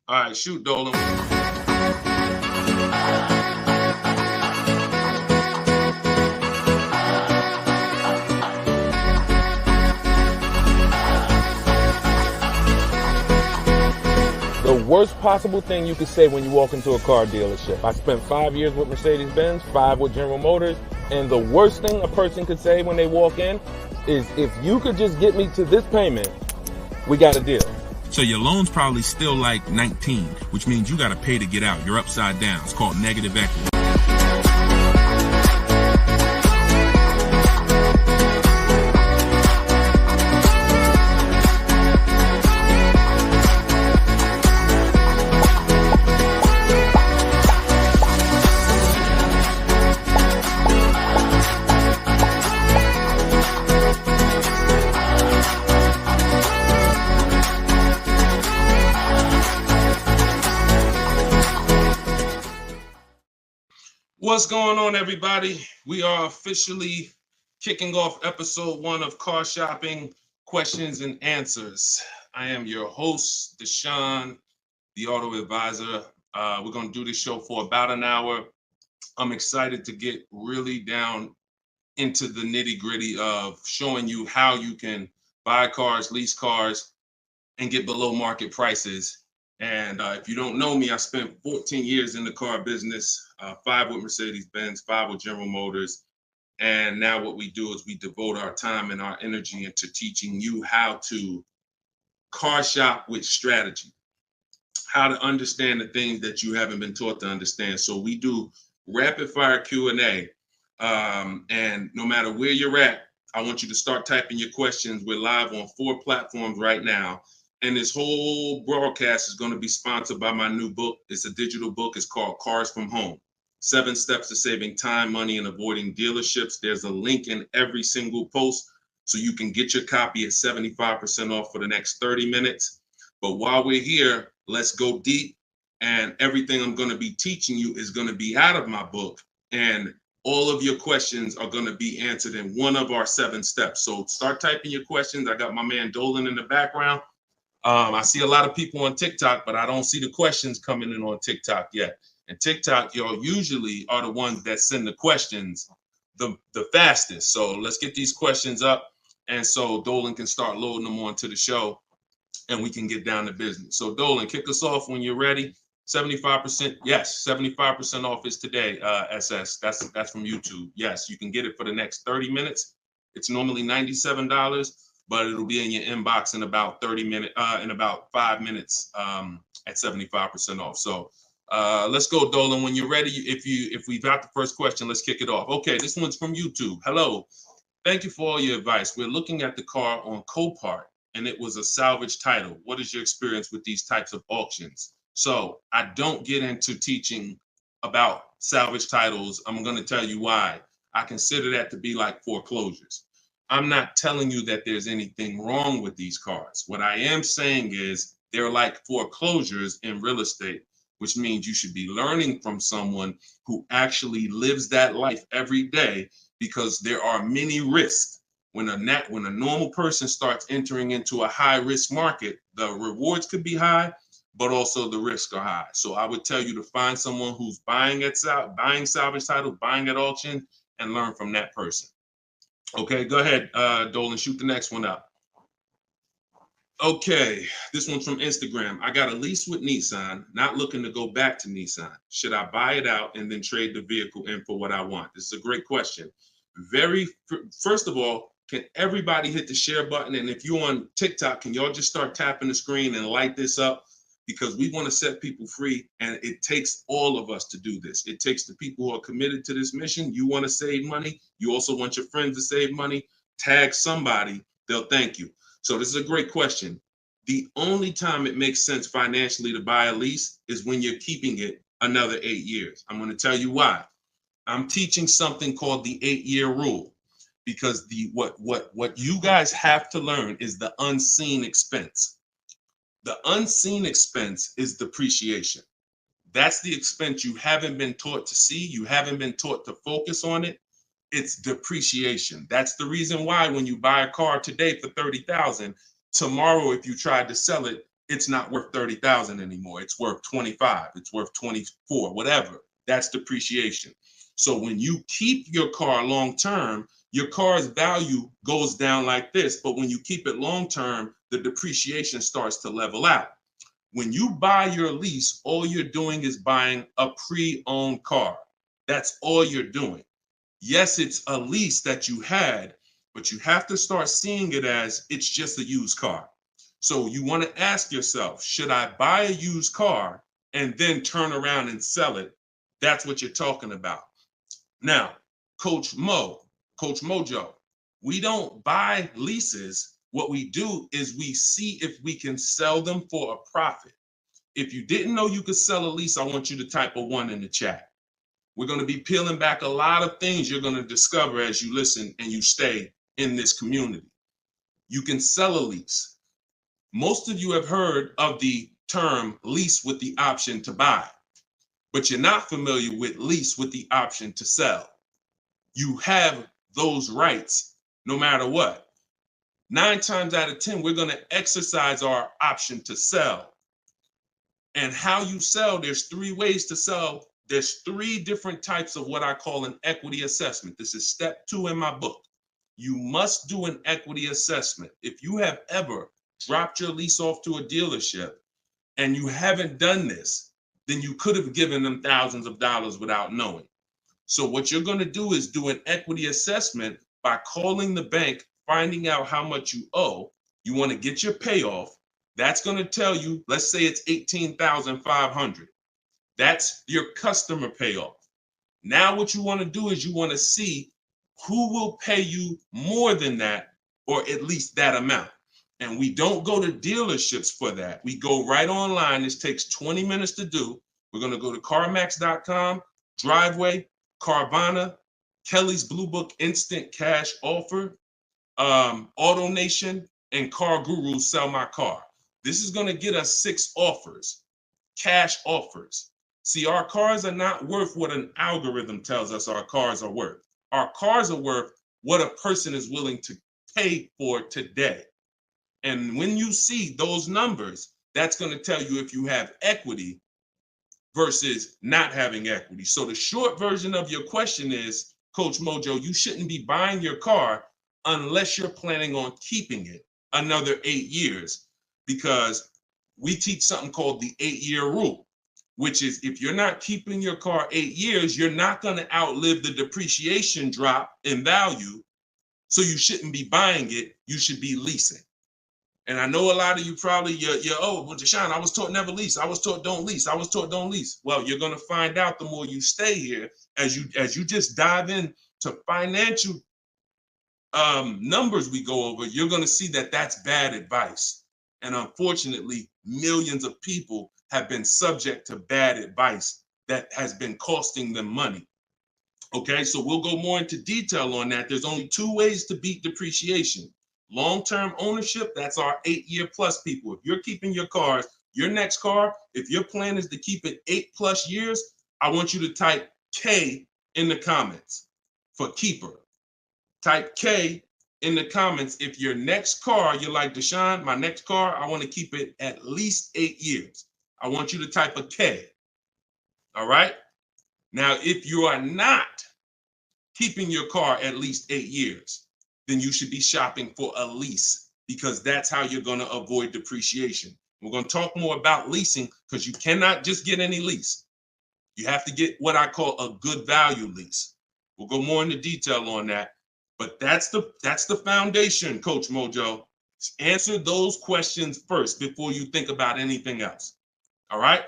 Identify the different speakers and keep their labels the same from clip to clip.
Speaker 1: All right, shoot, Dolan.
Speaker 2: The worst possible thing you could say when you walk into a car dealership. I spent 5 years with Mercedes-Benz, 5 with General Motors, and the worst thing a person could say when they walk in is, if you could just get me to this payment, we got a deal.
Speaker 3: So your loan's probably still like 19, which means you got to pay to get out. You're upside down. It's called negative equity.
Speaker 1: What's going on, everybody? We are officially kicking off episode 1 of Car Shopping Questions and Answers. I am your host, Deshone the Auto Advisor. We're going to do this show for about an hour. I'm excited to get really down into the nitty-gritty of showing you how you can buy cars, lease cars, and get below market prices. And if you don't know me, I spent 14 years in the car business, 5 with Mercedes-Benz, 5 with General Motors. And now what we do is we devote our time and our energy into teaching you how to car shop with strategy, how to understand the things that you haven't been taught to understand. So we do rapid fire Q&A. And no matter where you're at, I want you to start typing your questions. We're live on 4 platforms right now. And this whole broadcast is going to be sponsored by my new book. It's a digital book. It's called Cars from Home: 7 Steps to Saving Time, Money, and Avoiding Dealerships. There's a link in every single post so you can get your copy at 75% off for the next 30 minutes. But while we're here, let's go deep. And everything I'm going to be teaching you is going to be out of my book. And all of your questions are going to be answered in one of our 7 steps. So start typing your questions. I got my man Dolan in the background. I see a lot of people on TikTok, but I don't see the questions coming in on TikTok yet. And TikTok, y'all usually are the ones that send the questions the fastest. So let's get these questions up. And so Dolan can start loading them onto the show and we can get down to business. So Dolan, kick us off when you're ready. 75%. Yes, 75% off is today, SS. That's from YouTube. Yes, you can get it for the next 30 minutes. It's normally $97. But it'll be in your inbox in about 5 minutes at 75% off. So let's go, Dolan. When you're ready, if we've got the first question, let's kick it off. Okay, this one's from YouTube. Hello. Thank you for all your advice. We're looking at the car on Copart, and it was a salvage title. What is your experience with these types of auctions? So I don't get into teaching about salvage titles. I'm going to tell you why. I consider that to be like foreclosures. I'm not telling you that there's anything wrong with these cars. What I am saying is they're like foreclosures in real estate, which means you should be learning from someone who actually lives that life every day, because there are many risks. When a normal person starts entering into a high risk market, the rewards could be high, but also the risks are high. So I would tell you to find someone who's buying salvage title, buying at auction, and learn from that person. Okay, go ahead, Dolan, shoot the next one up. Okay, this one's from Instagram. I got a lease with Nissan, not looking to go back to Nissan. Should I buy it out and then trade the vehicle in for what I want? This is a great question. First of all, can everybody hit the share button? And if you're on TikTok, can y'all just start tapping the screen and light this up? Because we want to set people free, and it takes all of us to do this. It takes the people who are committed to this mission. You want to save money. You also want your friends to save money. Tag somebody. They'll thank you. So this is a great question. The only time it makes sense financially to buy a lease is when you're keeping it another 8 years. I'm going to tell you why. I'm teaching something called the 8-year rule, because what you guys have to learn is the unseen expense. The unseen expense is depreciation. That's the expense you haven't been taught to see. You haven't been taught to focus on it. It's depreciation. That's the reason why when you buy a car today for $30,000, tomorrow, if you tried to sell it, it's not worth 30,000 anymore. It's worth 25. It's worth 24, whatever. That's depreciation. So when you keep your car long term, your car's value goes down like this. But when you keep it long term, the depreciation starts to level out. When you buy your lease, all you're doing is buying a pre-owned car. That's all you're doing. Yes, it's a lease that you had, but you have to start seeing it as it's just a used car. So you want to ask yourself, should I buy a used car and then turn around and sell it? That's what you're talking about. Now, Coach Mojo, we don't buy leases. What we do is we see if we can sell them for a profit. If you didn't know you could sell a lease, I want you to type a 1 in the chat. We're going to be peeling back a lot of things you're going to discover as you listen and you stay in this community. You can sell a lease. Most of you have heard of the term lease with the option to buy, but you're not familiar with lease with the option to sell. You have those rights no matter what. 9 times out of 10, we're going to exercise our option to sell. And how you sell, there's 3 ways to sell. There's 3 different types of what I call an equity assessment. This is step 2 in my book. You must do an equity assessment. If you have ever dropped your lease off to a dealership and you haven't done this, then you could have given them thousands of dollars without knowing. So what you're going to do is do an equity assessment by calling the bank, finding out how much you owe. You want to get your payoff. That's going to tell you, let's say it's $18,500. That's your customer payoff. Now what you want to do is you want to see who will pay you more than that, or at least that amount. And we don't go to dealerships for that. We go right online. This takes 20 minutes to do. We're going to go to CarMax.com, Driveway, Carvana, Kelly's Blue Book Instant Cash Offer, AutoNation, and Car Guru Sell My Car. This is going to get us 6 offers, cash offers. See, our cars are not worth what an algorithm tells us our cars are worth. Our cars are worth what a person is willing to pay for today. And when you see those numbers, that's going to tell you if you have equity versus not having equity. So the short version of your question is, Coach Mojo, you shouldn't be buying your car unless you're planning on keeping it another 8 years, because we teach something called the 8-year rule, which is if you're not keeping your car 8 years, you're not going to outlive the depreciation drop in value. So you shouldn't be buying it. You should be leasing. And I know a lot of you probably, oh, well, Deshone, I was taught never lease. I was taught don't lease. I was taught don't lease. Well, you're going to find out the more you stay here, as you just dive in to financial numbers we go over, you're going to see that that's bad advice. And unfortunately, millions of people have been subject to bad advice that has been costing them money. Okay, so we'll go more into detail on that. There's only 2 ways to beat depreciation. Long-term ownership, that's our 8-year plus people. If you're keeping your cars, your next car, if your plan is to keep it 8+ years, I want you to type K in the comments for keeper. Type K in the comments if your next car, you're like, Deshone, my next car, I want to keep it at least 8 years. I want you to type a K. All right? Now, if you are not keeping your car at least 8 years, then you should be shopping for a lease, because that's how you're going to avoid depreciation. We're going to talk more about leasing, because you cannot just get any lease. You have to get what I call a good value lease. We'll go more into detail on that. But that's the foundation, Coach Mojo. Answer those questions first before you think about anything else. All right?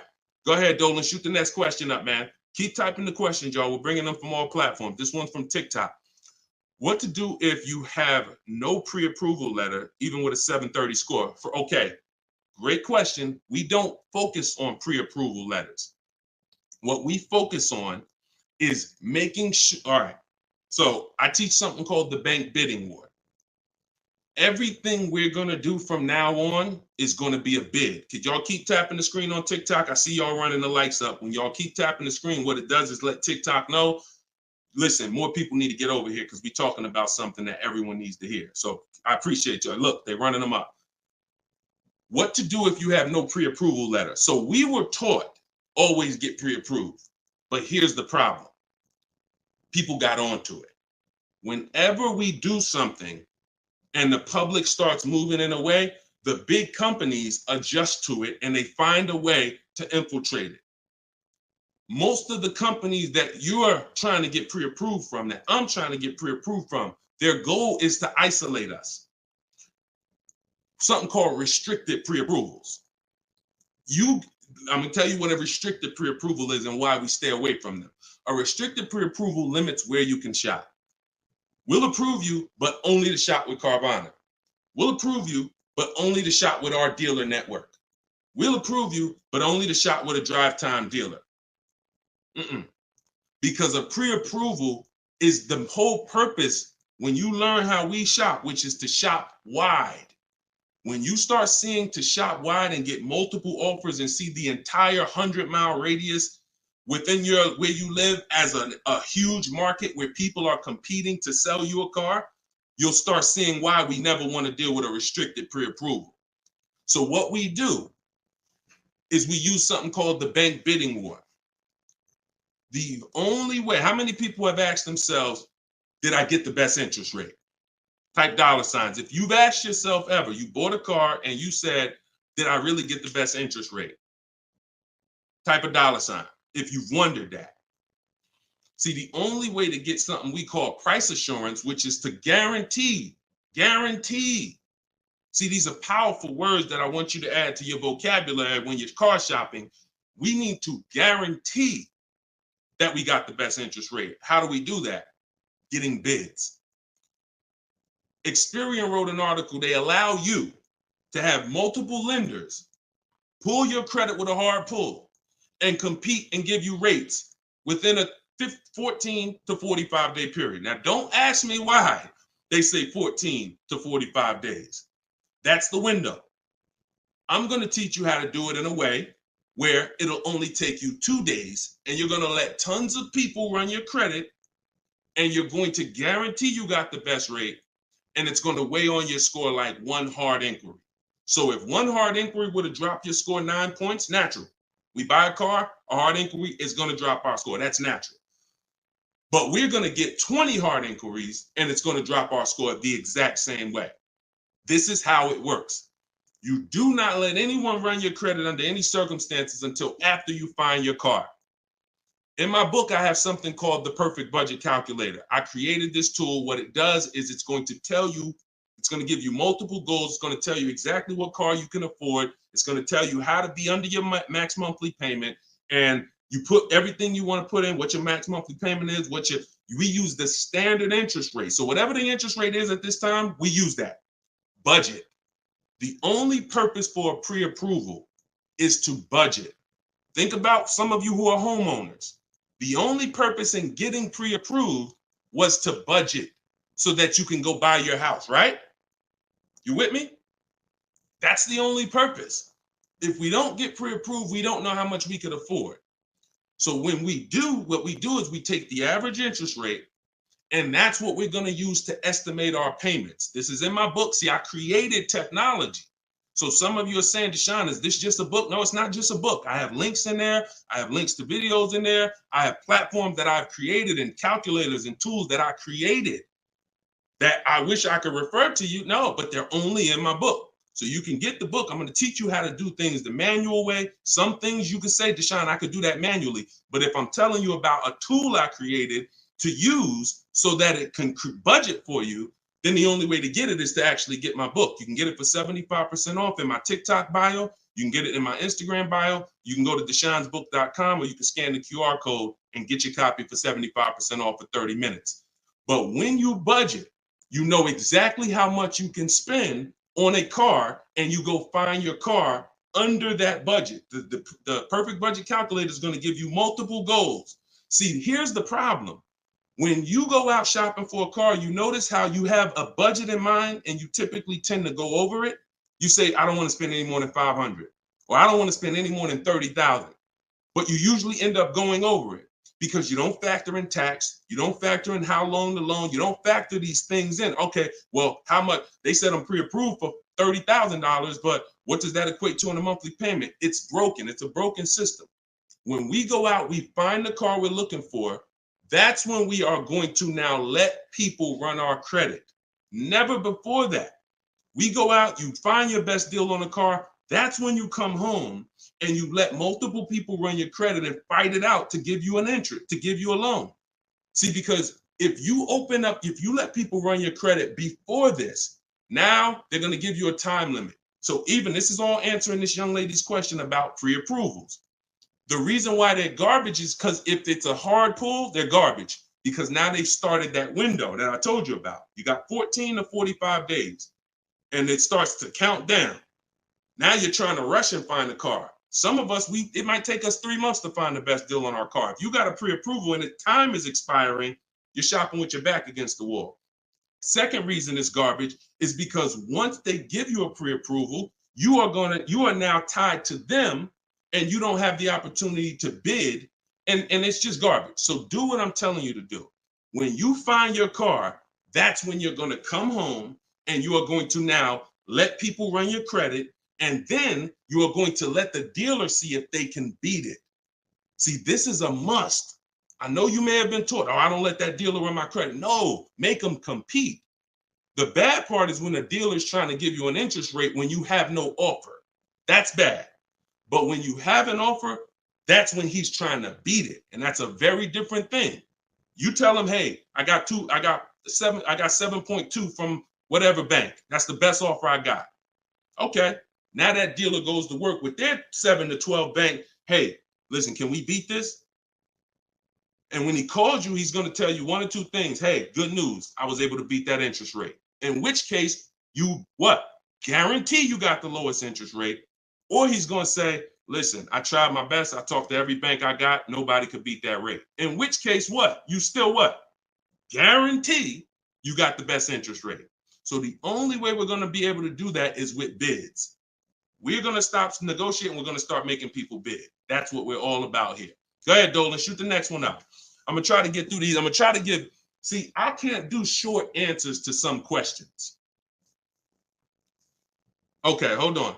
Speaker 1: Go ahead, Dolan. Shoot the next question up, man. Keep typing the questions, y'all. We're bringing them from all platforms. This one's from TikTok. What to do if you have no pre-approval letter, even with a 730 score? Okay, great question. We don't focus on pre-approval letters. What we focus on is making sure, all right, so I teach something called the bank bidding war. Everything we're going to do from now on is going to be a bid. Could y'all keep tapping the screen on TikTok? I see y'all running the lights up. When y'all keep tapping the screen, what it does is let TikTok know, listen, more people need to get over here, because we're talking about something that everyone needs to hear. So I appreciate y'all. Look, they're running them up. What to do if you have no pre-approval letter. So we were taught always get pre-approved. But here's the problem. People got onto it. Whenever we do something and the public starts moving in a way, the big companies adjust to it and they find a way to infiltrate it. Most of the companies that you are trying to get pre-approved from, that I'm trying to get pre-approved from, their goal is to isolate us. Something called restricted pre-approvals. I'm gonna tell you what a restricted pre-approval is and why we stay away from them. A restricted pre-approval limits where you can shop. We'll approve you, but only to shop with Carvana. We'll approve you, but only to shop with our dealer network. We'll approve you, but only to shop with a drive time dealer. Because a pre-approval is the whole purpose when you learn how we shop, which is to shop wide. When you start seeing to shop wide and get multiple offers and see the entire 100-mile radius within where you live as a huge market where people are competing to sell you a car, you'll start seeing why we never want to deal with a restricted pre-approval. So what we do is we use something called the bank bidding war. The only way, how many people have asked themselves, did I get the best interest rate? Type dollar signs. If you've asked yourself ever, you bought a car and you said, did I really get the best interest rate? Type a dollar sign if you've wondered that. See, the only way to get something we call price assurance, which is to guarantee. See, these are powerful words that I want you to add to your vocabulary when you're car shopping. We need to guarantee that we got the best interest rate. How do we do that? Getting bids. Experian wrote an article. They allow you to have multiple lenders pull your credit with a hard pull and compete and give you rates within a 14 to 45 day period. Now, don't ask me why they say 14 to 45 days. That's the window. I'm going to teach you how to do it in a way where it'll only take you 2 days and you're going to let tons of people run your credit and you're going to guarantee you got the best rate, and it's going to weigh on your score like one hard inquiry. So if one hard inquiry would have dropped your score 9 points, natural. We buy a car, a hard inquiry is going to drop our score. That's natural. But we're going to get 20 hard inquiries and it's going to drop our score the exact same way. This is how it works. You do not let anyone run your credit under any circumstances until after you find your car. In my book, I have something called the Perfect Budget Calculator. I created this tool. What it does is it's going to tell you, it's going to give you multiple goals. It's going to tell you exactly what car you can afford. It's going to tell you how to be under your max monthly payment. And you put everything you want to put in, what your max monthly payment is, we use the standard interest rate. So whatever the interest rate is at this time, we use that. Budget. The only purpose for a pre-approval is to budget. Think about some of you who are homeowners. The only purpose in getting pre-approved was to budget so that you can go buy your house, right? You with me? That's the only purpose. If we don't get pre-approved, we don't know how much we could afford. So when we do, what we do is we take the average interest rate, and that's what we're going to use to estimate our payments. This is in my book. See, I created technology. So some of you are saying, Deshone, is this just a book? No, it's not just a book. I have links in there. I have links to videos in there. I have platforms that I've created and calculators and tools that I created that I wish I could refer to you. No, but they're only in my book. So you can get the book. I'm going to teach you how to do things the manual way. Some things you can say, Deshone, I could do that manually. But if I'm telling you about a tool I created to use so that it can budget for you, then the only way to get it is to actually get my book. You can get it for 75% off in my TikTok bio. You can get it in my Instagram bio. You can go to deshonesbook.com, or you can scan the QR code and get your copy for 75% off for 30 minutes. But when you budget, you know exactly how much you can spend on a car, and you go find your car under that budget. The Perfect Budget Calculator is going to give you multiple goals. See, here's the problem. When you go out shopping for a car, you notice how you have a budget in mind and you typically tend to go over it. You say, I don't want to spend any more than $500, or I don't want to spend any more than $30,000. But you usually end up going over it because you don't factor in tax. You don't factor in how long the loan, you don't factor these things in. Okay, well, how much? They said I'm pre-approved for $30,000, but What does that equate to in a monthly payment? It's broken. It's a broken system. When we go out, we find the car we're looking for. That's when we are going to now let people run our credit. Never before that. We go out, you find your best deal on a car. That's when you come home and you let multiple people run your credit and fight it out to give you an interest, to give you a loan. See, because if you open up, if you let people run your credit before this, now they're going to give you a time limit. So even this is all answering this young lady's question about pre-approvals. The reason why they're garbage is because if it's a hard pull, they're garbage, because now they've started that window that I told you about. You got 14 to 45 days and it starts to count down. Now you're trying to rush and find a car. Some of us, it might take us 3 months to find the best deal on our car. If you got a pre-approval and the time is expiring, you're shopping with your back against the wall. Second reason it's garbage is because once they give you a pre-approval, you are now tied to them and you don't have the opportunity to bid, and it's just garbage. So do what I'm telling you to do. When you find your car, that's when you're going to come home and you are going to now let people run your credit, and then you are going to let the dealer see if they can beat it. See, this is a must. I know you may have been taught, oh, I don't let that dealer run my credit. No, make them compete. The bad part is when a dealer is trying to give you an interest rate when you have no offer. That's bad. But when you have an offer, that's when he's trying to beat it. And that's a very different thing. You tell him, hey, I got 7.2 from whatever bank. That's the best offer I got. Okay. Now that dealer goes to work with their 7 to 12 bank. Hey, listen, can we beat this? And when he calls you, he's going to tell you one or two things. Hey, good news. I was able to beat that interest rate. In which case, you what? Guarantee you got the lowest interest rate. Or he's going to say, listen, I tried my best. I talked to every bank I got. Nobody could beat that rate. In which case, what? You still what? Guarantee you got the best interest rate. So the only way we're going to be able to do that is with bids. We're going to stop negotiating. We're going to start making people bid. That's what we're all about here. Go ahead, Dolan. Shoot the next one up. I'm going to try to get through these. I'm going to try to give, see, I can't do short answers to some questions. Okay, hold on.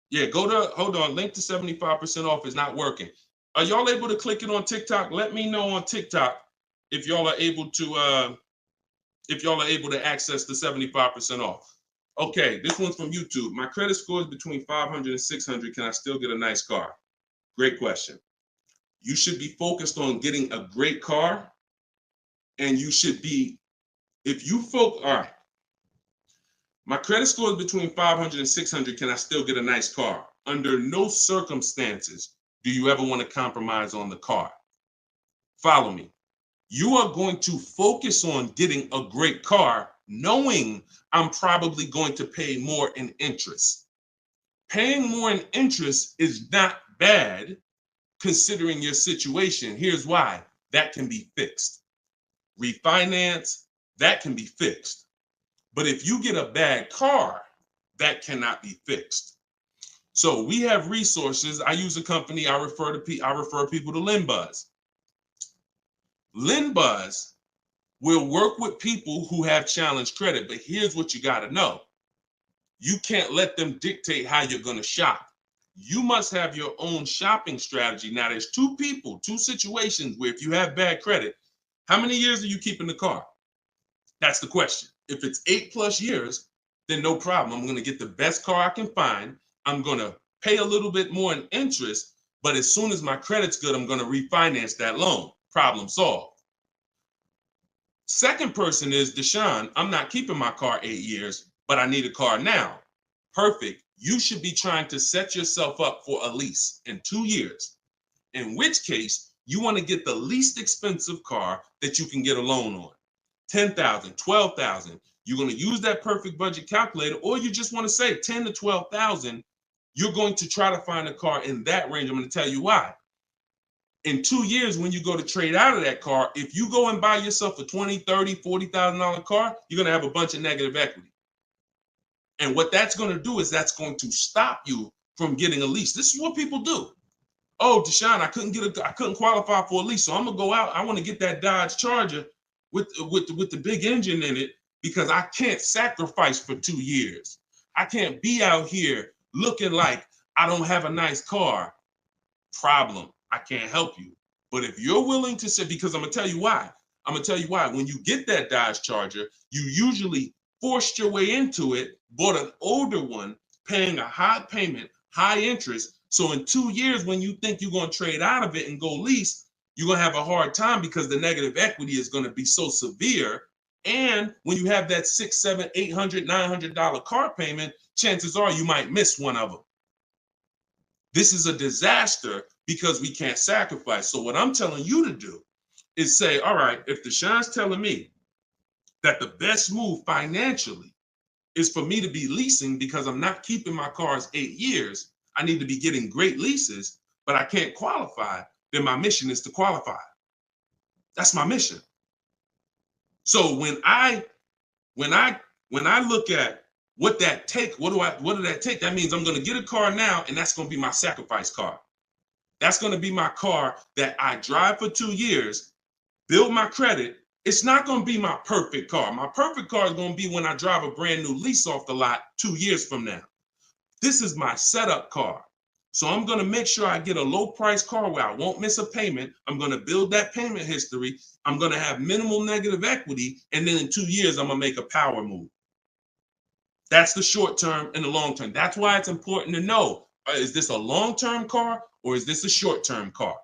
Speaker 1: Yeah, hold on. Link to 75% off is not working. Are y'all able to click it on TikTok? Let me know on TikTok if y'all are able to access the 75% off. Okay, this one's from YouTube. My credit score is between 500 and 600. Can I still get a nice car? Great question. You should be focused on getting a great car, and you should be, all right. My credit score is between 500 and 600. Can I still get a nice car? Under no circumstances do you ever want to compromise on the car. Follow me. You are going to focus on getting a great car, knowing I'm probably going to pay more in interest. Paying more in interest is not bad considering your situation. Here's why. That can be fixed. Refinance, that can be fixed. But if you get a bad car, that cannot be fixed. So we have resources. I use a company. I refer people to LendBuzz. LendBuzz will work with people who have challenged credit. But here's what you got to know. You can't let them dictate how you're going to shop. You must have your own shopping strategy. Now, there's two situations where if you have bad credit, how many years are you keeping the car? That's the question. If it's 8+ years, then no problem. I'm going to get the best car I can find. I'm going to pay a little bit more in interest, but as soon as my credit's good, I'm going to refinance that loan. Problem solved. Second person is Deshone. I'm not keeping my car 8 years, but I need a car now. Perfect. You should be trying to set yourself up for a lease in 2 years, in which case you want to get the least expensive car that you can get a loan on. $10,000, $12,000. You're going to use that perfect budget calculator, or you just want to say $10,000 to $12,000. You're going to try to find a car in that range. I'm going to tell you why. In 2 years, when you go to trade out of that car, if you go and buy yourself a $20,000, $30,000, $40,000 car, you're going to have a bunch of negative equity. And what that's going to do is that's going to stop you from getting a lease. This is what people do. Oh, Deshone, I couldn't qualify for a lease, so I'm gonna go out. I want to get that Dodge Charger with the big engine in it because I can't sacrifice for 2 years. I can't be out here looking like I don't have a nice car, problem. I can't help you. But if you're willing to say, because I'm gonna tell you why. I'm gonna tell you why. When you get that Dodge Charger, you usually forced your way into it, bought an older one, paying a high payment, high interest. So in 2 years, when you think you're gonna trade out of it and go lease, you're gonna have a hard time because the negative equity is gonna be so severe. And when you have that $600, $700, $800, $900 car payment, chances are you might miss one of them. This is a disaster because we can't sacrifice. So what I'm telling you to do is say, all right, if Deshaun's telling me that the best move financially is for me to be leasing because I'm not keeping my cars 8 years, I need to be getting great leases, but I can't qualify, then my mission is to qualify. That's my mission. So when I look at what that take, what did that take? That means I'm going to get a car now, and that's going to be my sacrifice car. That's going to be my car that I drive for 2 years, build my credit. It's not going to be my perfect car. My perfect car is going to be when I drive a brand new lease off the lot 2 years from now. This is my setup car. So I'm going to make sure I get a low price car where I won't miss a payment. I'm going to build that payment history. I'm going to have minimal negative equity. And then in 2 years, I'm going to make a power move. That's the short term and the long term. That's why it's important to know, is this a long-term car or is this a short-term car?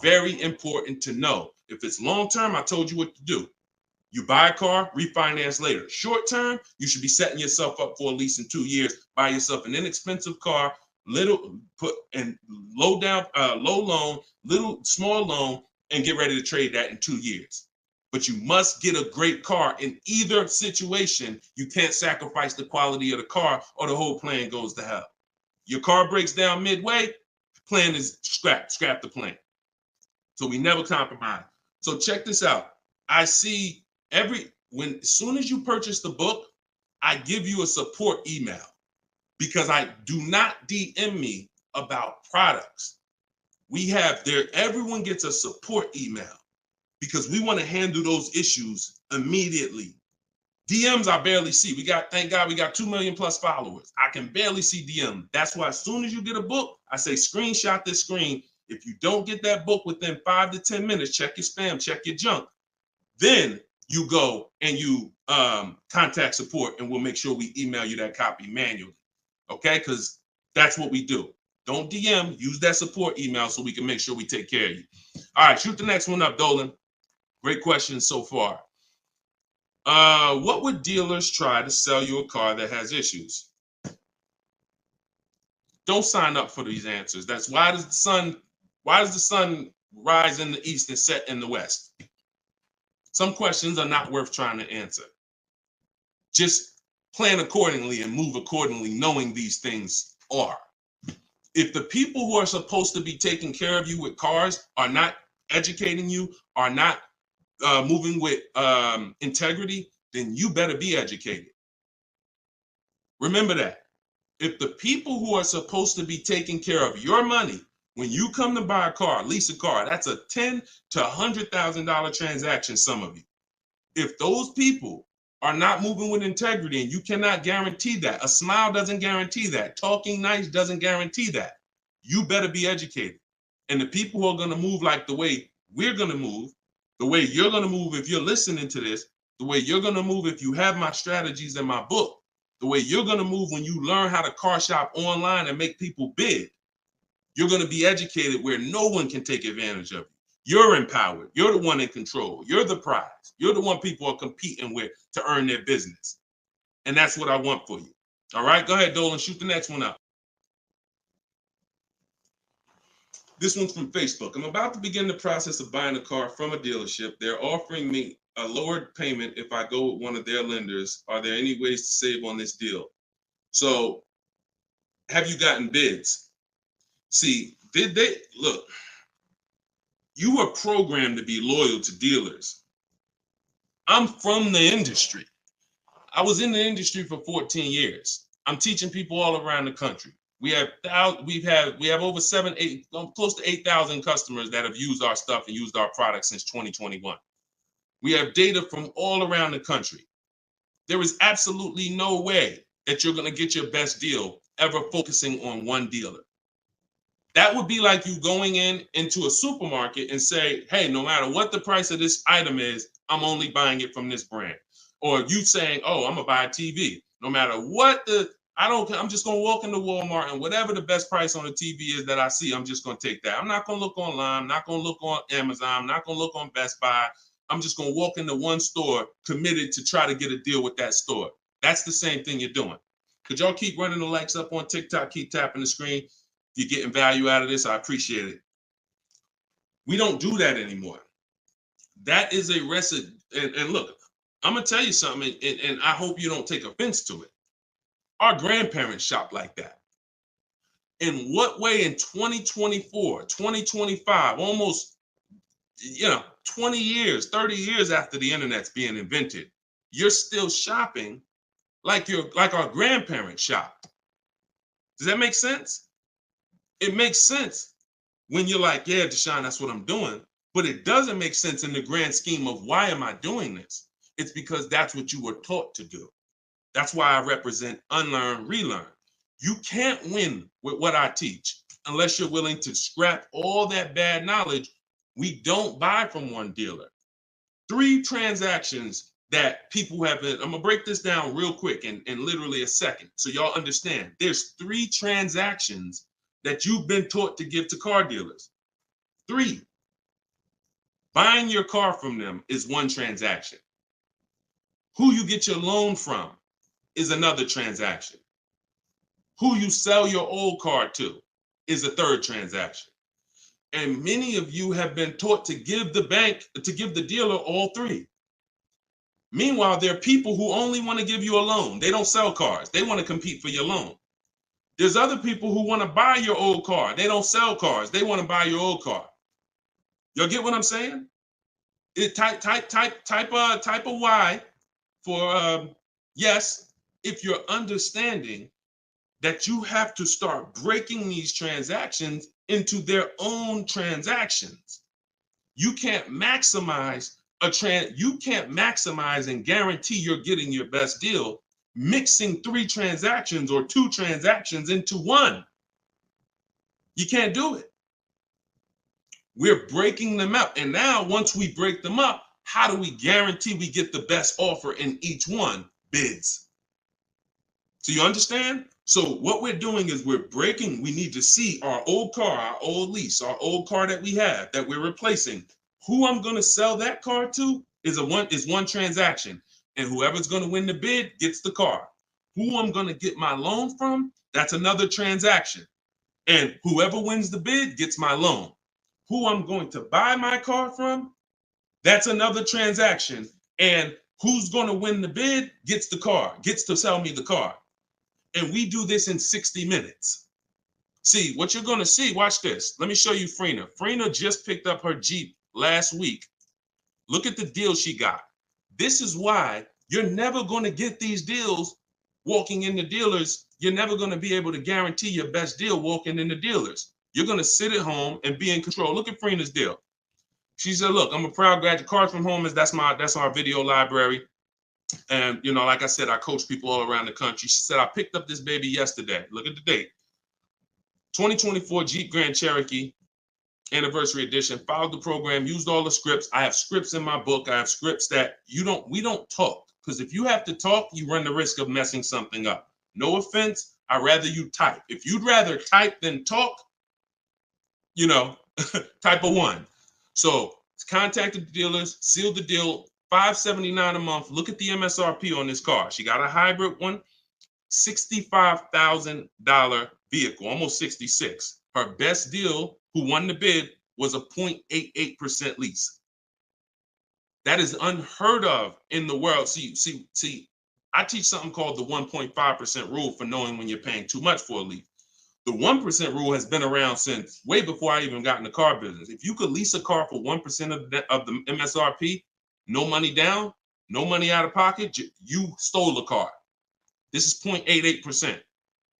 Speaker 1: Very important to know. If it's long-term, I told you what to do. You buy a car, refinance later. Short-term, you should be setting yourself up for at least in 2 years. Buy yourself an inexpensive car, low loan, small loan, and get ready to trade that in 2 years. But you must get a great car. In either situation, you can't sacrifice the quality of the car or the whole plan goes to hell. Your car breaks down midway, plan is scrap the plan. So we never compromise. So check this out. I see as soon as you purchase the book, I give you a support email because I do not DM me about products. Everyone gets a support email because we want to handle those issues immediately. DMs I barely see. Thank God we got 2 million plus followers. I can barely see DM. That's why as soon as you get a book, I say screenshot this screen. If you don't get that book within 5 to 10 minutes, check your spam, check your junk. Then you go and you contact support and we'll make sure we email you that copy manually. Okay, because that's what we do. Don't DM, use that support email so we can make sure we take care of you. All right, shoot the next one up, Dolan. Great question so far. What would dealers try to sell you a car that has issues? Don't sign up for these answers. That's why does the sun rise in the east and set in the west? Some questions are not worth trying to answer. Just plan accordingly and move accordingly, knowing these things are. If the people who are supposed to be taking care of you with cars are not educating you, are not moving with integrity, then you better be educated. Remember that. If the people who are supposed to be taking care of your money, when you come to buy a car, lease a car, that's a $10,000 to $100,000 transaction, some of you. If those people are not moving with integrity, and you cannot guarantee that, a smile doesn't guarantee that, talking nice doesn't guarantee that, you better be educated. And the people who are going to move like the way we're going to move, the way you're going to move if you're listening to this, the way you're going to move if you have my strategies in my book, the way you're going to move when you learn how to car shop online and make people bid, you're going to be educated where no one can take advantage of you. You're empowered. You're the one in control. You're the prize. You're the one people are competing with to earn their business. And that's what I want for you. All right, go ahead, Dolan, shoot the next one up. This one's from Facebook. I'm about to begin the process of buying a car from a dealership. They're offering me a lowered payment if I go with one of their lenders. Are there any ways to save on this deal? So have you gotten bids? See, look, you were programmed to be loyal to dealers. I'm from the industry. I was in the industry for 14 years. I'm teaching people all around the country. We have over close to 8,000 customers that have used our stuff and used our products since 2021. We have data from all around the country. There is absolutely no way that you're going to get your best deal ever focusing on one dealer. That would be like you going into a supermarket and say, hey, no matter what the price of this item is, I'm only buying it from this brand. Or you saying, oh, I'm gonna buy a TV. No matter what I'm just gonna walk into Walmart and whatever the best price on the TV is that I see, I'm just gonna take that. I'm not gonna look online, I'm not gonna look on Amazon, I'm not gonna look on Best Buy. I'm just gonna walk into one store committed to try to get a deal with that store. That's the same thing you're doing. Could y'all keep running the likes up on TikTok, keep tapping the screen? If you're getting value out of this, I appreciate it. We don't do that anymore. That is a recipe. And look, I'm going to tell you something, and I hope you don't take offense to it. Our grandparents shopped like that. In what way in 2024, 2025, almost 20 years, 30 years after the internet's being invented, you're still shopping like our grandparents shopped? Does that make sense? It makes sense when you're like, yeah, Deshone, that's what I'm doing. But it doesn't make sense in the grand scheme of why am I doing this? It's because that's what you were taught to do. That's why I represent unlearn, relearn. You can't win with what I teach unless you're willing to scrap all that bad knowledge. We don't buy from one dealer. 3 transactions that people have been, I'm gonna break this down real quick in literally a second so y'all understand. There's 3 transactions that you've been taught to give to car dealers. 3. Buying your car from them is one transaction. Who you get your loan from is another transaction. Who you sell your old car to is a 3rd transaction. And many of you have been taught to give the dealer all 3. Meanwhile, there are people who only want to give you a loan. They don't sell cars. They want to compete for your loan. There's other people who want to buy your old car. They don't sell cars. They want to buy your old car. Y'all get what I'm saying? Type a Y for yes, if you're understanding that you have to start breaking these transactions into their own transactions. You can't maximize and guarantee you're getting your best deal mixing 3 transactions or 2 transactions into one. You can't do it. We're breaking them up. And now once we break them up, how do we guarantee we get the best offer in each one? Bids. So you understand? So what we're doing is we need to see our old car, our old lease, our old car that we have that we're replacing. Who I'm going to sell that car to is one transaction. And whoever's going to win the bid gets the car. Who I'm going to get my loan from, that's another transaction. And whoever wins the bid gets my loan. Who I'm going to buy my car from, that's another transaction. And who's going to win the bid gets the car, gets to sell me the car. And we do this in 60 minutes. See, what you're going to see, watch this. Let me show you Frina. Frina just picked up her Jeep last week. Look at the deal she got. This is why you're never going to get these deals walking in the dealers. You're never going to be able to guarantee your best deal walking in the dealers. You're going to sit at home and be in control. Look at Frina's deal. She said, look, I'm a proud graduate. Cars from Home that's our video library. And, like I said, I coach people all around the country. She said, I picked up this baby yesterday. Look at the date. 2024 Jeep Grand Cherokee Anniversary Edition. Followed the program, used all the scripts. I have scripts in my book. I have scripts that we don't talk. Because if you have to talk, you run the risk of messing something up. No offense. I'd rather you type. If you'd rather type than talk, type a 1. So contacted the dealers, sealed the deal, $579 a month. Look at the MSRP on this car. She got a hybrid one, $65,000 vehicle, almost 66. Her best deal, who won the bid, was a 0.88% lease. That is unheard of in the world. See, I teach something called the 1.5% rule for knowing when you're paying too much for a lease. The 1% rule has been around since way before I even got in the car business. If you could lease a car for 1% of the MSRP, no money down, no money out of pocket, you stole the car. This is 0.88%.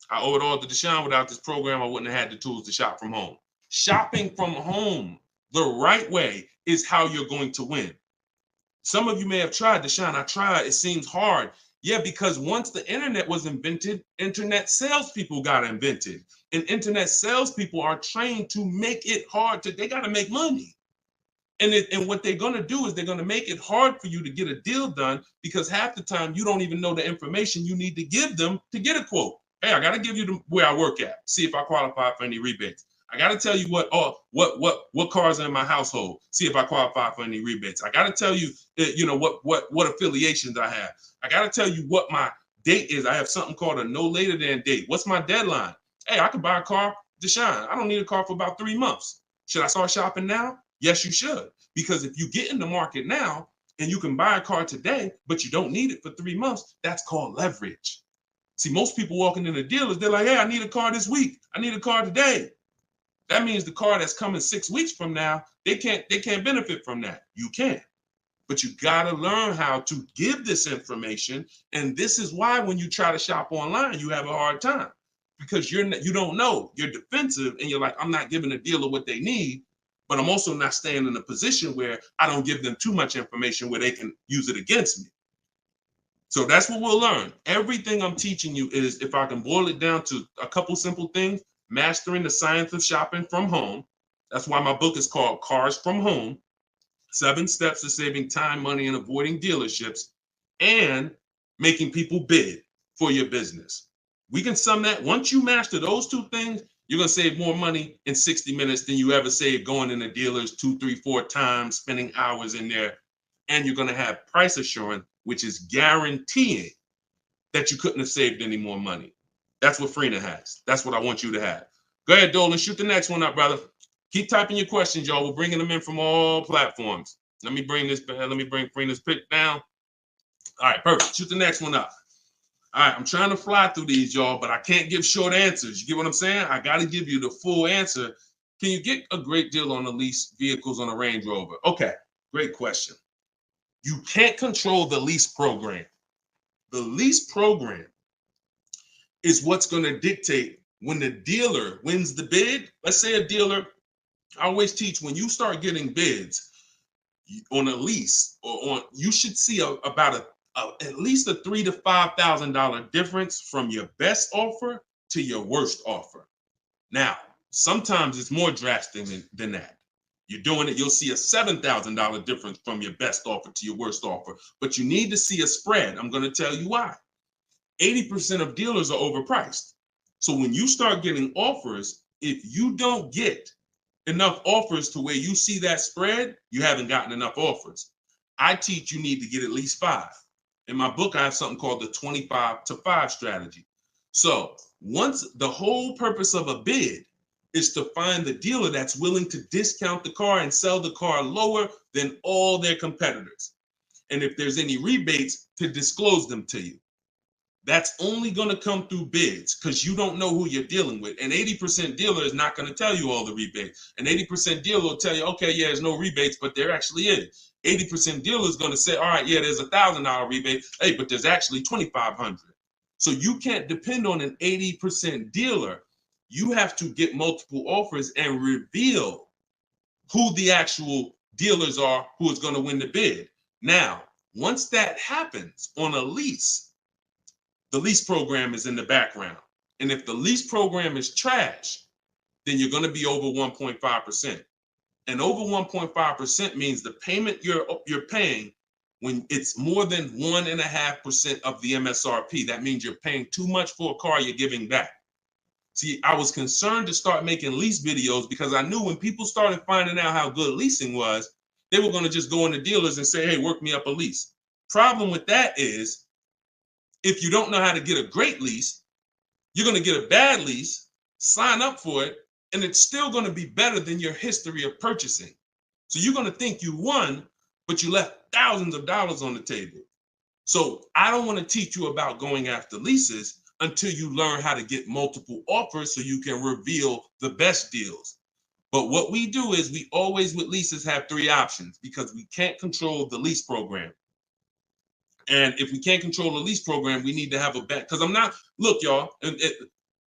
Speaker 1: I owe it all to Deshone. Without this program, I wouldn't have had the tools to shop from home. Shopping from home the right way is how you're going to win. Some of you may have tried, Deshone. I tried. It seems hard. Yeah, because once the internet was invented, internet salespeople got invented. And internet salespeople are trained to make it hard they got to make money. And what they're going to do is they're going to make it hard for you to get a deal done because half the time you don't even know the information you need to give them to get a quote. Hey, I got to give you where I work at, see if I qualify for any rebates. I got to tell you what cars are in my household, see if I qualify for any rebates. I got to tell you, what affiliations I have. I got to tell you what my date is. I have something called a no later than date. What's my deadline? Hey, I could buy a car, Deshone. I don't need a car for about 3 months. Should I start shopping now? Yes, you should. Because if you get in the market now and you can buy a car today, but you don't need it for 3 months, that's called leverage. See, most people walking in the dealers, they're like, hey, I need a car this week. I need a car today. That means the car that's coming 6 weeks from now, they can't benefit from that. You can. But you got to learn how to give this information. And this is why when you try to shop online, you have a hard time because you don't know. You're defensive and you're like, I'm not giving the dealer what they need, but I'm also not staying in a position where I don't give them too much information where they can use it against me. So that's what we'll learn. Everything I'm teaching you is, if I can boil it down to a couple simple things, mastering the science of shopping from home. That's why my book is called Cars from Home, 7 Steps to Saving Time, Money, and Avoiding Dealerships, and making people bid for your business. We can sum that. Once you master those 2 things, you're going to save more money in 60 minutes than you ever saved going into dealers 2, 3, 4 times, spending hours in there. And you're going to have price assurance, which is guaranteeing that you couldn't have saved any more money. That's what Freenah has. That's what I want you to have. Go ahead, Dolan. Shoot the next one up, brother. Keep typing your questions, y'all. We're bringing them in from all platforms. Let me bring Freenah's pick down. All right, perfect. Shoot the next one up. All right, I'm trying to fly through these, y'all, but I can't give short answers. You get what I'm saying? I got to give you the full answer. Can you get a great deal on the lease vehicles on a Range Rover? Okay, great question. You can't control the lease program. The lease program is what's going to dictate when the dealer wins the bid. Let's say a dealer, I always teach, when you start getting bids on a lease you should see about at least a $3,000 to $5,000 difference from your best offer to your worst offer. Now, sometimes it's more drastic than that. You're doing it, you'll see a $7,000 difference from your best offer to your worst offer, but you need to see a spread. I'm going to tell you why. 80% of dealers are overpriced. So when you start getting offers, if you don't get enough offers to where you see that spread, you haven't gotten enough offers. I teach you need to get at least 5. In my book, I have something called the 25 to 5 strategy. So once the whole purpose of a bid is to find the dealer that's willing to discount the car and sell the car lower than all their competitors. And if there's any rebates, to disclose them to you. That's only going to come through bids because you don't know who you're dealing with. An 80% dealer is not going to tell you all the rebates. An 80% dealer will tell you, okay, yeah, there's no rebates, but there actually is. 80% dealer is going to say, all right, yeah, there's $1,000 rebate. Hey, but there's actually $2,500. So you can't depend on an 80% dealer. You have to get multiple offers and reveal who the actual dealers are who is going to win the bid. Now, once that happens on a lease, the lease program is in the background. And if the lease program is trash, then you're going to be over 1.5%. And over 1.5% means the payment you're paying when it's more than 1.5% of the MSRP. That means you're paying too much for a car you're giving back. See, I was concerned to start making lease videos because I knew when people started finding out how good leasing was, they were going to just go into dealers and say, hey, work me up a lease. Problem with that is, if you don't know how to get a great lease, you're going to get a bad lease, sign up for it, and it's still going to be better than your history of purchasing. So you're going to think you won, but you left thousands of dollars on the table. So I don't want to teach you about going after leases until you learn how to get multiple offers so you can reveal the best deals. But what we do is we always with leases have 3 options because we can't control the lease program. And if we can't control the lease program, we need to have a bet. Because look, y'all,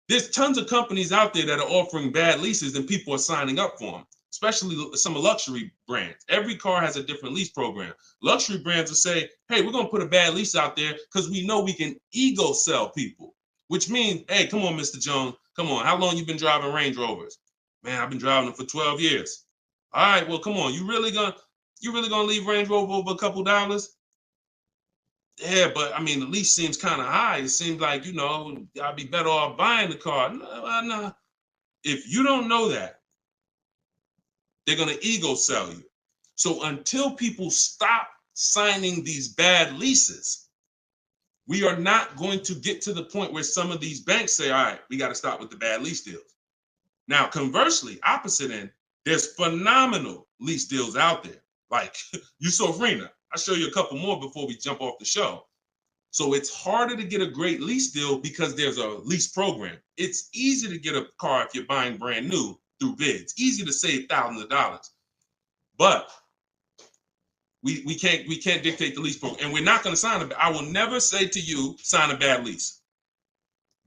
Speaker 1: there's tons of companies out there that are offering bad leases and people are signing up for them. especially some luxury brands. Every car has a different lease program. Luxury brands will say, hey, we're going to put a bad lease out there because we know we can ego sell people, which means, hey, come on, Mr. Jones, come on. How long you been driving Range Rovers? Man, I've been driving them for 12 years. All right, well, come on. You really gonna leave Range Rover over a couple dollars? Yeah, but I mean, the lease seems kind of high. It seems like, I'd be better off buying the car. No. If you don't know that, they're going to ego sell you. So until people stop signing these bad leases, we are not going to get to the point where some of these banks say, all right, we got to stop with the bad lease deals. Now, conversely, opposite end, there's phenomenal lease deals out there. Like Yusuf Rina. I'll show you a couple more before we jump off the show. So it's harder to get a great lease deal because there's a lease program. It's easy to get a car if you're buying brand new through bids. Easy to save thousands of dollars. But we can't dictate the lease program. And we're not going to sign it. I will never say to you, sign a bad lease.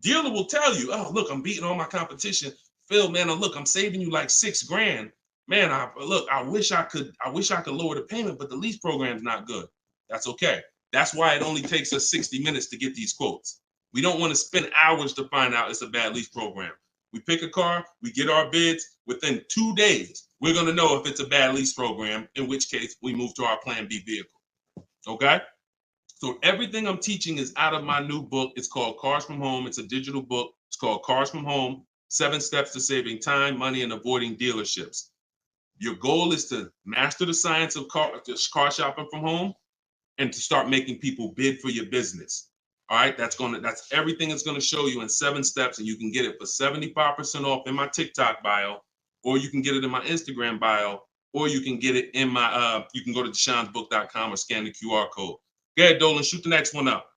Speaker 1: Dealer will tell you, oh, look, I'm beating all my competition. Phil, man, look, I'm saving you like $6,000. Man, I wish I could lower the payment, but the lease program's not good. That's okay. That's why it only takes us 60 minutes to get these quotes. We don't want to spend hours to find out it's a bad lease program. We pick a car, we get our bids. Within 2 days, we're going to know if it's a bad lease program, in which case we move to our Plan B vehicle. Okay? So everything I'm teaching is out of my new book. It's called Cars from Home. It's a digital book. It's called Cars from Home, 7 Steps to Saving Time, Money, and Avoiding Dealerships. Your goal is to master the science of car shopping from home and to start making people bid for your business. All right, that's everything it's going to show you in 7 steps, and you can get it for 75% off in my TikTok bio, or you can get it in my Instagram bio, or you can get it in my you can go to deshonsbook.com or scan the QR code. Go ahead, Dolan, shoot the next one up.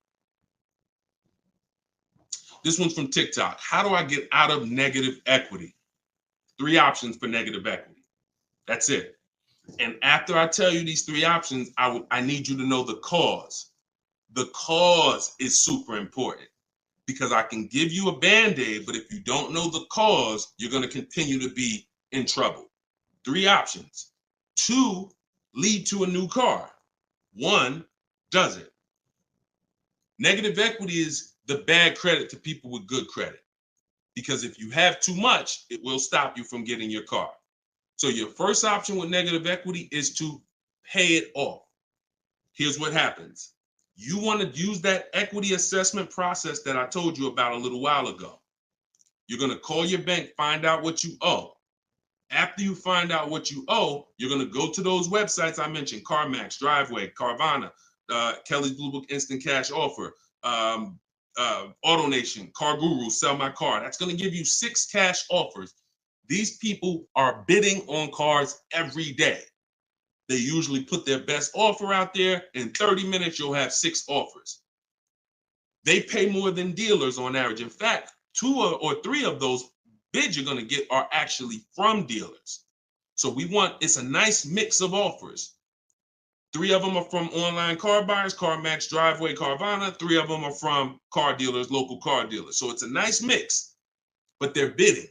Speaker 1: This one's from TikTok. How do I get out of negative equity? 3 options for negative equity. That's it. And after I tell you these 3 options, I need you to know the cause. The cause is super important because I can give you a Band-Aid, but if you don't know the cause, you're going to continue to be in trouble. 3 options. 2 lead to a new car. 1 doesn't. Negative equity is the bad credit to people with good credit, because if you have too much, it will stop you from getting your car. So your first option with negative equity is to pay it off. Here's what happens. You want to use that equity assessment process that I told you about a little while ago. You're going to call your bank, find out what you owe. After you find out what you owe, you're going to go to those websites I mentioned, CarMax, Driveway, Carvana, Kelly's Blue Book Instant Cash Offer, AutoNation, Car Guru, Sell My Car. That's going to give you 6 cash offers. These people are bidding on cars every day. They usually put their best offer out there. In 30 minutes, you'll have 6 offers. They pay more than dealers on average. In fact, 2 or 3 of those bids you're going to get are actually from dealers. So it's a nice mix of offers. 3 of them are from online car buyers, CarMax, Driveway, Carvana. 3 of them are from car dealers, local car dealers. So it's a nice mix, but they're bidding.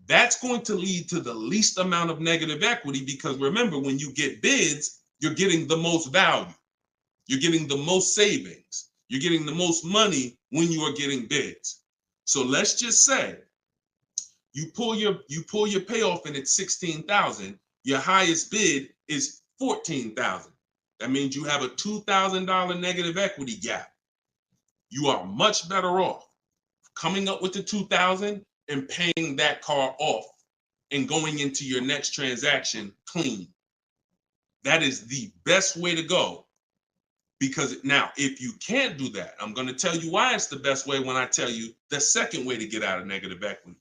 Speaker 1: That's going to lead to the least amount of negative equity because remember, when you get bids, you're getting the most value. You're getting the most savings. You're getting the most money when you are getting bids. So let's just say you pull your payoff and it's $16,000. Your highest bid is $14,000. That means you have a $2,000 negative equity gap. You are much better off coming up with the $2,000 and paying that car off and going into your next transaction clean. That is the best way to go. Because now, if you can't do that, I'm going to tell you why it's the best way when I tell you the second way to get out of negative equity.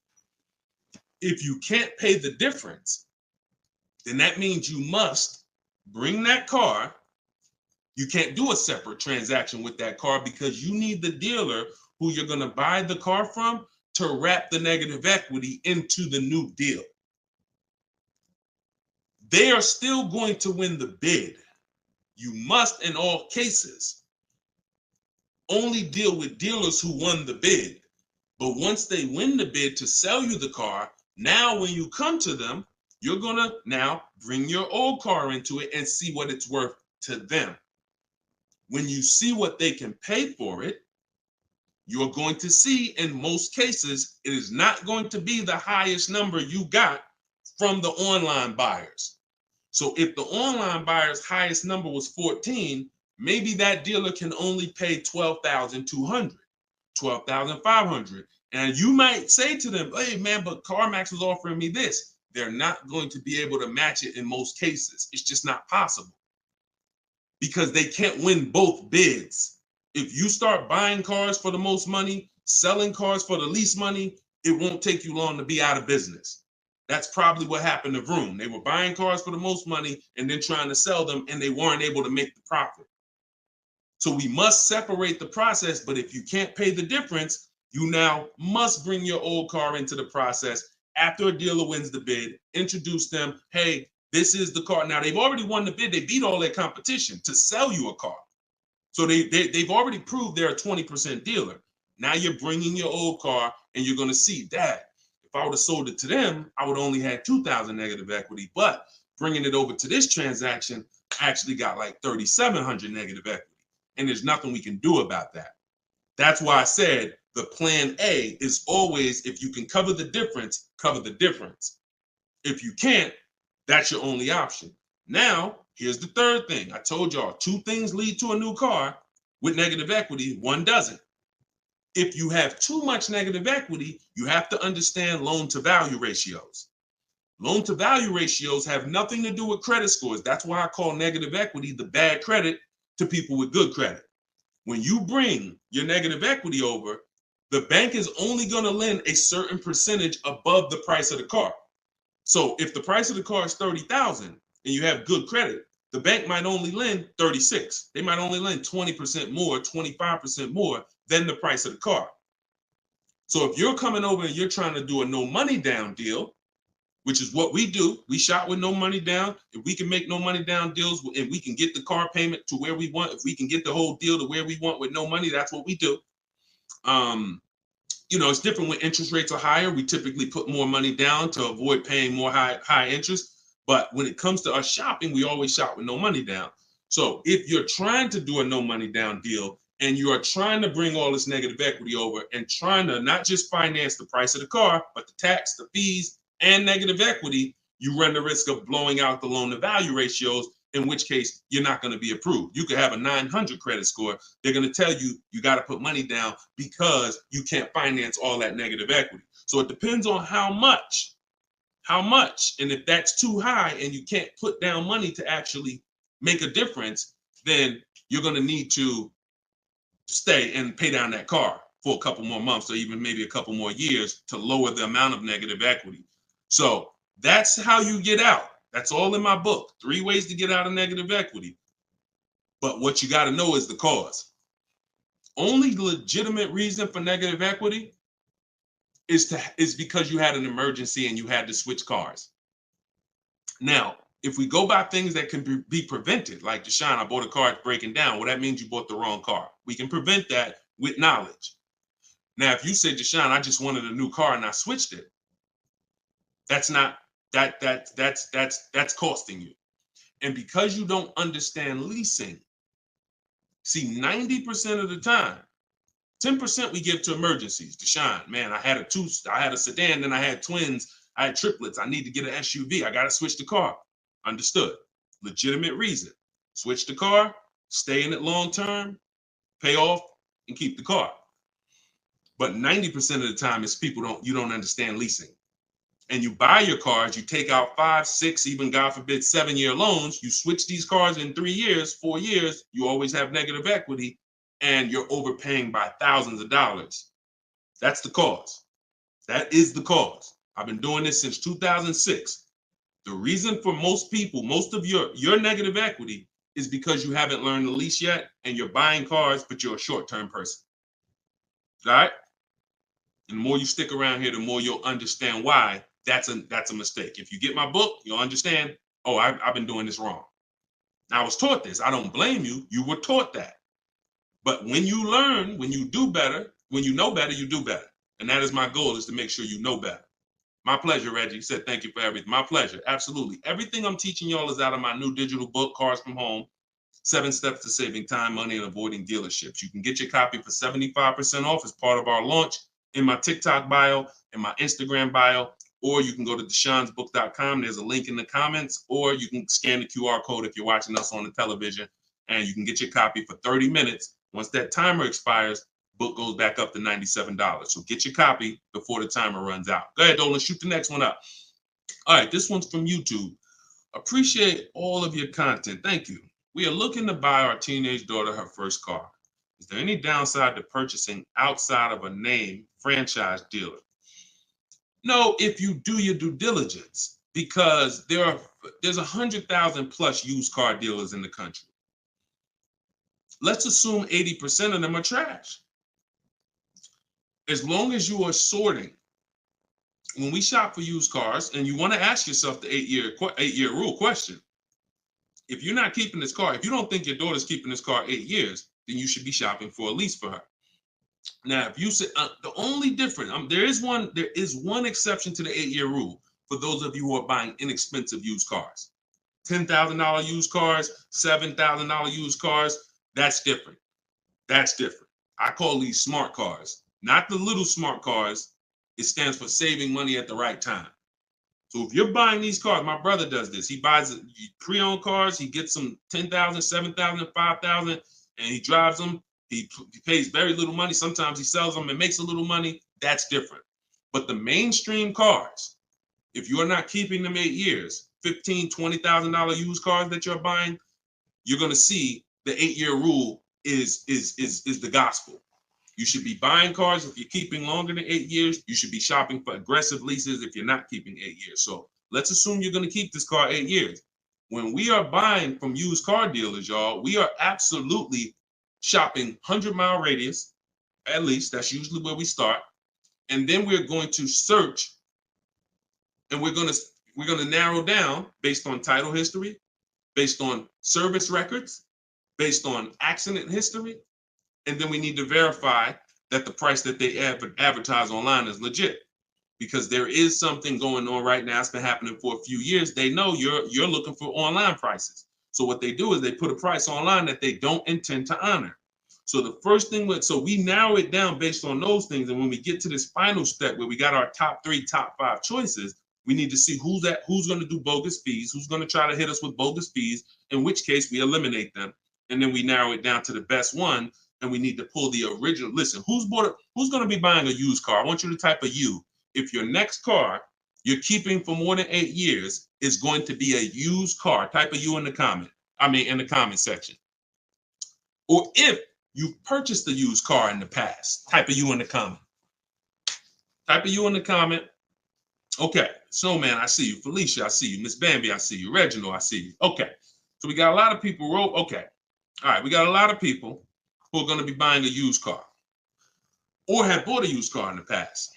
Speaker 1: If you can't pay the difference, then that means you must bring that car. You can't do a separate transaction with that car because you need the dealer who you're going to buy the car from to wrap the negative equity into the new deal. They are still going to win the bid. You must, in all cases, only deal with dealers who won the bid. But once they win the bid to sell you the car, now when you come to them, You're gonna now bring your old car into it and see what it's worth to them. When you see what they can pay for it, you're going to see in most cases, it is not going to be the highest number you got from the online buyers. So if the online buyer's highest number was 14, maybe that dealer can only pay 12,200, 12,500. And you might say to them, hey man, but CarMax was offering me this. They're not going to be able to match it in most cases. It's just not possible because they can't win both bids. If you start buying cars for the most money, selling cars for the least money, it won't take you long to be out of business. That's probably what happened to Vroom. They were buying cars for the most money and then trying to sell them, and they weren't able to make the profit. So we must separate the process, but if you can't pay the difference, you now must bring your old car into the process after a dealer wins the bid, introduce them, hey, this is the car. Now, they've already won the bid. They beat all their competition to sell you a car. So they've already proved they're a 20% dealer. Now you're bringing your old car, and you're going to see that if I would have sold it to them, I would only had 2,000 negative equity. But bringing it over to this transaction, I actually got like 3,700 negative equity. And there's nothing we can do about that. That's why I said the plan A is always, if you can cover the difference, cover the difference. If you can't, that's your only option. Now, here's the third thing. I told y'all 2 things lead to a new car with negative equity, 1 doesn't. If you have too much negative equity, you have to understand loan to value ratios. Loan to value ratios have nothing to do with credit scores. That's why I call negative equity the bad credit to people with good credit. When you bring your negative equity over, the bank is only going to lend a certain percentage above the price of the car. So if the price of the car is 30,000 and you have good credit, the bank might only lend 36. They might only lend 20% more, 25% more than the price of the car. So if you're coming over and you're trying to do a no money down deal, which is what we do, we shop with no money down. If we can make no money down deals and we can get the car payment to where we want, if we can get the whole deal to where we want with no money, that's what we do. You know, it's different when interest rates are higher. We typically put more money down to avoid paying more high interest. But when it comes to us shopping, we always shop with no money down. So if you're trying to do a no money down deal and you are trying to bring all this negative equity over and trying to not just finance the price of the car, but the tax, the fees, and negative equity, you run the risk of blowing out the loan to value ratios, in which case you're not going to be approved. You could have a 900 credit score. They're going to tell you you got to put money down because you can't finance all that negative equity. So it depends on how much. And if that's too high and you can't put down money to actually make a difference, then you're going to need to stay and pay down that car for a couple more months or even maybe a couple more years to lower the amount of negative equity. So that's how you get out. That's all in my book. 3 ways to get out of negative equity. But what you got to know is the cause. Only legitimate reason for negative equity is because you had an emergency and you had to switch cars. Now, if we go by things that can be prevented, like Deshone, I bought a car, it's breaking down. Well, that means you bought the wrong car. We can prevent that with knowledge. Now, if you say, Deshone, I just wanted a new car and I switched it, that's costing you. And because you don't understand leasing, see, 90% of the time, 10% we give to emergencies. Deshone, man, I had a sedan, then I had twins, I had triplets. I need to get an SUV. I got to switch the car. Understood. Legitimate reason. Switch the car, stay in it long term, pay off, and keep the car. But 90% of the time, it's you don't understand leasing. And you buy your cars, you take out 5, 6, even God forbid, 7-year loans. You switch these cars in 3 years, 4 years, you always have negative equity, and you're overpaying by thousands of dollars. That's the cause. That is the cause. I've been doing this since 2006. The reason for most people, most of your negative equity is because you haven't learned the lease yet and you're buying cars, but you're a short-term person. All right? And the more you stick around here, the more you'll understand why that's a mistake. If you get my book, you'll understand, oh, I've been doing this wrong. Now, I was taught this. I don't blame you. You were taught that. But when you learn, when you do better, when you know better, you do better. And that is my goal, is to make sure you know better. My pleasure, Reggie. Said thank you for everything. My pleasure. Absolutely. Everything I'm teaching y'all is out of my new digital book, Cars from Home. 7 Steps to Saving Time, Money, and Avoiding Dealerships. You can get your copy for 75% off as part of our launch in my TikTok bio, in my Instagram bio, or you can go to deshonsbook.com. There's a link in the comments, or you can scan the QR code if you're watching us on the television, and you can get your copy for 30 minutes. Once that timer expires, book goes back up to $97. So get your copy before the timer runs out. Go ahead, Dolan, shoot the next one up. All right, this one's from YouTube. Appreciate all of your content. Thank you. We are looking to buy our teenage daughter her first car. Is there any downside to purchasing outside of a name franchise dealer? No, if you do your due diligence, because there's 100,000 plus used car dealers in the country. Let's assume 80% of them are trash. As long as you are sorting, when we shop for used cars, and you want to ask yourself the eight-year rule question. If you're not keeping this car, if you don't think your daughter's keeping this car 8 years, then you should be shopping for a lease for her. Now, if you say the only difference, there is one exception to the 8-year rule for those of you who are buying inexpensive used cars. $10,000 used cars, $7,000 used cars, that's different. That's different. I call these smart cars, not the little smart cars. It stands for saving money at the right time. So if you're buying these cars, my brother does this. He buys pre-owned cars. He gets them $10,000, $7,000, $5,000, and he drives them. He pays very little money. Sometimes he sells them and makes a little money. That's different. But the mainstream cars, if you're not keeping them 8 years, $15,000, $20,000 used cars that you're buying, you're going to see the 8-year rule is the gospel. You should be buying cars if you're keeping longer than 8 years. You should be shopping for aggressive leases if you're not keeping 8 years. So let's assume you're going to keep this car 8 years. When we are buying from used car dealers, y'all, we are absolutely shopping 100-mile radius, at least. That's usually where we start. And then we're going to search, and we're going to narrow down based on title history, based on service records, based on accident history. And then we need to verify that the price that they advertise online is legit, because there is something going on right now. It's been happening for a few years. They know you're looking for online prices. So what they do is they put a price online that they don't intend to honor. So the first thing, so we narrow it down based on those things. And when we get to this final step where we got our top 3, top 5 choices, we need to see who's going to do bogus fees, who's going to try to hit us with bogus fees, in which case we eliminate them. And then we narrow it down to the best one. And we need to pull the original. Listen, who's going to be buying a used car? I want you to type a U. If your next car you're keeping for more than 8 years is going to be a used car, type a U in the comment. In the comment section. Or if you purchased a used car in the past, type a U in the comment. Type a U in the comment. Okay, Snowman, I see you. Felicia, I see you. Miss Bambi, I see you. Reginald, I see you. Okay, so we got a lot of people. Okay, all right, we got a lot of people who are going to be buying a used car or have bought a used car in the past.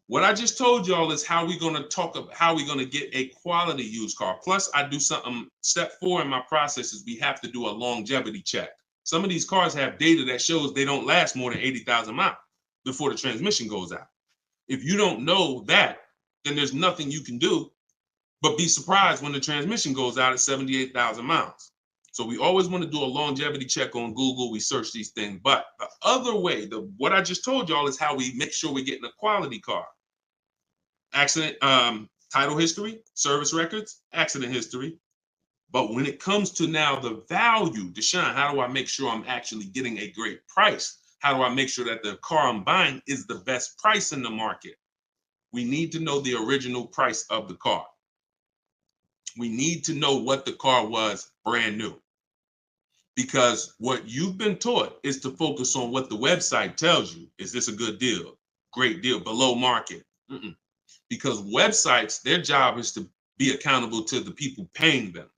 Speaker 1: What I just told y'all is how we're going to talk about how we're going to get a quality used car. Plus, I do something, step 4 in my process is we have to do a longevity check. Some of these cars have data that shows they don't last more than 80,000 miles before the transmission goes out. If you don't know that, then there's nothing you can do but be surprised when the transmission goes out at 78,000 miles. So we always want to do a longevity check on Google. We search these things. But the other way, what I just told y'all is how we make sure we're getting a quality car. Accident, title history, service records, accident history. But when it comes to now the value, Deshone, how do I make sure I'm actually getting a great price? How do I make sure that the car I'm buying is the best price in the market? We need to know the original price of the car. We need to know what the car was brand new. Because what you've been taught is to focus on what the website tells you. Is this a good deal? Great deal, below market. Because websites, their job is to be accountable to the people paying them.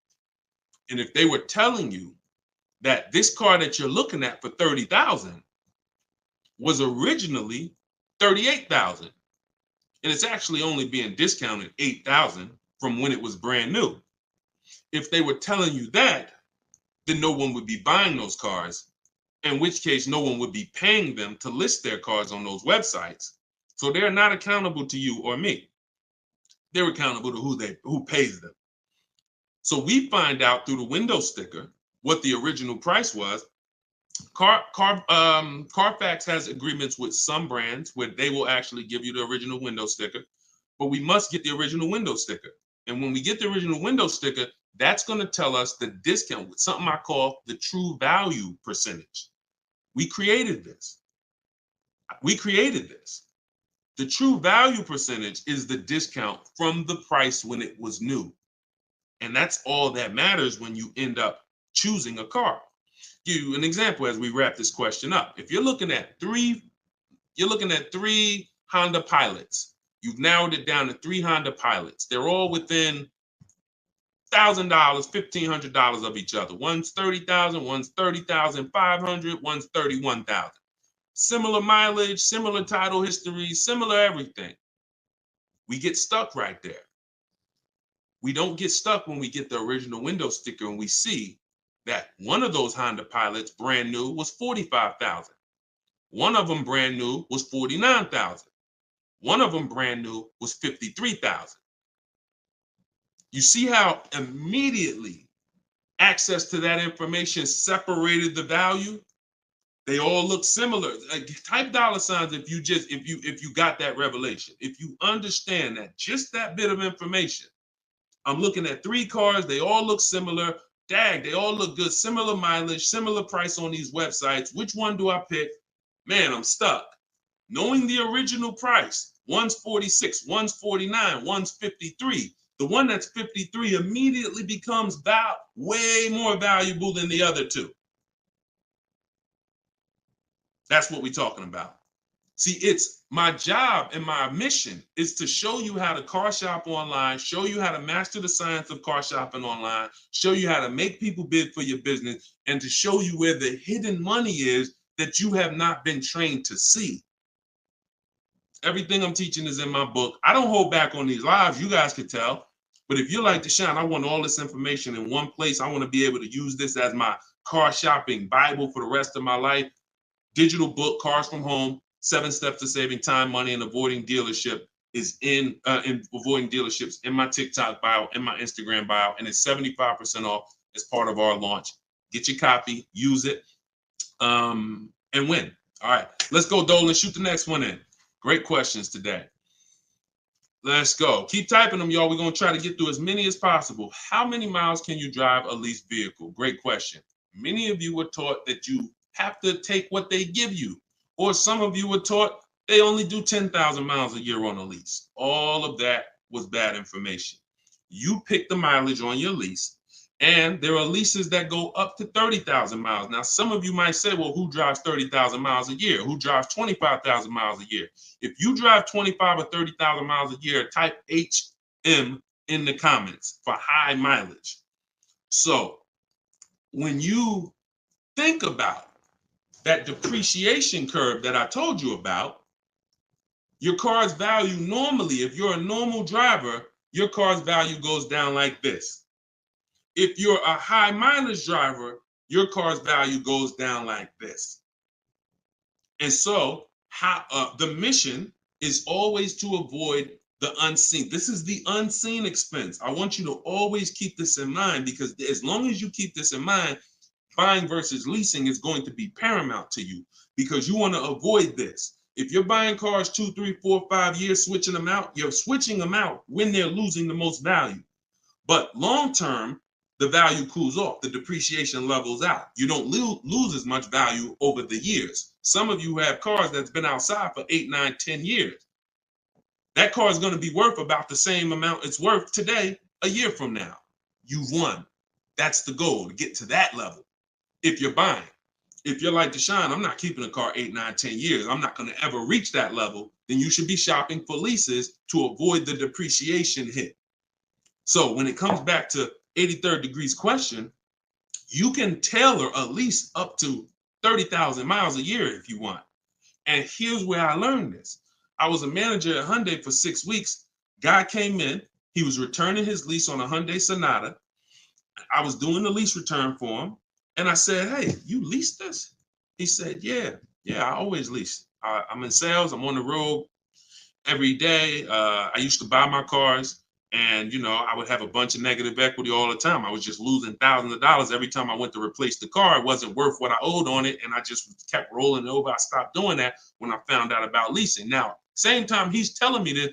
Speaker 1: And if they were telling you that this car that you're looking at for $30,000 was originally $38,000, and it's actually only being discounted $8,000 from when it was brand new. If they were telling you that, then no one would be buying those cars, in which case no one would be paying them to list their cars on those websites. So they're not accountable to you or me. They're accountable to who pays them. So we find out through the window sticker what the original price was. Carfax has agreements with some brands where they will actually give you the original window sticker, but we must get the original window sticker. And when we get the original window sticker, that's going to tell us the discount with something I call the true value percentage. We created this. The true value percentage is the discount from the price when it was new. And that's all that matters when you end up choosing a car. Give you an example as we wrap this question up. If you're looking at three Honda Pilots. You've narrowed it down to 3 Honda Pilots. They're all within $1,000, $1,500 of each other. One's $30,000, one's $30,500, one's $31,000. Similar mileage, similar title history, similar everything. We get stuck right there. We don't get stuck when we get the original window sticker and we see that one of those Honda Pilots brand new was $45,000. One of them brand new was $49,000. One of them brand new was $53,000. You see how immediately access to that information separated the value? They all look similar. Type dollar signs if you got that revelation. If you understand that just that bit of information. I'm looking at 3 cars, they all look similar. Dag, they all look good, similar mileage, similar price on these websites. Which one do I pick? Man, I'm stuck. Knowing the original price, one's 46, one's 49, one's 53. The one that's 53 immediately becomes way more valuable than the other 2. That's what we're talking about. See, it's my job and my mission is to show you how to car shop online, show you how to master the science of car shopping online, show you how to make people bid for your business, and to show you where the hidden money is that you have not been trained to see. Everything I'm teaching is in my book. I don't hold back on these lives. You guys can tell. But if you're like Deshone, I want all this information in one place. I want to be able to use this as my car shopping Bible for the rest of my life. Digital book, Cars from Home, 7 Steps to Saving Time, Money, and Avoiding Dealership is in avoiding dealerships in my TikTok bio, in my Instagram bio, and it's 75% off as part of our launch. Get your copy, use it, and win. All right, let's go, Dolan. Shoot the next one in. Great questions today. Let's go. Keep typing them, y'all. We're going to try to get through as many as possible. How many miles can you drive a leased vehicle? Great question. Many of you were taught that you have to take what they give you. Or some of you were taught they only do 10,000 miles a year on a lease. All of that was bad information. You pick the mileage on your lease, and there are leases that go up to 30,000 miles. Now, some of you might say, well, who drives 30,000 miles a year? Who drives 25,000 miles a year? If you drive 25 or 30,000 miles a year, type HM in the comments for high mileage. So when you think about that depreciation curve that I told you about, your car's value normally, if you're a normal driver, your car's value goes down like this. If you're a high mileage driver, your car's value goes down like this. And so the mission is always to avoid the unseen. This is the unseen expense. I want you to always keep this in mind, because as long as you keep this in mind, buying versus leasing is going to be paramount to you, because you want to avoid this. If you're buying cars 2, 3, 4, 5 years, switching them out, you're switching them out when they're losing the most value. But long term, the value cools off, the depreciation levels out. You don't lose as much value over the years. Some of you have cars that's been outside for 8, 9, 10 years. That car is going to be worth about the same amount it's worth today, a year from now. You've won. That's the goal, to get to that level. If you're buying, if you're like Deshone, I'm not keeping a car 8, 9, 10 years. I'm not going to ever reach that level. Then you should be shopping for leases to avoid the depreciation hit. So when it comes back to 83rd degrees question, you can tailor a lease up to 30,000 miles a year if you want. And here's where I learned this. I was a manager at Hyundai for 6 weeks. Guy came in. He was returning his lease on a Hyundai Sonata. I was doing the lease return for him. And I said, hey, you leased this? He said, yeah, I always lease. I'm in sales. I'm on the road. every day. I used to buy my cars, and I would have a bunch of negative equity all the time. I was just losing thousands of dollars every time I went to replace the car. It wasn't worth what I owed on it, and I just kept rolling it over. I stopped doing that when I found out about leasing. Now, same time he's telling me this,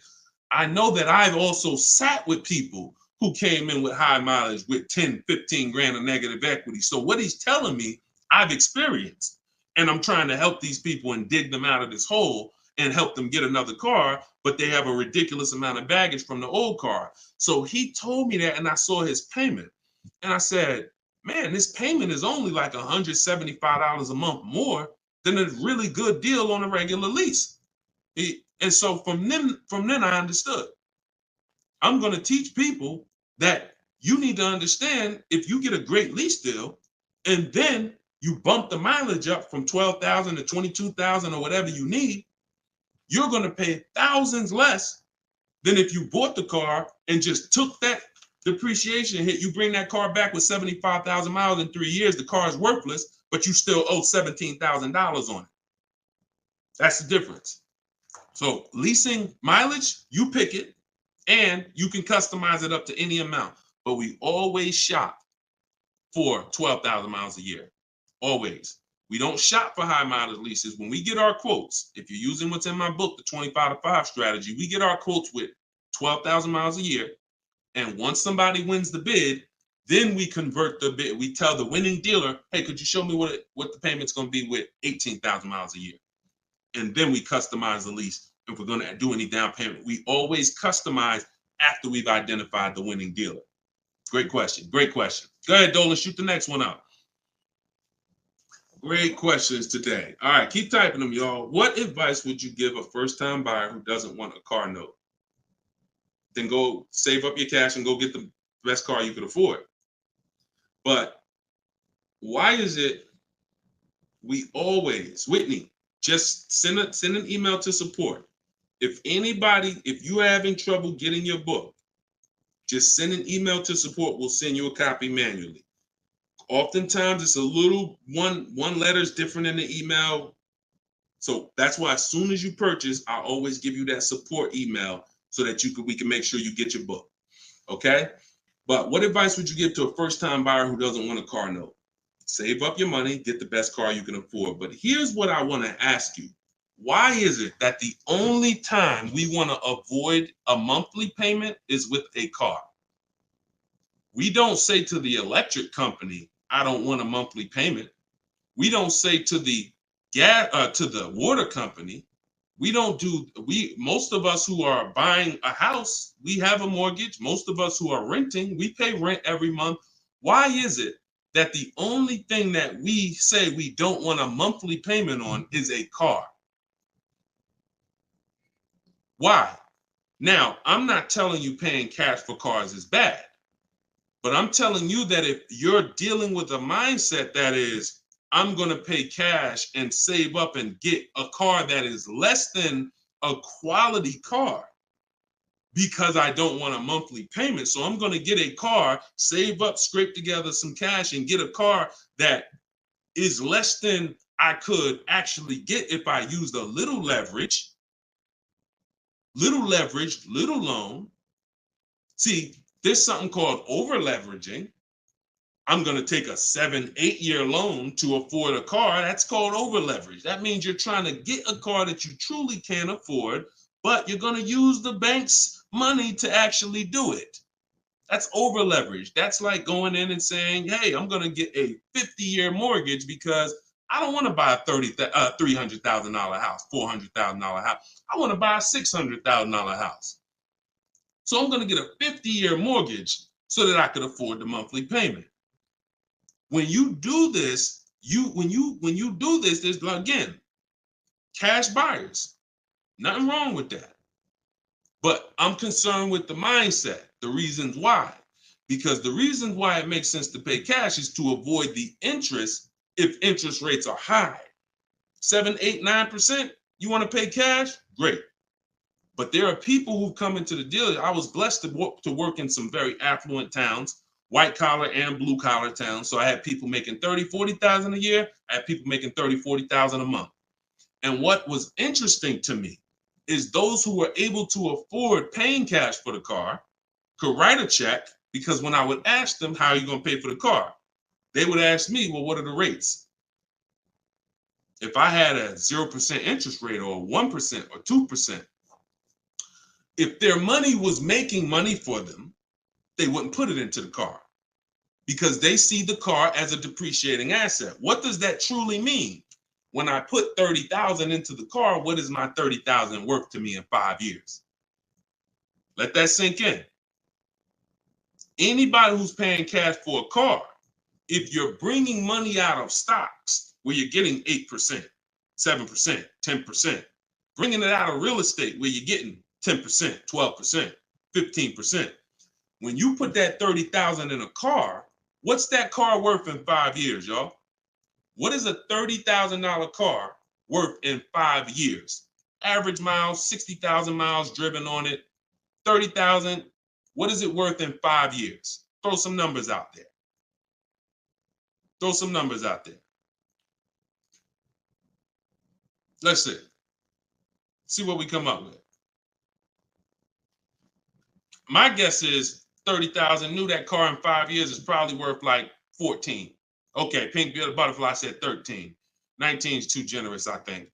Speaker 1: I know that I've also sat with people who came in with high mileage with 10, 15 grand of negative equity. So what he's telling me, I've experienced, and I'm trying to help these people and dig them out of this hole and help them get another car, but they have a ridiculous amount of baggage from the old car. So he told me that, and I saw his payment, and I said, man, this payment is only like $175 a month more than a really good deal on a regular lease. And so from then I understood. I'm going to teach people that you need to understand, if you get a great lease deal and then you bump the mileage up from 12,000 to 22,000 or whatever you need, you're going to pay thousands less than if you bought the car and just took that depreciation hit. You bring that car back with 75,000 miles in 3 years, the car is worthless, but you still owe $17,000 on it. That's the difference. So leasing mileage, you pick it, and you can customize it up to any amount. But we always shop for 12,000 miles a year. Always. We don't shop for high mileage leases. When we get our quotes, if you're using what's in my book, the 25 to 5 strategy, we get our quotes with 12,000 miles a year. And once somebody wins the bid, then we convert the bid. We tell the winning dealer, hey, could you show me what the payment's going to be with 18,000 miles a year? And then we customize the lease. If we're going to do any down payment, we always customize after we've identified the winning dealer. Great question. Great question. Go ahead, Dolan. Shoot the next one out. Great questions today. All right, keep typing them, y'all. What advice would you give a first-time buyer who doesn't want a car note? Then go save up your cash and go get the best car you could afford. But why is it we always, Whitney, just send an email to support. If you're having trouble getting your book, just send an email to support. We'll send you a copy manually. Oftentimes it's a little one letter is different in the email. So that's why as soon as you purchase, I always give you that support email so that we can make sure you get your book. Okay? But what advice would you give to a first-time buyer who doesn't want a car note? Save up your money, get the best car you can afford. But here's what I want to ask you. Why is it that the only time we want to avoid a monthly payment is with a car? We don't say to the electric company, I don't want a monthly payment. We don't say to the water company, most of us who are buying a house, we have a mortgage. Most of us who are renting, we pay rent every month. Why is it that the only thing that we say we don't want a monthly payment on is a car? Why? Now, I'm not telling you paying cash for cars is bad, but I'm telling you that if you're dealing with a mindset that is, I'm going to pay cash and save up and get a car that is less than a quality car because I don't want a monthly payment. So I'm going to get a car, save up, scrape together some cash and get a car that is less than I could actually get if I used a little leverage, little loan. See, there's something called over leveraging. I'm going to take a 7-8 year loan to afford a car. That's called over leverage. That means you're trying to get a car that you truly can't afford, but you're going to use the bank's money to actually do it. That's over leverage. That's like going in and saying, hey, I'm going to get a 50-year mortgage because I don't want to buy a $300,000 house, $400,000 house. I want to buy a $600,000 house. So I'm going to get a 50-year mortgage so that I could afford the monthly payment. When you do this, there's, again, cash buyers. Nothing wrong with that. But I'm concerned with the mindset, the reasons why. Because the reasons why it makes sense to pay cash is to avoid the interest if interest rates are high. 7, 8, 9%, you want to pay cash? Great. But there are people who come into the dealer. I was blessed to work in some very affluent towns, white collar and blue collar towns. So I had people making 30, 40,000 a year. I had people making 30, 40,000 a month. And what was interesting to me is those who were able to afford paying cash for the car could write a check, because when I would ask them, how are you going to pay for the car? They would ask me, well, what are the rates? If I had a 0% interest rate or 1% or 2%, if their money was making money for them, they wouldn't put it into the car because they see the car as a depreciating asset. What does that truly mean? When I put $30,000 into the car, what is my $30,000 worth to me in 5 years? Let that sink in. Anybody who's paying cash for a car, if you're bringing money out of stocks where you're getting 8%, 7%, 10%, bringing it out of real estate where you're getting 10%, 12%, 15%, when you put that $30,000 in a car, what's that car worth in 5 years, y'all? What is a $30,000 car worth in 5 years? Average miles, 60,000 miles driven on it, 30,000. What is it worth in 5 years? Throw some numbers out there. Throw some numbers out there. Let's see. See what we come up with. My guess is 30,000. Knew that car in 5 years is probably worth like 14. Okay, Pink Butterfly said 13. 19 is too generous, I think.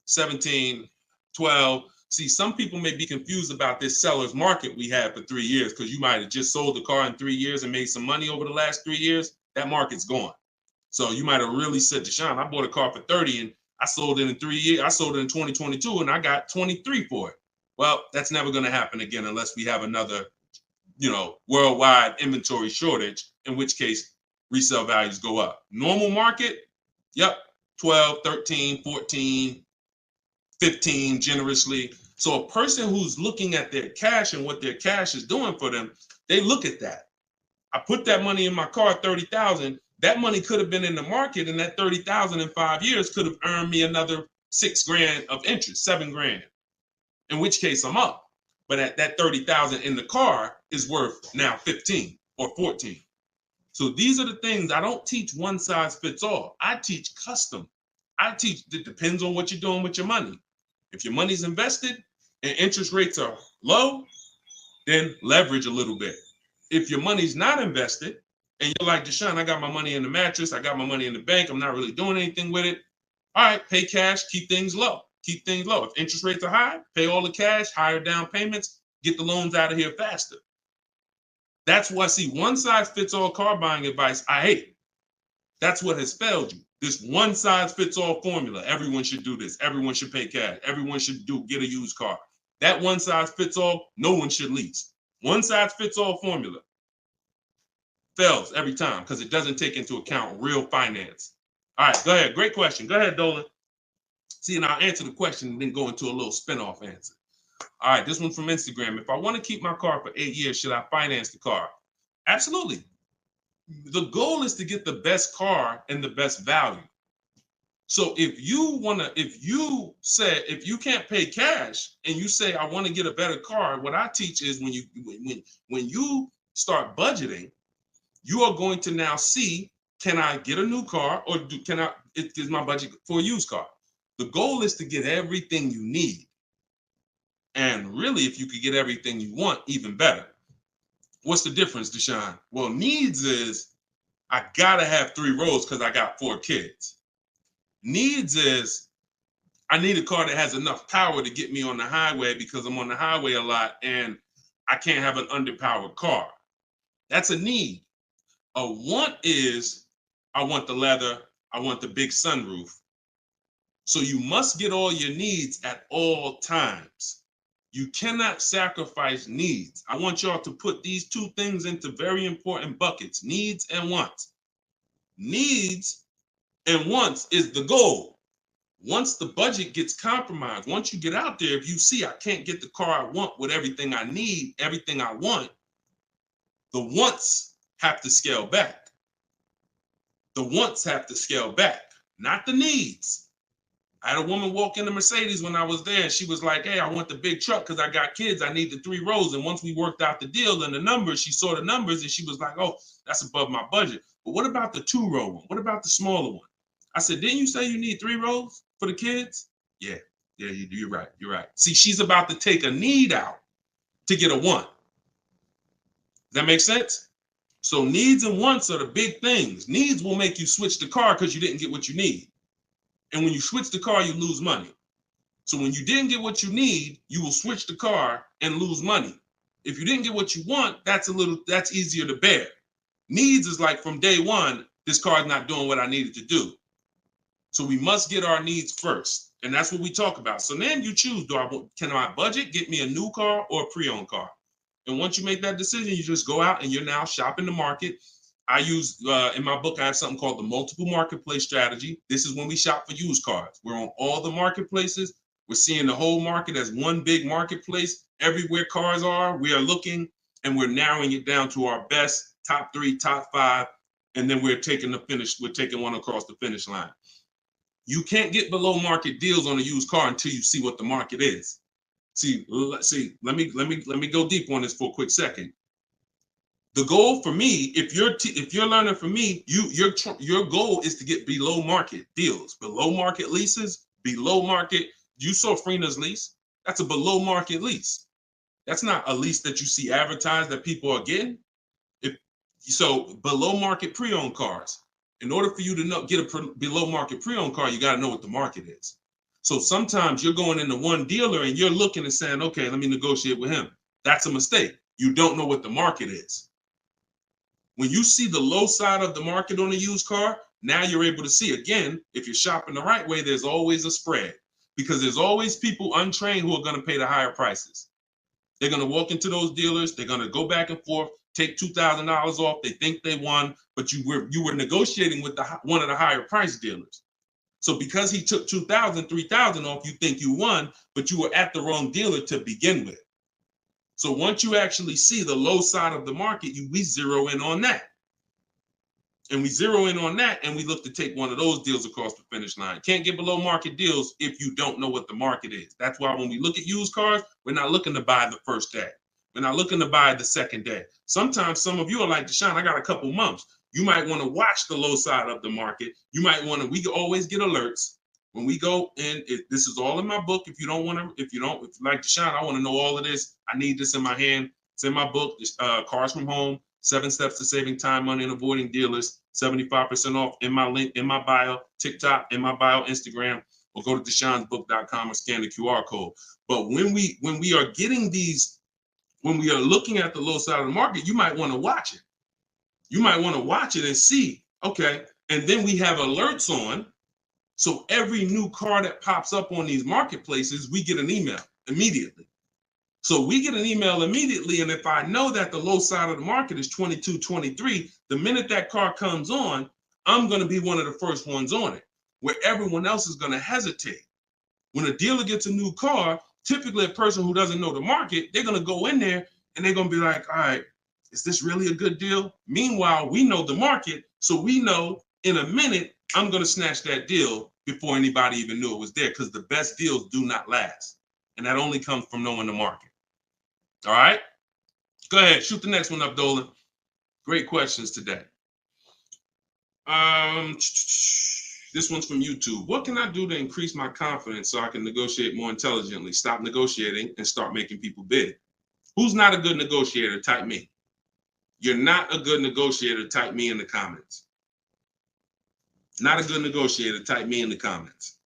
Speaker 1: 17, 12. See, some people may be confused about this seller's market we had for 3 years because you might have just sold the car in 3 years and made some money over the last 3 years. That market's gone. So you might have really said, Deshone, I bought a car for 30 and I sold it in 3 years. I sold it in 2022 and I got 23 for it. Well, that's never going to happen again unless we have another, worldwide inventory shortage, in which case resale values go up. Normal market, yep, 12, 13, 14, 15 generously. So a person who's looking at their cash and what their cash is doing for them, they look at that. I put that money in my car, 30,000. That money could have been in the market, and that 30,000 in 5 years could have earned me another $6,000 of interest, $7,000. In which case I'm up. But at that 30,000 in the car is worth now 15 or 14. So these are the things. I don't teach one size fits all. I teach custom. I teach it depends on what you're doing with your money. If your money's invested and interest rates are low, then leverage a little bit. If your money's not invested and you're like, Deshone, I got my money in the mattress, I got my money in the bank, I'm not really doing anything with it. All right, pay cash, keep things low. Keep things low. If interest rates are high, pay all the cash, higher down payments, get the loans out of here faster. That's why, see, one size fits all car buying advice, I hate. That's what has failed you. This one size fits all formula. Everyone should do this. Everyone should pay cash. Everyone should get a used car. That one size fits all, no one should lease. One size fits all formula fails every time because it doesn't take into account real finance. All right, go ahead. Great question. Go ahead, Dolan. See, and I'll answer the question and then go into a little spin-off answer. All right, this one's from Instagram. If I want to keep my car for 8 years, should I finance the car? Absolutely. The goal is to get the best car and the best value. So if you can't pay cash and you say, I want to get a better car, what I teach is when you start budgeting, you are going to now see, can I get a new car or is my budget for a used car? The goal is to get everything you need. And really, if you could get everything you want, even better. What's the difference, Deshone? Well, needs is I gotta have 3 rows because I got 4 kids. Needs is I need a car that has enough power to get me on the highway because I'm on the highway a lot and I can't have an underpowered car. That's a need. A want is I want the leather, I want the big sunroof. So you must get all your needs at all times. You cannot sacrifice needs. I want y'all to put these 2 things into very important buckets, needs and wants. Needs and wants is the goal. Once the budget gets compromised, once you get out there, if you see I can't get the car I want with everything I need, everything I want, the wants have to scale back. The wants have to scale back, not the needs. I had a woman walk into Mercedes when I was there, and she was like, hey, I want the big truck because I got kids. I need the 3 rows. And once we worked out the deal and the numbers, she saw the numbers and she was like, oh, that's above my budget. But what about the 2-row one? What about the smaller one? I said, didn't you say you need 3 rows for the kids? Yeah. Yeah, you're right. You're right. See, she's about to take a need out to get a want. Does that make sense? So needs and wants are the big things. Needs will make you switch the car because you didn't get what you need. And when you switch the car, you lose money. So when you didn't get what you need, you will switch the car and lose money. If you didn't get what you want, that's easier to bear. Needs is like from day one, this car is not doing what I needed to do. So we must get our needs first. And that's what we talk about. So then you choose, can I budget, get me a new car or a pre-owned car? And once you make that decision, you just go out and you're now shopping the market. I use, in my book, I have something called the multiple marketplace strategy. This is when we shop for used cars. We're on all the marketplaces. We're seeing the whole market as one big marketplace. Everywhere cars are, we are looking and we're narrowing it down to our best, top 3, top 5. And then we're taking one across the finish line. You can't get below market deals on a used car until you see what the market is. See, let me go deep on this for a quick second. The goal for me, if you're learning from me, your goal is to get below market deals, below market leases, below market. You saw Freena's lease. That's a below market lease. That's not a lease that you see advertised that people are getting. So below market pre-owned cars. In order for you to get a below market pre-owned car, you got to know what the market is. So sometimes you're going into one dealer and you're looking and saying, okay, let me negotiate with him. That's a mistake. You don't know what the market is. When you see the low side of the market on a used car, now you're able to see, again, if you're shopping the right way, there's always a spread because there's always people untrained who are going to pay the higher prices. They're going to walk into those dealers. They're going to go back and forth, take $2,000 off. They think they won, but you were negotiating with one of the higher price dealers. So because he took $2,000, $3,000 off, you think you won, but you were at the wrong dealer to begin with. So once you actually see the low side of the market, we zero in on that. And we zero in on that, and we look to take one of those deals across the finish line. Can't get below market deals if you don't know what the market is. That's why when we look at used cars, we're not looking to buy the first day. We're not looking to buy the second day. Sometimes some of you are like, Deshone, I got a couple months. You might want to watch the low side of the market. You might want to, we always get alerts. When we go in, this is all in my book. If you like Deshone, I want to know all of this. I need this in my hand. It's in my book, Cars from Home, 7 Steps to Saving Time, Money, and Avoiding Dealers. 75% off in my link, in my bio, TikTok, in my bio, Instagram, or go to deshonesbook.com or scan the QR code. But when we are getting these, when we are looking at the low side of the market, you might want to watch it. You might want to watch it and see, okay. And then we have alerts on. So every new car that pops up on these marketplaces, we get an email immediately. So we get an email immediately. And if I know that the low side of the market is 22, 23, the minute that car comes on, I'm going to be one of the first ones on it, where everyone else is going to hesitate. When a dealer gets a new car, typically a person who doesn't know the market, they're going to go in there and they're going to be like, all right, is this really a good deal? Meanwhile, we know the market. So we know in a minute, I'm going to snatch that deal before anybody even knew it was there, because the best deals do not last. And that only comes from knowing the market. All right? Go ahead. Shoot the next one up, Dolan. Great questions today. This one's from YouTube. What can I do to increase my confidence so I can negotiate more intelligently? Stop negotiating and start making people bid. Who's not a good negotiator? Type me. You're not a good negotiator. Type me in the comments. Not a good negotiator. Type me in the comments.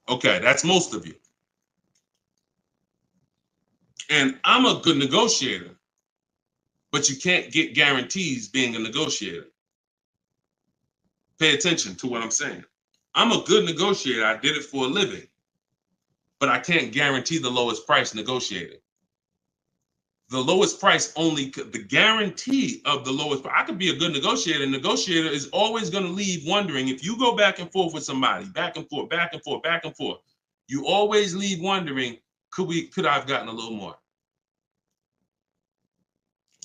Speaker 1: Okay, that's most of you. And I'm a good negotiator, but you can't get guarantees being a negotiator. Pay attention to what I'm saying. I'm a good negotiator. I did it for a living, but I can't guarantee the lowest price negotiating. The lowest price the guarantee of the lowest price. I could be a good negotiator. Negotiator is always going to leave wondering, if you go back and forth with somebody, back and forth, back and forth, back and forth, you always leave wondering, could I have gotten a little more?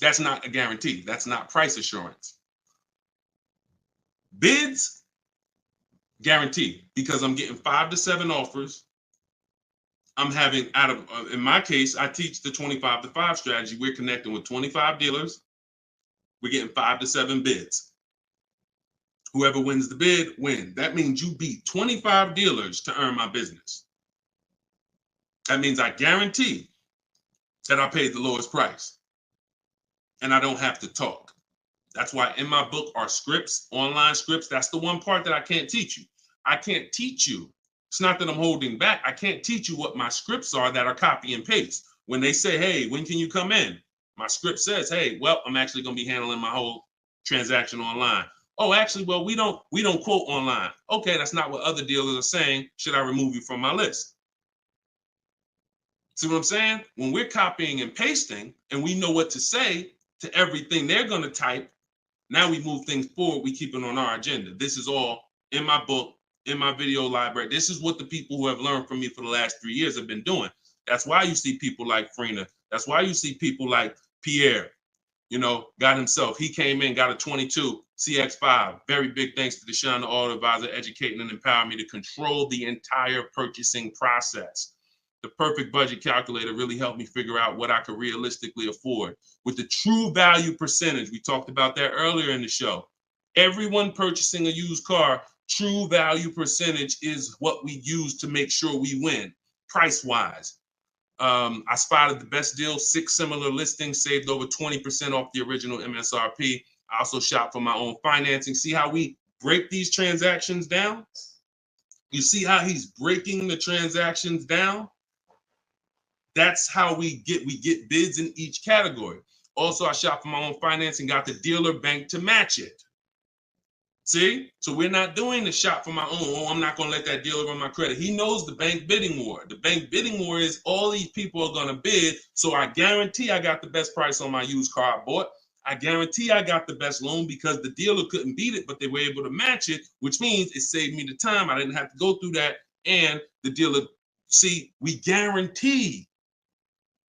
Speaker 1: That's not a guarantee. That's not price assurance. Bids, guarantee, because I'm getting 5 to 7 offers. I'm having in my case, I teach the 25 to 5 strategy. We're connecting with 25 dealers. We're getting 5 to 7 bids. Whoever wins the bid, win. That means you beat 25 dealers to earn my business. That means I guarantee that I paid the lowest price and I don't have to talk. That's why in my book are scripts, online scripts. That's the one part that I can't teach you. I can't teach you. It's not that I'm holding back. I can't teach you what my scripts are that are copy and paste. When they say, hey, when can you come in? My script says, hey, well, I'm actually going to be handling my whole transaction online. Oh, actually, well, we don't quote online. Okay, that's not what other dealers are saying. Should I remove you from my list? See what I'm saying? When we're copying and pasting and we know what to say to everything they're going to type, now we move things forward. We keep it on our agenda. This is all in my book, in my video library. This is what the people who have learned from me for the last 3 years have been doing. That's why you see people like Frina. That's why you see people like Pierre, got himself. He came in, got a 22 CX5. Very big thanks to Deshone the Auto Advisor, educating and empowering me to control the entire purchasing process. The perfect budget calculator really helped me figure out what I could realistically afford. With the true value percentage, we talked about that earlier in the show. Everyone purchasing a used car, true value percentage is what we use to make sure we win, price-wise. I spotted the best deal, 6 similar listings, saved over 20% off the original MSRP. I also shop for my own financing. See how we break these transactions down? You see how he's breaking the transactions down? That's how we get bids in each category. Also, I shop for my own financing, got the dealer bank to match it. See? So we're not doing the shop for my own. Oh, I'm not going to let that dealer run my credit. He knows the bank bidding war. The bank bidding war is all these people are going to bid. So I guarantee I got the best price on my used car I bought. I guarantee I got the best loan because the dealer couldn't beat it, but they were able to match it, which means it saved me the time. I didn't have to go through that. And the dealer, see, we guarantee.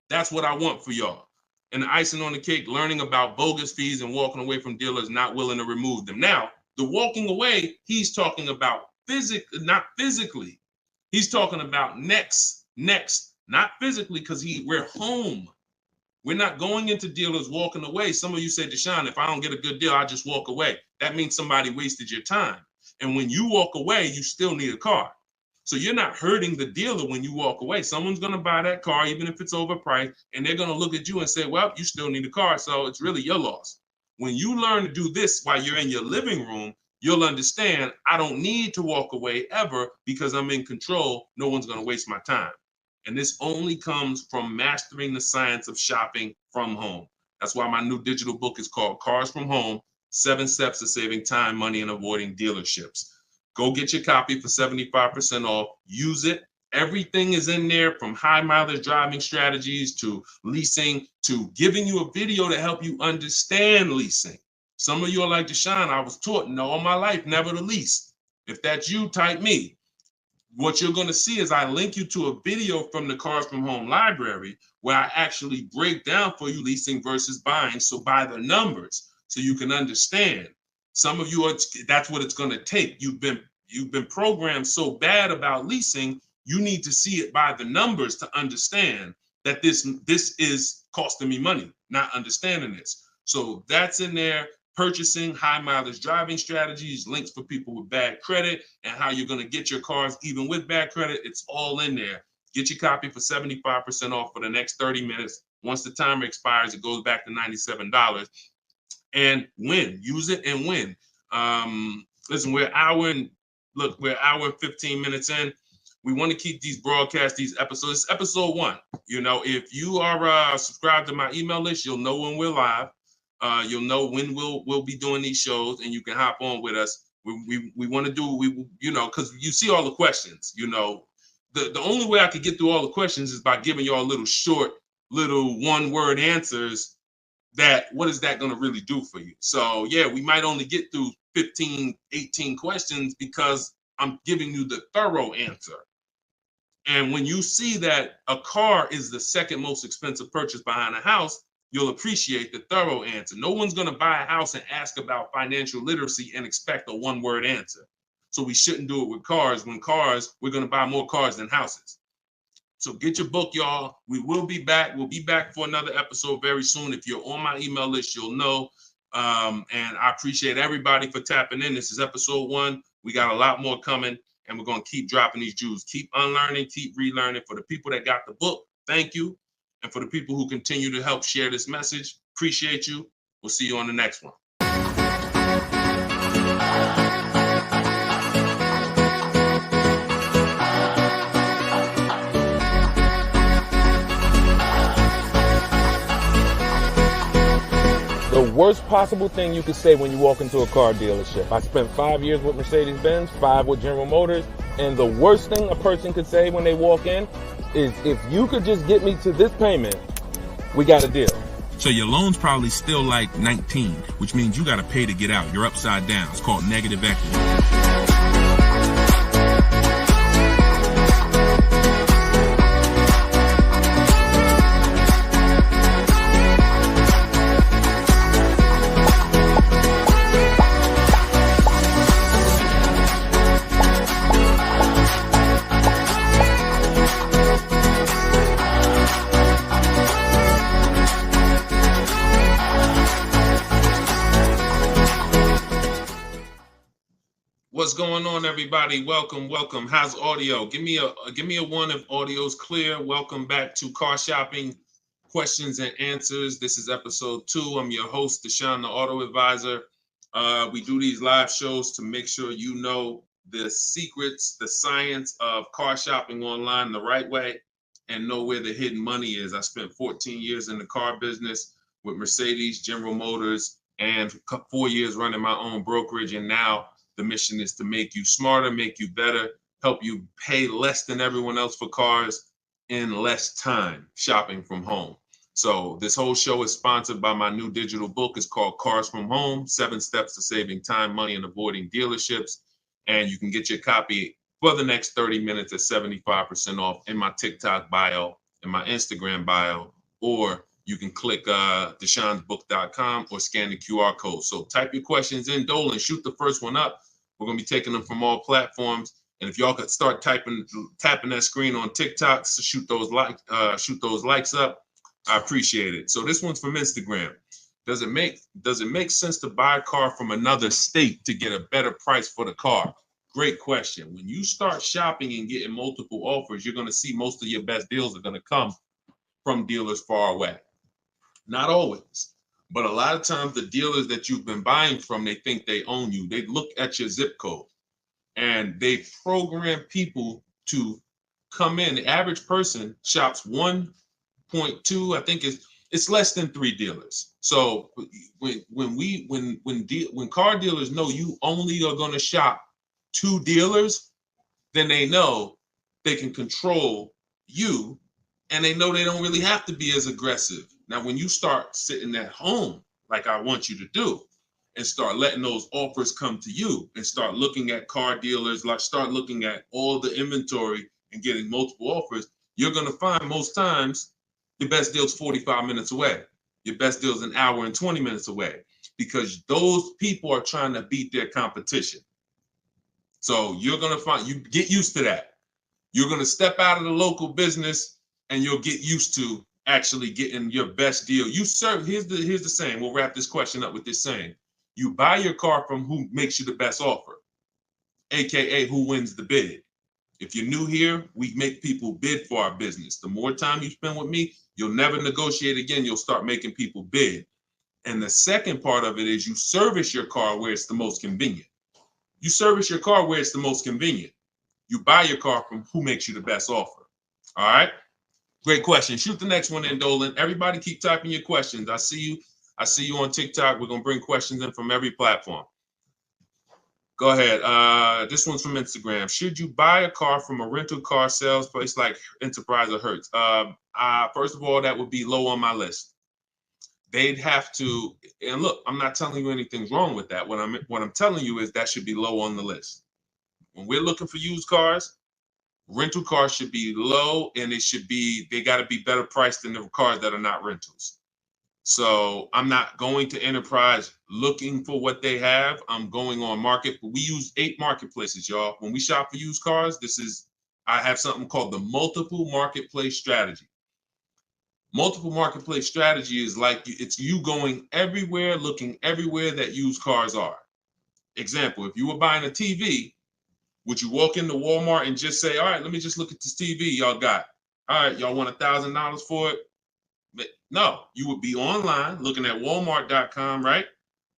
Speaker 1: That's what I want for y'all. And the icing on the cake, learning about bogus fees and walking away from dealers not willing to remove them. Now, the walking away, he's talking about not physically. He's talking about next, not physically, because we're home. We're not going into dealers walking away. Some of you say, Deshone, if I don't get a good deal, I just walk away. That means somebody wasted your time. And when you walk away, you still need a car. So you're not hurting the dealer when you walk away. Someone's going to buy that car, even if it's overpriced, and they're going to look at you and say, well, you still need a car, so it's really your loss. When you learn to do this while you're in your living room, you'll understand I don't need to walk away ever because I'm in control. No one's going to waste my time. And this only comes from mastering the science of shopping from home. That's why my new digital book is called Cars from Home, 7 Steps to Saving Time, Money, and Avoiding Dealerships. Go get your copy for 75% off. Use it. Everything is in there, from high mileage driving strategies to leasing to giving you a video to help you understand leasing. Some of you are like, Deshone, I was taught all my life never to lease. If that's you, type me. What you're going to see is I link you to a video from the Cars from Home library where I actually break down for you leasing versus buying. So by the numbers so you can understand. Some of you, that's what it's going to take. You've been programmed so bad about leasing, you need to see it by the numbers to understand that this is costing me money, not understanding this. So that's in there. Purchasing, high mileage driving strategies, links for people with bad credit, and how you're going to get your cars even with bad credit. It's all in there. Get your copy for 75% off for the next 30 minutes. Once the timer expires, it goes back to $97. And win. Use it and win. Listen, we're an hour and 15 minutes in. We want to keep these broadcasts, these episodes. It's episode 1. If you are subscribed to my email list, you'll know when we're live. You'll know when we'll be doing these shows, and you can hop on with us. We want to do because you see all the questions. The only way I could get through all the questions is by giving y'all little short, little one-word answers. What is that going to really do for you? So yeah, we might only get through 15, 18 questions because I'm giving you the thorough answer. And when you see that a car is the second most expensive purchase behind a house, you'll appreciate the thorough answer. No one's going to buy a house and ask about financial literacy and expect a one-word answer. So we shouldn't do it with cars. When cars, we're going to buy more cars than houses. So get your book, y'all. We will be back. We'll be back for another episode very soon. If you're on my email list, you'll know. And I appreciate everybody for tapping in. This is episode 1. We got a lot more coming, and we're going to keep dropping these jewels. Keep unlearning, keep relearning. For the people that got the book, thank you. And for the people who continue to help share this message, appreciate you. We'll see you on the next one.
Speaker 2: The worst possible thing you could say when you walk into a car dealership. I spent 5 years with Mercedes-Benz, 5 with General Motors, and the worst thing a person could say when they walk in is, if you could just get me to this payment, we got a deal.
Speaker 3: So your loan's probably still like 19, which means you got to pay to get out. You're upside down. It's called negative equity.
Speaker 1: What's going on, everybody? Welcome. How's audio? Give me a 1 if audio's clear. Welcome back to Car Shopping Questions and Answers. This is episode 2. I'm your host, Deshone the Auto Advisor. We do these live shows to make sure you know the secrets, the science of car shopping online the right way, and know where the hidden money is. I spent 14 years in the car business with Mercedes, General Motors, and 4 years running my own brokerage, and now the mission is to make you smarter, make you better, help you pay less than everyone else for cars in less time shopping from home. So this whole show is sponsored by my new digital book. It's called Cars from Home, 7 Steps to Saving Time, Money, and Avoiding Dealerships. And you can get your copy for the next 30 minutes at 75% off in my TikTok bio, in my Instagram bio, or you can click deshonsbook.com or scan the QR code. So type your questions in, Dolan, shoot the first one up. We're going to be taking them from all platforms. And if y'all could start tapping that screen on TikTok, so shoot those likes up. I appreciate it. So this one's from Instagram. Does it make sense to buy a car from another state to get a better price for the car? Great question. When you start shopping and getting multiple offers, you're going to see most of your best deals are going to come from dealers far away. Not always. But a lot of times the dealers that you've been buying from, they think they own you. They look at your zip code and they program people to come in. The average person shops 1.2, I think it's less than 3 dealers. So when car dealers know you only are going to shop 2 dealers, then they know they can control you, and they know they don't really have to be as aggressive. Now, when you start sitting at home, like I want you to do, and start letting those offers come to you, and start looking at car dealers, like start looking at all the inventory and getting multiple offers, you're going to find most times the best deal's 45 minutes away. Your best deal's an hour and 20 minutes away, because those people are trying to beat their competition. So you're going to you get used to that. You're going to step out of the local business and you'll get used to actually getting your best deal. Here's the saying. We'll wrap this question up with this saying. You buy your car from who makes you the best offer, AKA who wins the bid. If you're new here, we make people bid for our business. The more time you spend with me, you'll never negotiate again. You'll start making people bid. And the second part of it is you service your car where it's the most convenient. You service your car where it's the most convenient. You buy your car from who makes you the best offer. All right? Great question. Shoot the next one in, Dolan. Everybody keep typing your questions. I see you on TikTok. We're going to bring questions in from every platform. Go ahead. This one's from Instagram. Should you buy a car from a rental car sales place like Enterprise or Hertz? First of all, that would be low on my list. They'd have to, and look, I'm not telling you anything's wrong with that. What I'm telling you is that should be low on the list. When we're looking for used cars, rental cars should be low, and they got to be better priced than the cars that are not rentals. So I'm not going to Enterprise looking for what they have. I'm going on market. We use 8 marketplaces, y'all. When we shop for used cars, I have something called the multiple marketplace strategy. Multiple marketplace strategy is like it's you going everywhere, looking everywhere that used cars are. Example, if you were buying a TV, would you walk into Walmart and just say, all right, let me just look at this TV y'all got. All right, y'all want $1,000 for it? But no, you would be online looking at Walmart.com, right?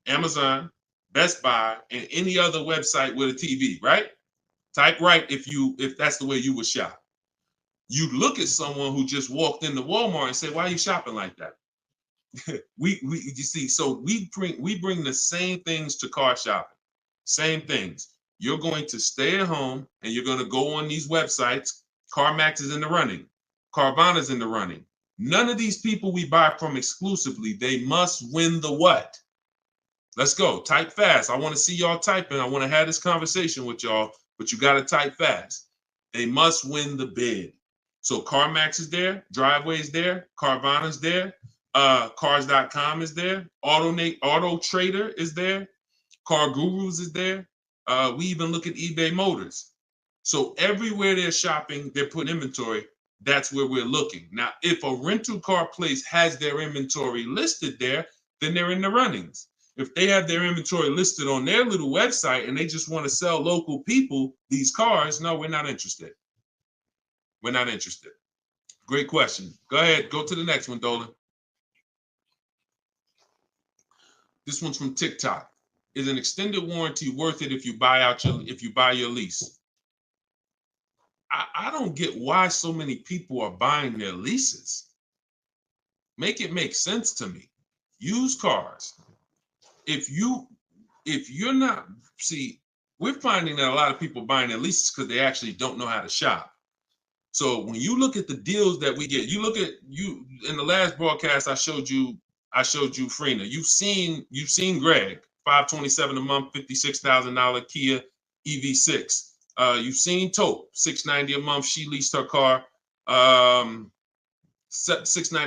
Speaker 1: Amazon, Best Buy, and any other website with a TV, right? Type right if that's the way you would shop. You look at someone who just walked into Walmart and say, why are you shopping like that? You see, so we bring the same things to car shopping. Same things. You're going to stay at home and you're going to go on these websites. CarMax is in the running. Carvana's in the running. None of these people we buy from exclusively, they must win the what? Let's go. Type fast. I want to see y'all typing. I want to have this conversation with y'all, but you got to type fast. They must win the bid. So CarMax is there, Driveway's there, Carvana's there, Cars.com is there, Auto Trader is there, Car Gurus is there. We even look at eBay Motors. So everywhere they're shopping, they're putting inventory. That's where we're looking. Now, if a rental car place has their inventory listed there, then they're in the runnings. If they have their inventory listed on their little website and they just want to sell local people these cars, no, we're not interested. We're not interested. Great question. Go ahead. Go to the next one, Dolan. This one's from TikTok. Is an extended warranty worth it if you buy your lease? I don't get why so many people are buying their leases. Make it make sense to me. Used cars. If you're not, see, we're finding that a lot of people buying their leases because they actually don't know how to shop. So when you look at the deals that we get, you look at you in the last broadcast I showed you Freena. You've seen Greg, $527 a month, $56,000 Kia EV6. You've seen Tope, $690 a month. She leased her car, $690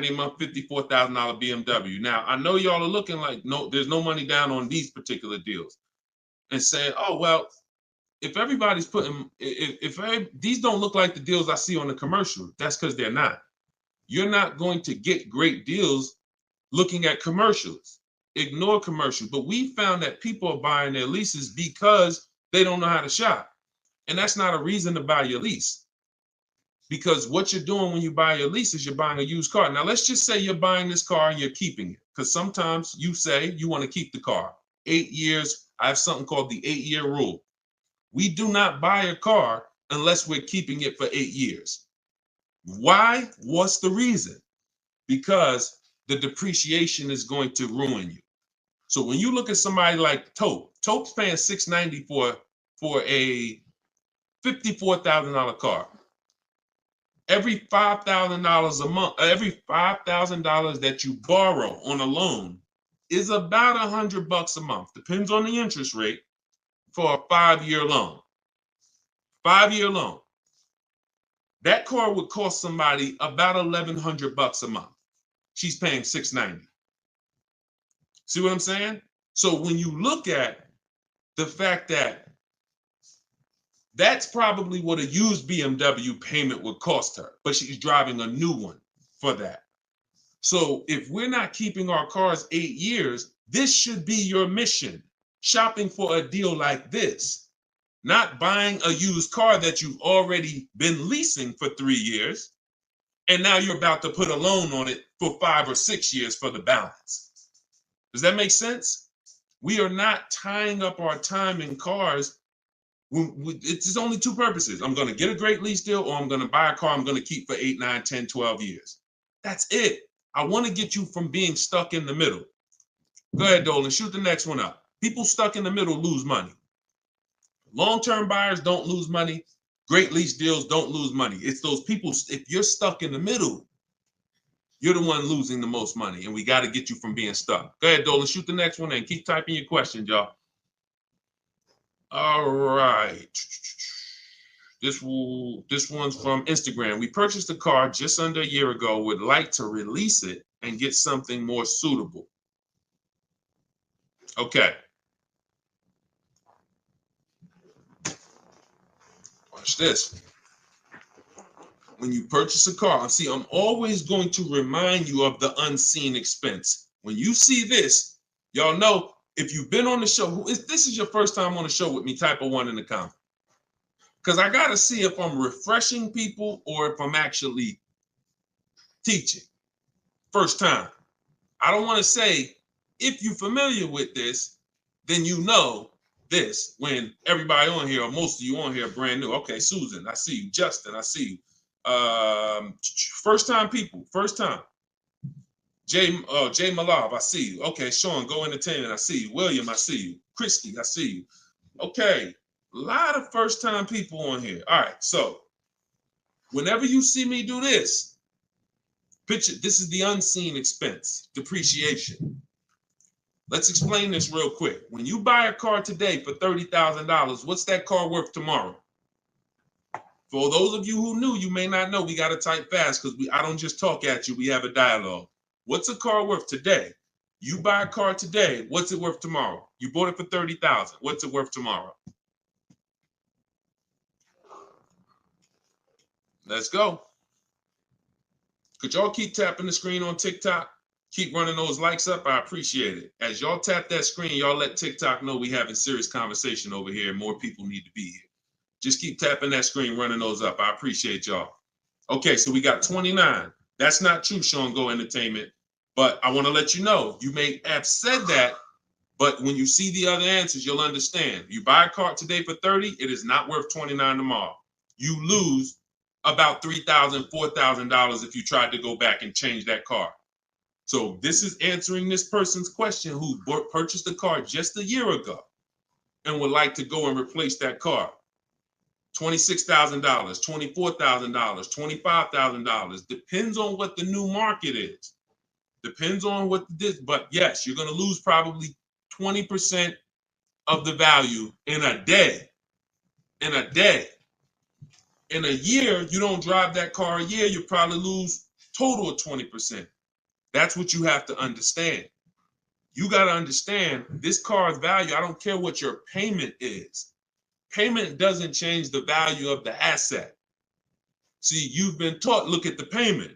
Speaker 1: a month, $54,000 BMW. Now I know y'all are looking like no, there's no money down on these particular deals, and saying, oh well. If everybody's putting, if these don't look like the deals I see on the commercial, that's because they're not. You're not going to get great deals looking at commercials. Ignore commercials. But we found that people are buying their leases because they don't know how to shop. And that's not a reason to buy your lease. Because what you're doing when you buy your lease is you're buying a used car. Now, let's just say you're buying this car and you're keeping it. Because sometimes you say you want to keep the car. 8 years, I have something called the 8-year rule. We do not buy a car unless we're keeping it for 8 years. Why? What's the reason? Because the depreciation is going to ruin you. So when you look at somebody like Tope's paying $690 for a $54,000 car. Every $5,000 a month, every $5,000 that you borrow on a loan is about $100 a month. Depends on the interest rate. For a 5-year loan. 5-year loan. That car would cost somebody about $1,100 a month. She's paying $690. See what I'm saying? So when you look at the fact that that's probably what a used BMW payment would cost her, but she's driving a new one for that. So if we're not keeping our cars 8 years, this should be your mission. Shopping for a deal like this, not buying a used car that you've already been leasing for 3 years, and now you're about to put a loan on it for 5 or 6 years for the balance. Does that make sense? We are not tying up our time in cars. It's only two purposes. I'm going to get a great lease deal, or I'm going to buy a car I'm going to keep for 8, 9, 10, 12 years. That's it. I want to get you from being stuck in the middle. Go ahead, Dolan. Shoot the next one up. People stuck in the middle lose money. Long-term buyers don't lose money. Great lease deals don't lose money. It's those people, if you're stuck in the middle, you're the one losing the most money, and we got to get you from being stuck. Go ahead, Dolan. Shoot the next one and keep typing your questions, y'all. All right. This one's from Instagram. We purchased a car just under a year ago. Would like to release it and get something more suitable. Okay. Watch this. When you purchase a car, see, I'm always going to remind you of the unseen expense. When you see this, y'all know, if you've been on the show, this is your first time on the show with me, type a 1 in the comment. Because I got to see if I'm refreshing people or if I'm actually teaching. First time. I don't want to say, if you're familiar with this, then you know this, when everybody on here, or most of you on here, are brand new. Okay, Susan, I see you. Justin, I see you. First time people, first time. Jay Malav, I see you. Okay, Sean, Go Entertainment, I see you. William, I see you. Christy, I see you. Okay, a lot of first time people on here. All right, so whenever you see me do this, picture, this is the unseen expense, depreciation. Let's explain this real quick. When you buy a car today for $30,000, what's that car worth tomorrow? For those of you who knew, you may not know, we got to type fast because I don't just talk at you, we have a dialogue. What's a car worth today? You buy a car today, what's it worth tomorrow? You bought it for $30,000, what's it worth tomorrow? Let's go. Could y'all keep tapping the screen on TikTok? Keep running those likes up. I appreciate it. As y'all tap that screen, y'all let TikTok know we having serious conversation over here and more people need to be here. Just keep tapping that screen, running those up. I appreciate y'all. Okay, so we got 29. That's not true, Sean Go Entertainment. But I want to let you know, you may have said that, but when you see the other answers, you'll understand. You buy a car today for 30, it is not worth 29 tomorrow. You lose about $3,000, $4,000 if you tried to go back and change that car. So this is answering this person's question who purchased a car just a year ago and would like to go and replace that car. $26,000, $24,000, $25,000. Depends on what the new market is. Depends on what this, but yes, you're going to lose probably 20% of the value in a day. In a day. In a year, you don't drive that car a year, you probably lose total of 20%. That's what you have to understand. You got to understand this car's value. I don't care what your payment is. Payment doesn't change the value of the asset. See, you've been taught, look at the payment.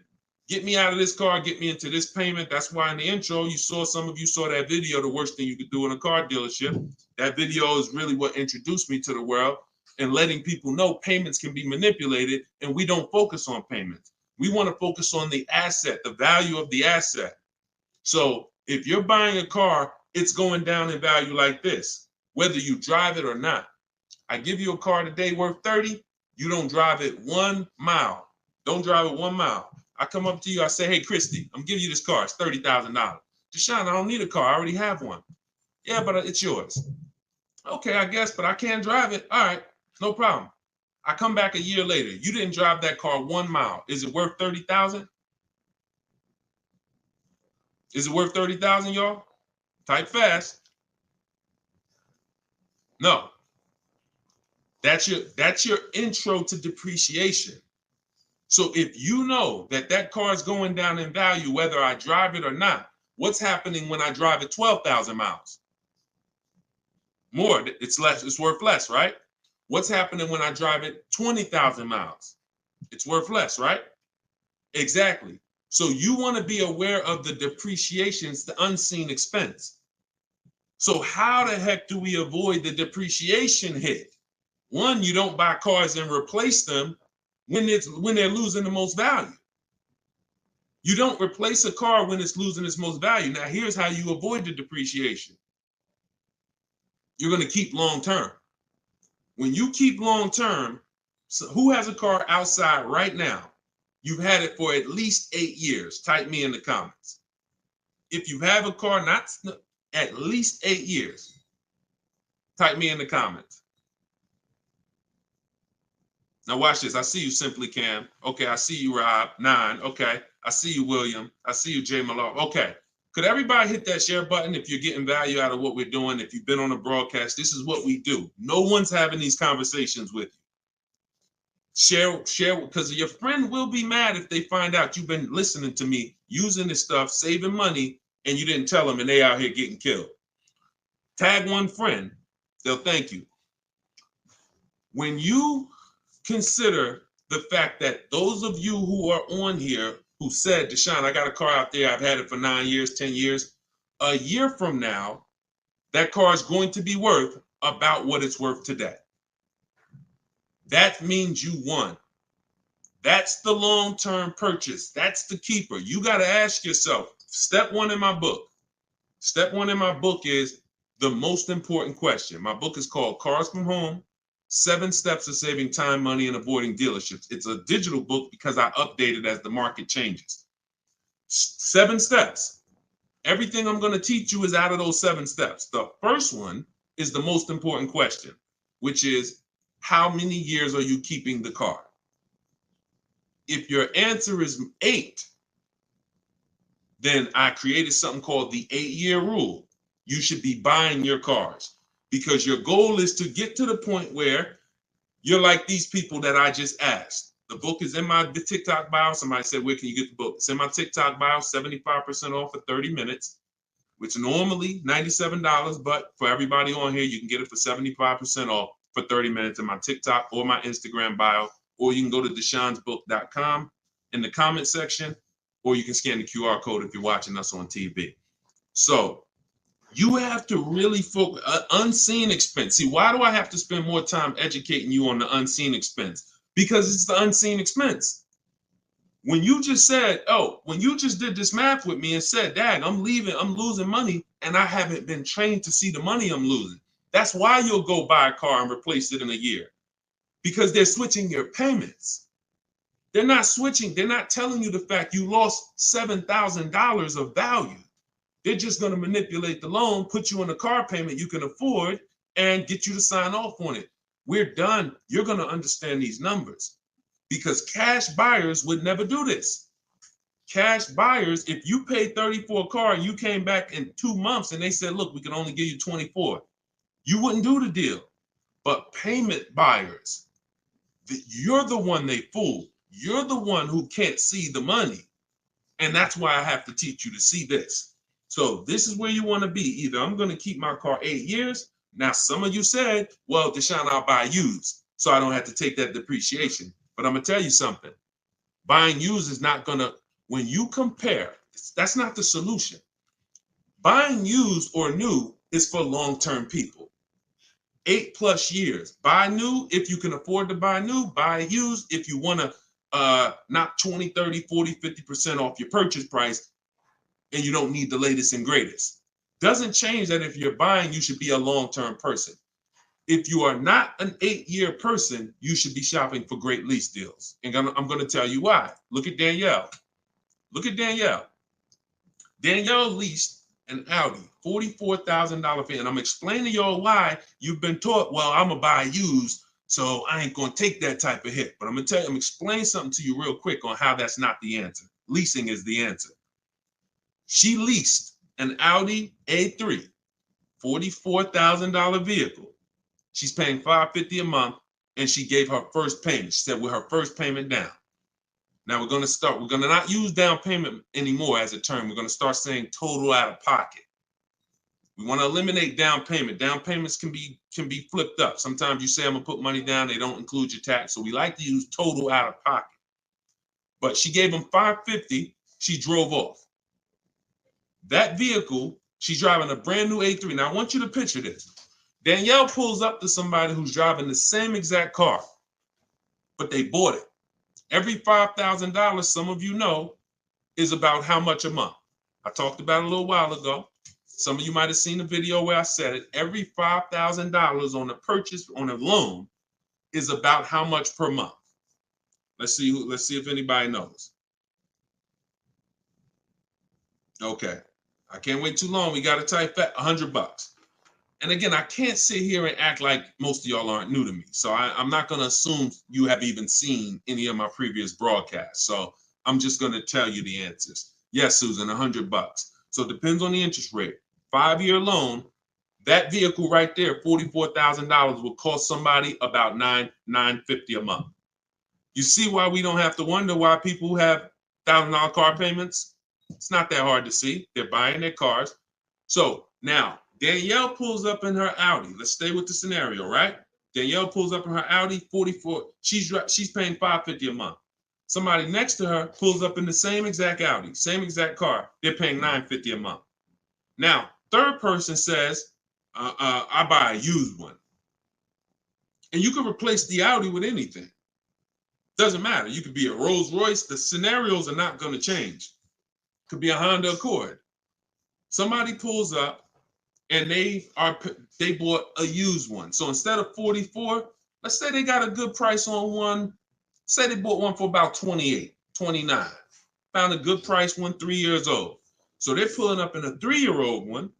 Speaker 1: Get me out of this car, get me into this payment. That's why in the intro, some of you saw that video, the worst thing you could do in a car dealership. That video is really what introduced me to the world and letting people know payments can be manipulated, and we don't focus on payments. We want to focus on the asset, the value of the asset. So if you're buying a car, it's going down in value like this, whether you drive it or not. I give you a car today worth 30, you don't drive it 1 mile. Don't drive it 1 mile. I come up to you, I say, hey, Christy, I'm giving you this car, it's $30,000. Deshone, I don't need a car, I already have one. Yeah, but it's yours. Okay, I guess, but I can't drive it. All right, no problem. I come back a year later. You didn't drive that car 1 mile. Is it worth 30,000? Is it worth 30,000, y'all? Type fast. No. That's your intro to depreciation. So if you know that that car is going down in value, whether I drive it or not, what's happening when I drive it 12,000 miles? More, it's less, it's worth less, right? What's happening when I drive it 20,000 miles? It's worth less, right? Exactly. So you want to be aware of the depreciations, the unseen expense. So how the heck do we avoid the depreciation hit? One, you don't buy cars and replace them when they're losing the most value. You don't replace a car when it's losing its most value. Now, here's how you avoid the depreciation. You're going to keep long term. When you keep long term, so who has a car outside right now? You've had it for at least 8 years. Type me in the comments. If you have a car not at least 8 years, type me in the comments. Now watch this. I see you, Simply Cam. Okay, I see you, Rob. 9. Okay, I see you, William. I see you, Jay Malone. Okay, could everybody hit that share button if you're getting value out of what we're doing? If you've been on a broadcast, this is what we do. No one's having these conversations with you. Share, because your friend will be mad if they find out you've been listening to me, using this stuff, saving money, and you didn't tell them, and they out here getting killed. Tag one friend, they'll thank you. When you consider the fact that those of you who are on here who said, Deshone, I got a car out there, I've had it for 9 years, 10 years, a year from now, that car is going to be worth about what it's worth today. That means you won. That's the long-term purchase. That's the keeper. You got to ask yourself, step one in my book. Step one in my book is the most important question. My book is called Cars from Home, 7 Steps of Saving Time, Money, and Avoiding Dealerships. It's a digital book because I update it as the market changes. 7 steps. Everything I'm going to teach you is out of those 7 steps. The first one is the most important question, which is, how many years are you keeping the car? If your answer is 8, then I created something called the 8-year rule. You should be buying your cars because your goal is to get to the point where you're like these people that I just asked. The book is in my TikTok bio. Somebody said, where can you get the book? It's in my TikTok bio, 75% off for 30 minutes, which normally $97, but for everybody on here, you can get it for 75% off for 30 minutes in my TikTok or my Instagram bio, or you can go to deshonsbook.com in the comment section, or you can scan the QR code if you're watching us on TV. So you have to really focus, unseen expense. See, why do I have to spend more time educating you on the unseen expense? Because it's the unseen expense. When you just said, when you just did this math with me and said, Dag, I'm losing money, and I haven't been trained to see the money I'm losing. That's why you'll go buy a car and replace it in a year. Because they're switching your payments. They're not switching. They're not telling you the fact you lost $7,000 of value. They're just going to manipulate the loan, put you on a car payment you can afford, and get you to sign off on it. We're done. You're going to understand these numbers because cash buyers would never do this. Cash buyers, if you paid 30 for a car and you came back in 2 months and they said, look, we can only give you 24, you wouldn't do the deal. But payment buyers, you're the one they fool. You're the one who can't see the money. And that's why I have to teach you to see this. So this is where you want to be. Either I'm going to keep my car 8 years. Now, some of you said, well, Deshone, I'll buy used, so I don't have to take that depreciation. But I'm going to tell you something. Buying used is not going to, when you compare, that's not the solution. Buying used or new is for long-term people. 8+ years. Buy new if you can afford to buy new. Buy used if you want to knock 20, 30, 40, 50% off your purchase price and you don't need the latest and greatest. Doesn't change that if you're buying, you should be a long-term person. If you are not an 8-year person, you should be shopping for great lease deals. And I'm going to tell you why. Look at Danielle. Look at Danielle. Danielle leased an Audi, $44,000 fee. And I'm explaining to y'all why you've been taught, well, I'm going to buy used, so I ain't going to take that type of hit. But I'm going to tell you, I'm explaining something to you real quick on how that's not the answer. Leasing is the answer. She leased an Audi A3, $44,000 vehicle. She's paying $550 a month, and she gave her first payment. She said with her first payment down. Now we're going to not use down payment anymore as a term. We're going to start saying total out of pocket. We want to eliminate down payment. Down payments can be flipped up. Sometimes you say I'm going to put money down, they don't include your tax. So we like to use total out of pocket. But she gave him $550, she drove off. That vehicle, she's driving a brand new A3. Now I want you to picture this. Danielle pulls up to somebody who's driving the same exact car, but they bought it. Every $5,000, some of you know, is about how much a month? I talked about it a little while ago. Some of you might have seen the video where I said it. Every $5,000 on a purchase, on a loan, is about how much per month? Let's see if anybody knows. Okay. I can't wait too long. We got to type that $100. And again, I can't sit here and act like most of y'all aren't new to me. So I'm not going to assume you have even seen any of my previous broadcasts. So I'm just going to tell you the answers. Yes, Susan, $100. So it depends on the interest rate. 5-year loan, that vehicle right there, $44,000, will cost somebody about $950 a month. You see why we don't have to wonder why people have $1,000 car payments? It's not that hard to see. They're buying their cars. So now Danielle pulls up in her Audi. Let's stay with the scenario, right? Danielle pulls up in her Audi, 44. She's paying $550 a month. Somebody next to her pulls up in the same exact Audi, same exact car. They're paying $950 a month. Now, third person says, I buy a used one. And you can replace the Audi with anything. Doesn't matter. You could be a Rolls Royce. The scenarios are not going to change. Could be a Honda Accord. Somebody pulls up and they bought a used one. So instead of 44, let's say they got a good price on one. Say they bought one for about 28, 29. Found a good price one, 3 years old. So they're pulling up in a 3-year-old one.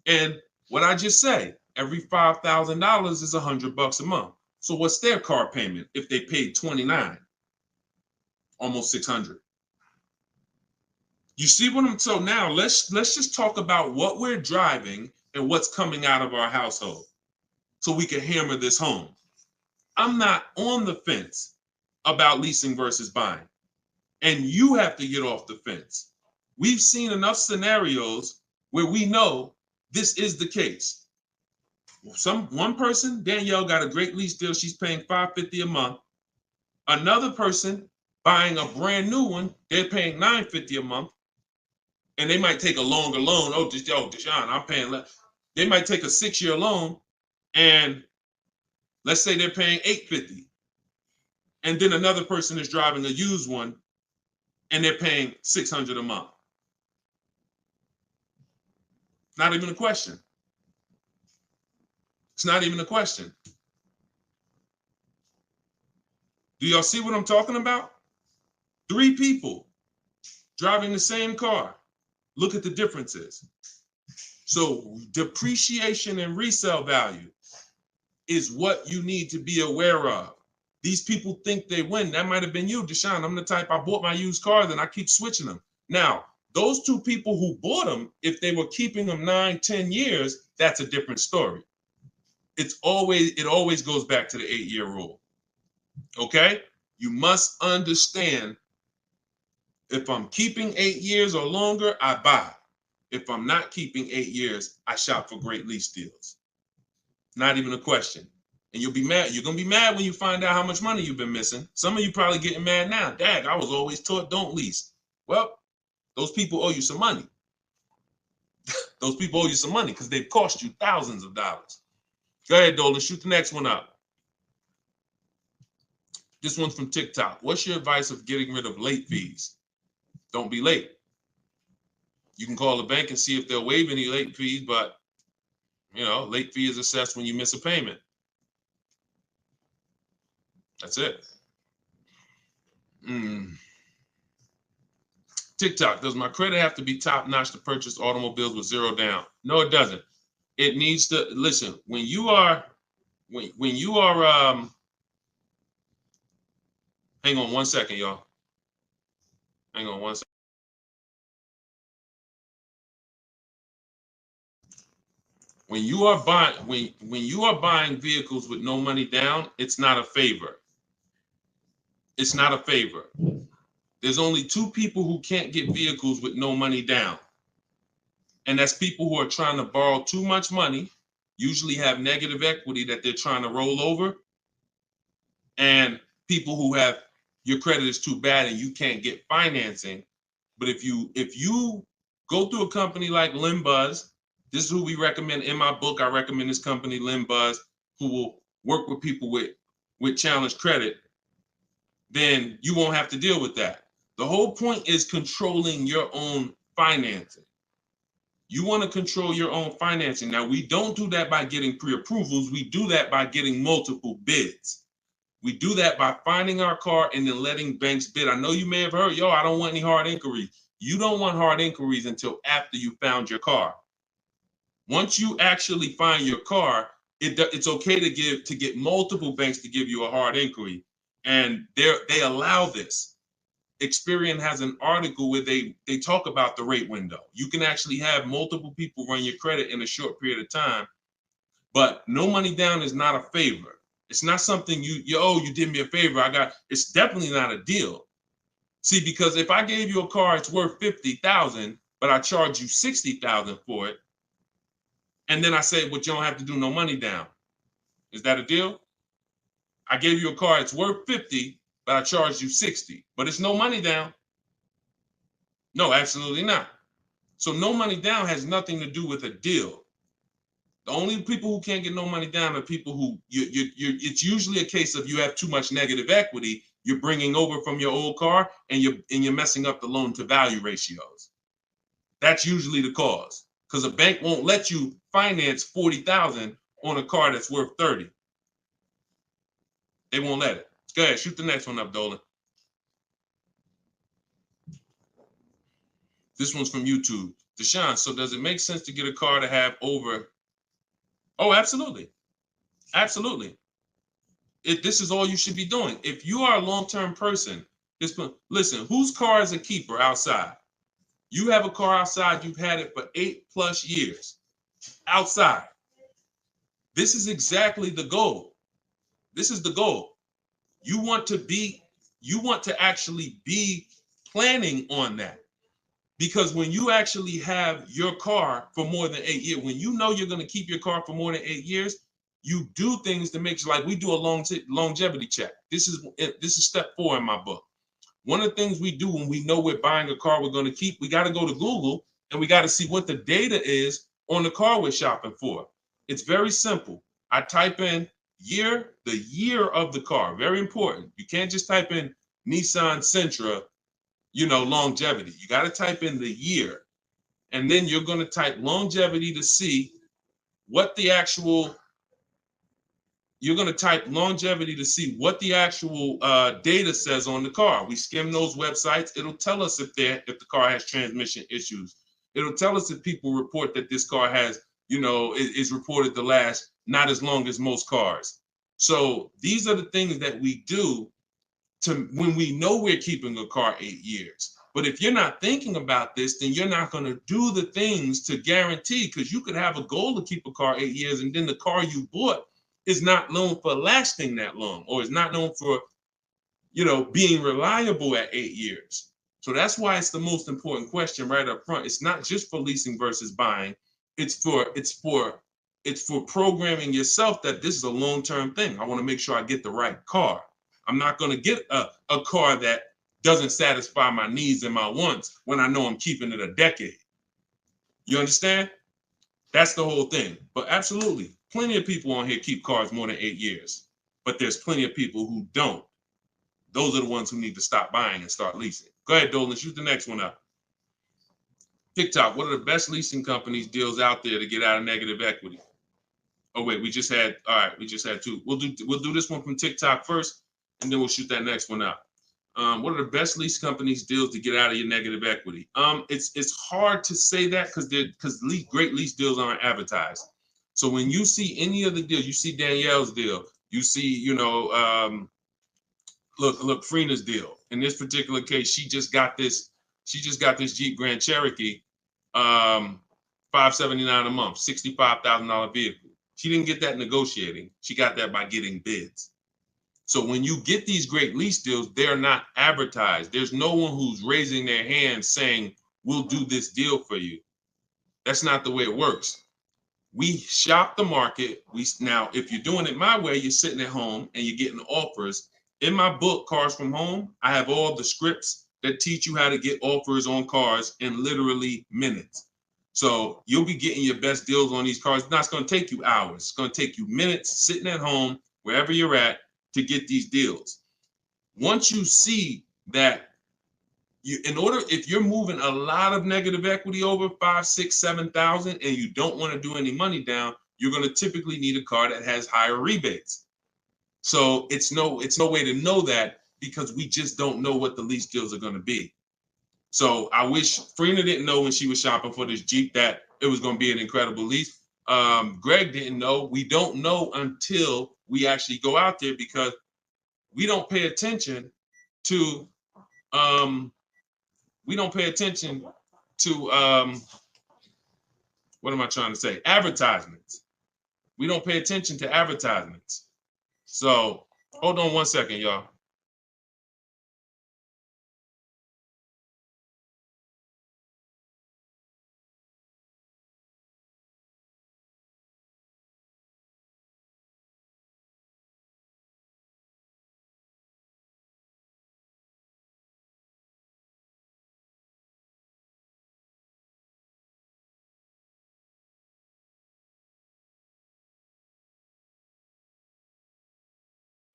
Speaker 1: And what I just say, every $5,000 is $100 a month. So what's their car payment if they paid 29? Almost 600. You see what I'm, so now let's just talk about what we're driving and what's coming out of our household so we can hammer this home. I'm not on the fence about leasing versus buying. And you have to get off the fence. We've seen enough scenarios where we know this is the case. One person, Danielle, got a great lease deal. She's paying $550 a month. Another person buying a brand new one, they're paying $950 a month. And they might take a longer loan. Oh, Deshone, I'm paying less. They might take a 6-year loan, and let's say they're paying $850. And then another person is driving a used one, and they're paying $600 a month. Not even a question. It's not even a question. Do y'all see what I'm talking about? 3 people driving the same car. Look at the differences. So depreciation and resale value is what you need to be aware of. These people think they win. That might have been you, Deshone. I'm the type, I bought my used car, then I keep switching them. Now, those 2 people who bought them, if they were keeping them 9, 10 years, that's a different story. It always goes back to the 8-year rule. Okay? You must understand, if I'm keeping 8 years or longer, I buy. If I'm not keeping 8 years, I shop for great lease deals. Not even a question. And you'll be mad. You're going to be mad when you find out how much money you've been missing. Some of you probably getting mad now. Dad, I was always taught don't lease. Well, those people owe you some money. Those people owe you some money because they've cost you thousands of dollars. Go ahead, Dolan. Shoot the next one up. This one's from TikTok. What's your advice of getting rid of late fees? Don't be late. You can call the bank and see if they'll waive any late fees, but late fee is assessed when you miss a payment. That's it. TikTok, does my credit have to be top notch to purchase automobiles with 0 down? No, it doesn't. It needs to, listen, when you are, hang on 1 second, y'all. Hang on 1 second. When you are buying vehicles with no money down, it's not a favor. It's not a favor. There's only 2 people who can't get vehicles with no money down. And that's people who are trying to borrow too much money, usually have negative equity that they're trying to roll over, and people who have, your credit is too bad and you can't get financing. But if you go through a company like Limbuzz, this is who we recommend in my book. I recommend this company, Limbuzz, who will work with people with challenged credit. Then you won't have to deal with that. The whole point is controlling your own financing. You want to control your own financing. Now, we don't do that by getting pre-approvals. We do that by getting multiple bids. We do that by finding our car and then letting banks bid. I know you may have heard, I don't want any hard inquiries. You don't want hard inquiries until after you found your car. Once you actually find your car, it's okay to get multiple banks to give you a hard inquiry. And they allow this. Experian has an article where they talk about the rate window. You can actually have multiple people run your credit in a short period of time, but no money down is not a favor. It's not something you did me a favor. It's definitely not a deal. See, because if I gave you a car, it's worth $50,000, but I charge you $60,000 for it, and then I say, but you don't have to do no money down. Is that a deal? I gave you a car, it's worth 50, but I charged you 60, but it's no money down. No, absolutely not. So no money down has nothing to do with a deal. The only people who can't get no money down are people who it's usually a case of you have too much negative equity. You're bringing over from your old car and you're messing up the loan to value ratios. That's usually the cause, because a bank won't let you finance 40,000 on a car that's worth 30. They won't let it. Go ahead, shoot the next one up, Dolan. This one's from YouTube. Deshone, so does it make sense to get a car to have over? Oh, absolutely. Absolutely. This is all you should be doing. If you are a long-term person, listen, whose car is a keeper outside? You have a car outside, you've had it for 8+ years outside. This is exactly the goal. This is the goal. You want to actually be planning on that. Because when you actually have your car for more than 8 years, when you know you're going to keep your car for more than 8 years, you do things to make sure, like we do a longevity check. This is step 4 in my book. One of the things we do when we know we're buying a car we're going to keep, we got to go to Google and we got to see what the data is on the car we're shopping for. It's very simple. I type in the year of the car. Very important. You can't just type in Nissan Sentra, longevity. You got to type in the year. And then you're going to type longevity to see what the actual data says on the car. We skim those websites. It'll tell us if the car has transmission issues. It'll tell us if people report that this car has, is reported to last not as long as most cars. So these are the things that we do when we know we're keeping a car 8 years. But if you're not thinking about this, then you're not going to do the things to guarantee, because you could have a goal to keep a car 8 years and then the car you bought is not known for lasting that long, or is not known for, being reliable at 8 years. So that's why it's the most important question right up front. It's not just for leasing versus buying. It's for programming yourself that this is a long-term thing. I want to make sure I get the right car. I'm not going to get a car that doesn't satisfy my needs and my wants when I know I'm keeping it a decade. You understand? That's the whole thing. But absolutely, plenty of people on here keep cars more than 8 years. But there's plenty of people who don't. Those are the ones who need to stop buying and start leasing. Go ahead, Dolan, shoot the next one up. TikTok, what are the best leasing companies deals out there to get out of negative equity? Oh, wait, we just had 2. We'll do this one from TikTok first, and then we'll shoot that next one up. What are the best lease companies deals to get out of your negative equity? It's hard to say that because great lease deals aren't advertised. So when you see any of the deals, you see Danielle's deal, you see, look, Freena's deal. In this particular case, she just got this Jeep Grand Cherokee, $579 a month, $65,000 vehicle. She didn't get that negotiating. She got that by getting bids. So when you get these great lease deals, they're not advertised. There's no one who's raising their hand saying, we'll do this deal for you. That's not the way it works. We shop the market. Now, if you're doing it my way, you're sitting at home and you're getting offers. In my book, Cars from Home, I have all the scripts that teach you how to get offers on cars in literally minutes. So you'll be getting your best deals on these cars. Now, it's going to take you hours. It's going to take you minutes sitting at home, wherever you're at, to get these deals. Once you see that, if you're moving a lot of negative equity over 5, 6, 7,000, and you don't want to do any money down, you're going to typically need a car that has higher rebates. So it's no way to know that, because we just don't know what the lease deals are going to be. So I wish Freena didn't know when she was shopping for this Jeep that it was going to be an incredible lease. Greg didn't know. We don't know until we actually go out there, because we don't pay attention to what am I trying to say? Advertisements. We don't pay attention to advertisements. So hold on one second, y'all.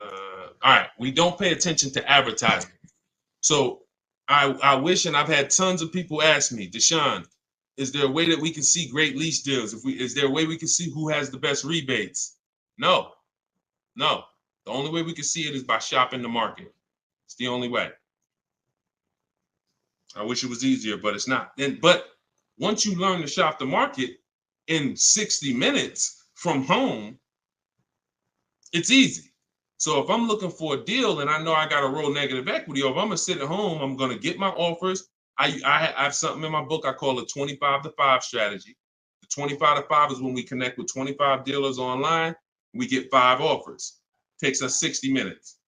Speaker 1: All right, we don't pay attention to advertising. So I wish, and I've had tons of people ask me, Deshaun, is there a way that we can see great lease deals? Is there a way we can see who has the best rebates? No, no. The only way we can see it is by shopping the market. It's the only way. I wish it was easier, but it's not. But once you learn to shop the market in 60 minutes from home, it's easy. So if I'm looking for a deal and I know I got to roll negative equity, or if I'm gonna sit at home, I'm gonna get my offers. I have something in my book I call a 25 to 5 strategy. The 25 to 5 is when we connect with 25 dealers online, we get 5 offers. Takes us 60 minutes.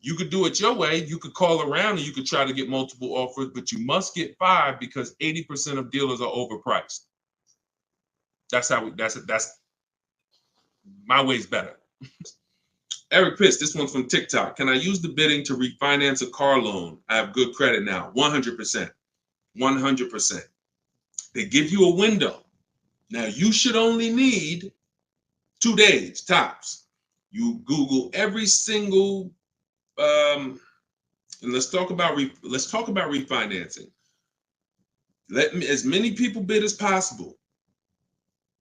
Speaker 1: You could do it your way. You could call around and you could try to get multiple offers, but you must get 5 because 80% of dealers are overpriced. That's my way's better. Eric Pitts, this one's from TikTok. Can I use the bidding to refinance a car loan? I have good credit now. 100%. 100%. They give you a window. Now, you should only need 2 days, tops. You Google every single, and let's talk about refinancing. As many people bid as possible.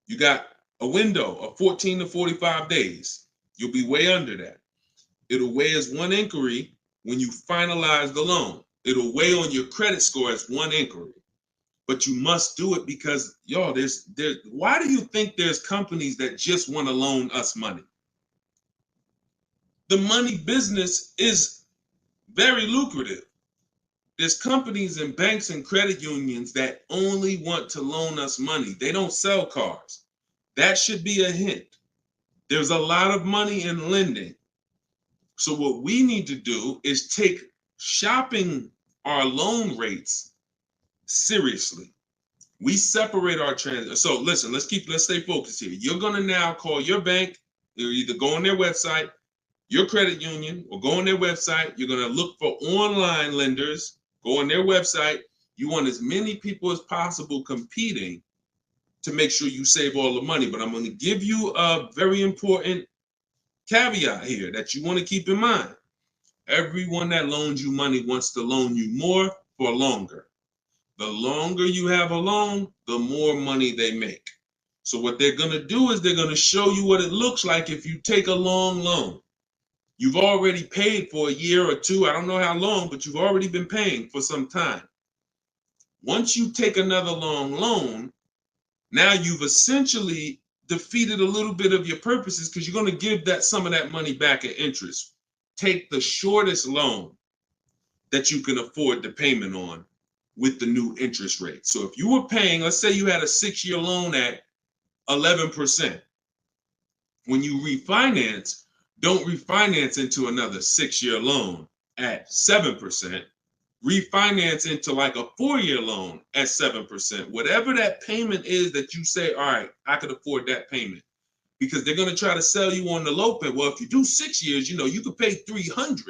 Speaker 1: You got a window of 14 to 45 days. You'll be way under that. It'll weigh as 1 inquiry when you finalize the loan. It'll weigh on your credit score as 1 inquiry. But you must do it because, y'all, why do you think there's companies that just want to loan us money? The money business is very lucrative. There's companies and banks and credit unions that only want to loan us money. They don't sell cars. That should be a hint. There's a lot of money in lending. So what we need to do is take shopping our loan rates seriously. We separate our transactions. So listen, let's stay focused here. You're gonna now call your bank. You're either go on their website, your credit union, or go on their website. You're gonna look for online lenders. Go on their website. You want as many people as possible competing to make sure you save all the money. But I'm going to give you a very important caveat here that you want to keep in mind. Everyone that loans you money wants to loan you more for longer. The longer you have a loan, the more money they make. So what they're going to do is they're going to show you what it looks like if you take a long loan. You've already paid for a year or 2. I don't know how long, but you've already been paying for some time. Once you take another long loan, now you've essentially defeated a little bit of your purposes because you're going to give some of that money back at interest. Take the shortest loan that you can afford the payment on with the new interest rate. So if you were paying, let's say you had a 6-year loan at 11%. When you refinance, don't refinance into another 6-year loan at 7%. Refinance into like a 4-year loan at 7%. Whatever that payment is that you say, all right, I could afford that payment. Because they're going to try to sell you on the low pay. Well, if you do 6 years, you could pay $300.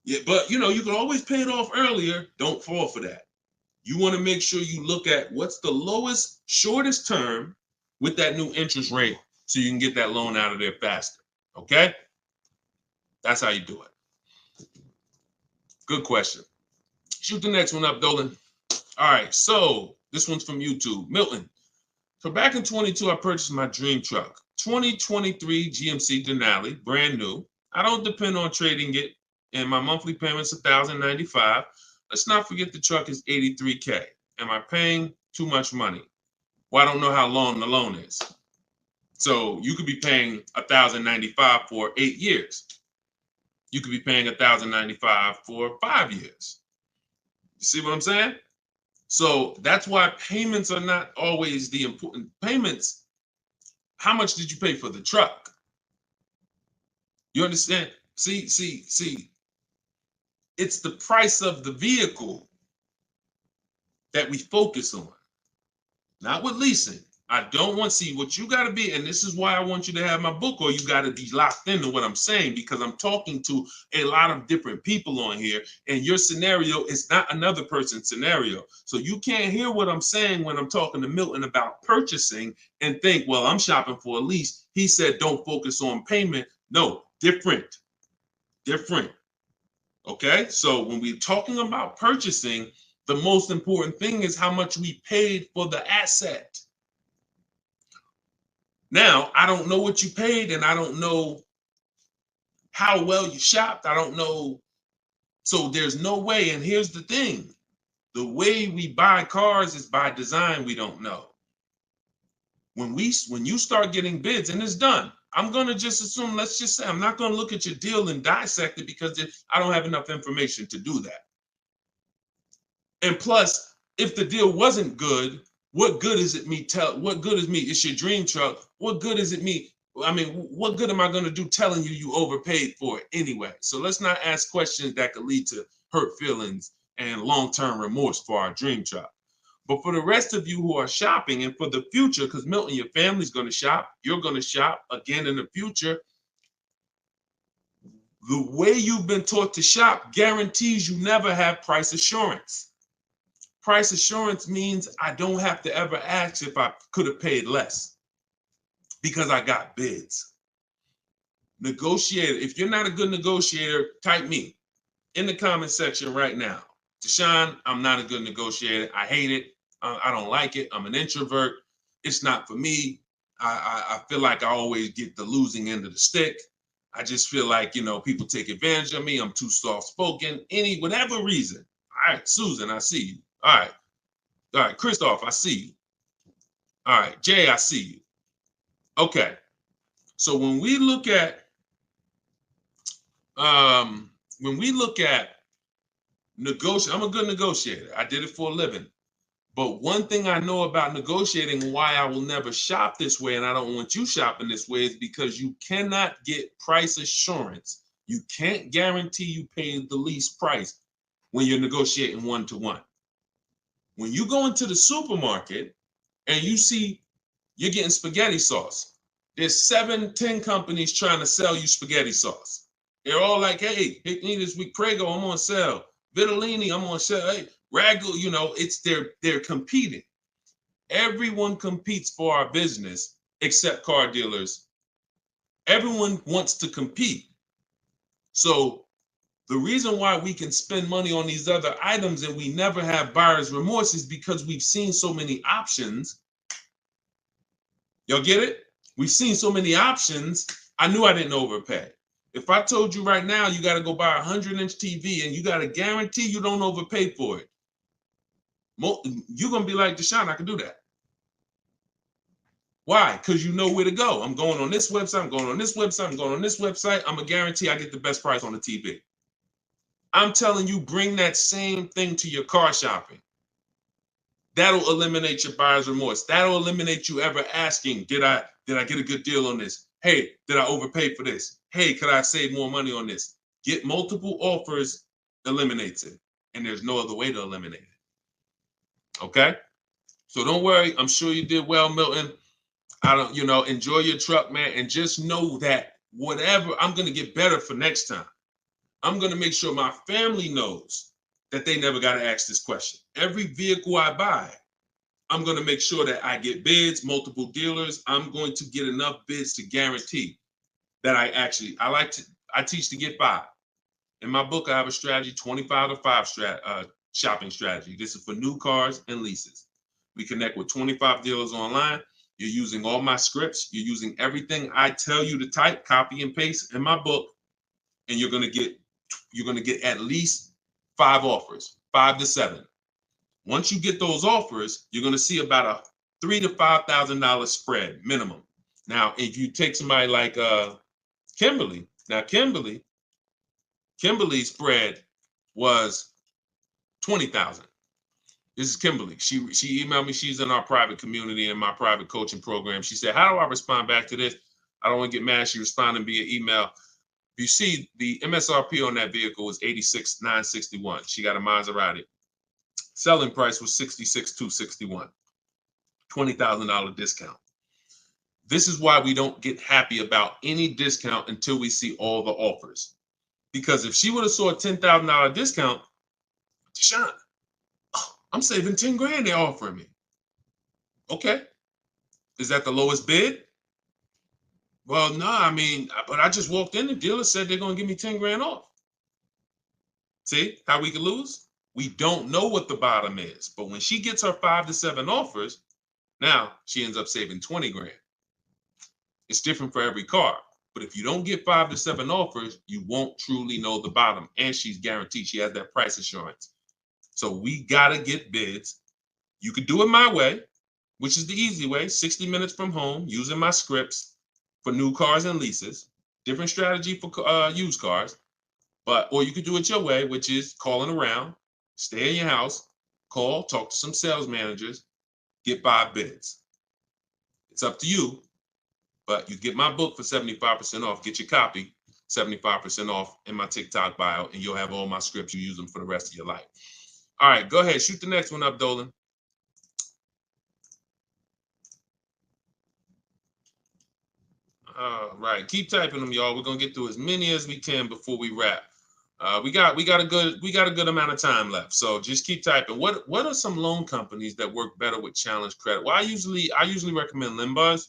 Speaker 1: Yeah, but you can always pay it off earlier. Don't fall for that. You want to make sure you look at what's the lowest, shortest term with that new interest rate so you can get that loan out of there faster. Okay? That's how you do it. Good question. Shoot the next one up, Dolan. All right, so this one's from YouTube. Milton. So back in 22, I purchased my dream truck. 2023 GMC Denali, brand new. I don't depend on trading it, and my monthly payment's $1,095. Let's not forget the truck is $83K. Am I paying too much money? Well, I don't know how long the loan is. So you could be paying $1,095 for 8 years. You could be paying $1,095 for 5 years. You see what I'm saying? So that's why payments are not always the important payments. How much did you pay for the truck? You understand? See. It's the price of the vehicle that we focus on, not with leasing. I don't want to see what you got to be. And this is why I want you to have my book, or you got to be locked into what I'm saying, because I'm talking to a lot of different people on here, and your scenario is not another person's scenario. So you can't hear what I'm saying when I'm talking to Milton about purchasing and think, well, I'm shopping for a lease. He said, don't focus on payment. No, different. Okay, so when we're talking about purchasing, the most important thing is how much we paid for the asset. Now, I don't know what you paid, and I don't know how well you shopped. I don't know. So there's no way. And here's the thing. The way we buy cars is by design. We don't know. When you start getting bids and it's done, I'm going to just assume, let's just say, I'm not going to look at your deal and dissect it because I don't have enough information to do that. And plus, if the deal wasn't good, what good is it me what good is me? It's your dream truck. What good is it me? I mean, what good am I going to do telling you overpaid for it anyway? So let's not ask questions that could lead to hurt feelings and long-term remorse for our dream truck. But for the rest of you who are shopping and for the future, because Milton, your family's going to shop, you're going to shop again in the future. The way you've been taught to shop guarantees you never have price assurance. Price assurance means I don't have to ever ask if I could have paid less because I got bids. Negotiator, if you're not a good negotiator, type me in the comment section right now. Deshone, I'm not a good negotiator. I hate it. I don't like it. I'm an introvert. It's not for me. I feel like I always get the losing end of the stick. I just feel like, people take advantage of me. I'm too soft-spoken. Whatever reason. All right, Susan, I see you. All right, Christoph, I see you. All right, Jay, I see you. Okay, so when we look at negotiate, I'm a good negotiator. I did it for a living. But one thing I know about negotiating, why I will never shop this way, and I don't want you shopping this way, is because you cannot get price assurance. You can't guarantee you pay the least price when you're negotiating one-to-one. When you go into the supermarket and you see you're getting spaghetti sauce, there's 7-10 companies trying to sell you spaghetti sauce. They're all like, hey, hit me this week, Prego, I'm on sale. Vitellini, I'm on sale. Hey, Ragu, they're competing. Everyone competes for our business except car dealers. Everyone wants to compete. So the reason why we can spend money on these other items and we never have buyer's remorse is because we've seen so many options. Y'all get it? We've seen so many options. I knew I didn't overpay. If I told you right now, you got to go buy a 100-inch TV and you got to guarantee you don't overpay for it, you're going to be like, Deshone, I can do that. Why? Because you know where to go. I'm going on this website. I'm going on this website. I'm going on this website. I'm going to guarantee I get the best price on the TV. I'm telling you, bring that same thing to your car shopping. That'll eliminate your buyer's remorse. That'll eliminate you ever asking, did I get a good deal on this? Hey, did I overpay for this? Hey, could I save more money on this? Get multiple offers eliminates it. And there's no other way to eliminate it. Okay? So don't worry. I'm sure you did well, Milton. Enjoy your truck, man. And just know that whatever, I'm going to get better for next time. I'm going to make sure my family knows that they never got to ask this question. Every vehicle I buy, I'm going to make sure that I get bids, multiple dealers. I'm going to get enough bids to guarantee that I teach to get 5. In my book, I have a strategy, 25 to 5 shopping strategy. This is for new cars and leases. We connect with 25 dealers online. You're using all my scripts. You're using everything I tell you to type, copy and paste in my book. And you're going to get at least 5 offers, 5 to 7. Once you get those offers, you're going to see about a $3,000 to $5,000 spread minimum. Now, if you take somebody like Kimberly, Kimberly's spread was $20,000. This is Kimberly. She emailed me. She's in our private community in my private coaching program. She said, how do I respond back to this? I don't want to get mad. She responded via email. You see, the MSRP on that vehicle was $86,961. She got a Maserati. Selling price was $66,261. $20,000 discount. This is why we don't get happy about any discount until we see all the offers. Because if she would have saw a $10,000 discount, Deshone, I'm saving 10 grand they're offering me. Okay. Is that the lowest bid? Well, no, I mean, but I just walked in. The dealer said they're going to give me 10 grand off. See how we could lose? We don't know what the bottom is. But when she gets her 5 to 7 offers, now she ends up saving 20 grand. It's different for every car. But if you don't get 5 to 7 offers, you won't truly know the bottom. And she's guaranteed. She has that price assurance. So we got to get bids. You could do it my way, which is the easy way, 60 minutes from home, using my scripts for new cars and leases. Different strategy for used cars. Or you could do it your way, which is calling around, stay in your house, call, talk to some sales managers, get 5 bids. It's up to you, but you get my book for 75% off. Get your copy, 75% off in my TikTok bio, and you'll have all my scripts. You use them for the rest of your life. All right, go ahead. Shoot the next one up, Dolan. All right, keep typing them, y'all. We're gonna get through as many as we can before we wrap. We got a good amount of time left, so just keep typing. What are some loan companies that work better with challenge credit? Well, I usually recommend Limbuzz.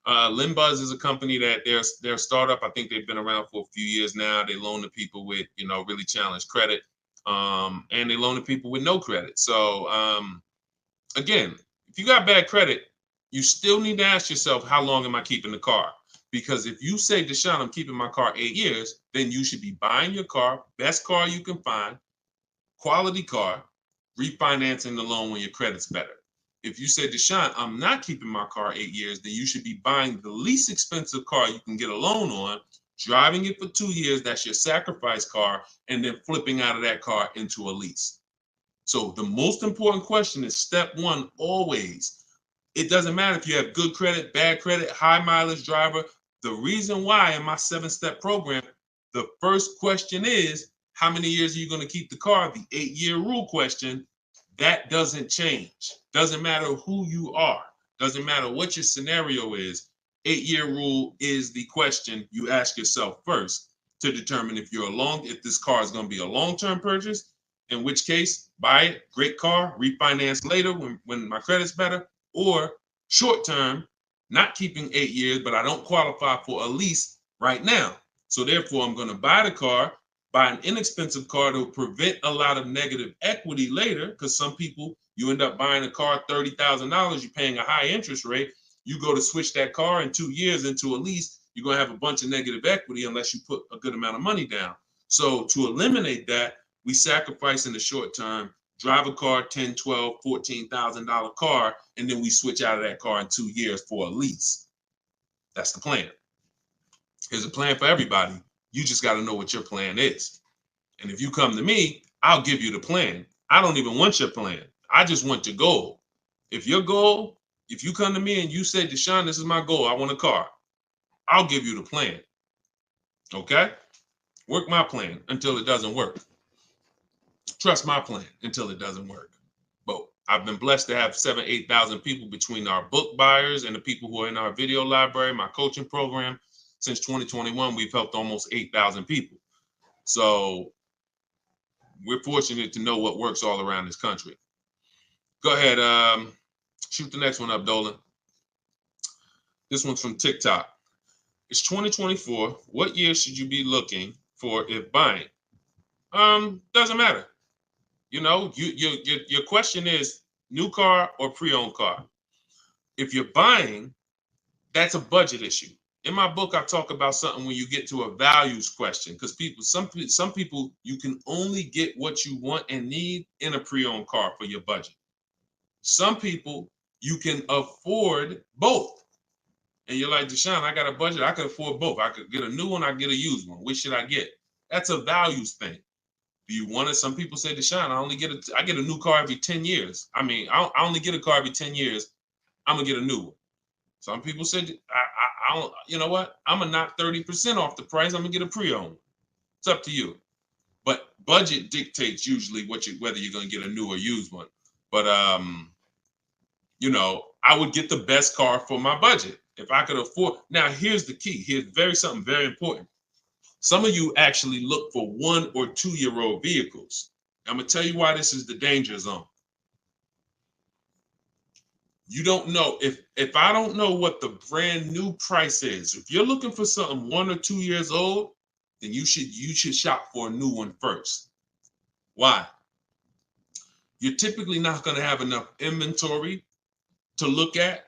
Speaker 1: Limbuzz is a company that they're a startup. I think they've been around for a few years now. They loan to people with really challenged credit, and they loan to people with no credit. So again, if you got bad credit, you still need to ask yourself, how long am I keeping the car? Because if you say, Deshone, I'm keeping my car 8 years, then you should be buying your car, best car you can find, quality car, refinancing the loan when your credit's better. If you say, Deshone, I'm not keeping my car 8 years, then you should be buying the least expensive car you can get a loan on, driving it for 2 years, that's your sacrifice car, and then flipping out of that car into a lease. So the most important question is step one, always. It doesn't matter if you have good credit, bad credit, high mileage driver. The reason why in my 7-step program, the first question is, how many years are you going to keep the car? The 8-year rule question, that doesn't change. Doesn't matter who you are. Doesn't matter what your scenario is. 8-year rule is the question you ask yourself first to determine if this car is going to be a long-term purchase, in which case, buy it, great car, refinance later when my credit's better, or short-term, not keeping 8 years, but I don't qualify for a lease right now. So therefore, I'm going to buy the car, buy an inexpensive car to prevent a lot of negative equity later, because some people, you end up buying a car, $30,000, you're paying a high interest rate. You go to switch that car in 2 years into a lease, you're going to have a bunch of negative equity unless you put a good amount of money down. So to eliminate that, we sacrifice in the short term, drive a car, $10,000, $12,000, $14,000 car, and then we switch out of that car in 2 years for a lease. That's the plan. Here's a plan for everybody. You just got to know what your plan is. And if you come to me, I'll give you the plan. I don't even want your plan. I just want your goal. If your goal, if you come to me and you say, Deshone, this is my goal, I want a car, I'll give you the plan. Okay? Work my plan until it doesn't work. Trust my plan until it doesn't work. But I've been blessed to have 7,000, 8,000 people between our book buyers and the people who are in our video library, my coaching program. Since 2021, we've helped almost 8,000 people. So we're fortunate to know what works all around this country. Go ahead, shoot the next one up, Dolan. This one's from TikTok. It's 2024. What year should you be looking for if buying? Doesn't matter. Your question is new car or pre-owned car. If you're buying, that's a budget issue. In my book, I talk about something when you get to a values question, because some people, you can only get what you want and need in a pre-owned car for your budget. Some people, you can afford both. And you're like, Deshone, I got a budget. I could afford both. I could get a new one. I get a used one. Which should I get? That's a values thing. Do you want it? Some people say, Deshone, I get a new car every 10 years. I mean, I only get a car every 10 years. I'm going to get a new one. Some people said, I don't, you know what? I'm going to knock 30% off the price. I'm going to get a pre-owned. It's up to you. But budget dictates usually whether you're going to get a new or used one. But, I would get the best car for my budget. If I could afford. Now, here's the key. Here's something very important. Some of you actually look for 1 or 2 year old vehicles. I'm going to tell you why this is the danger zone. You don't know if I don't know what the brand new price is. If you're looking for something 1 or 2 years old, then you should shop for a new one first. Why? You're typically not going to have enough inventory to look at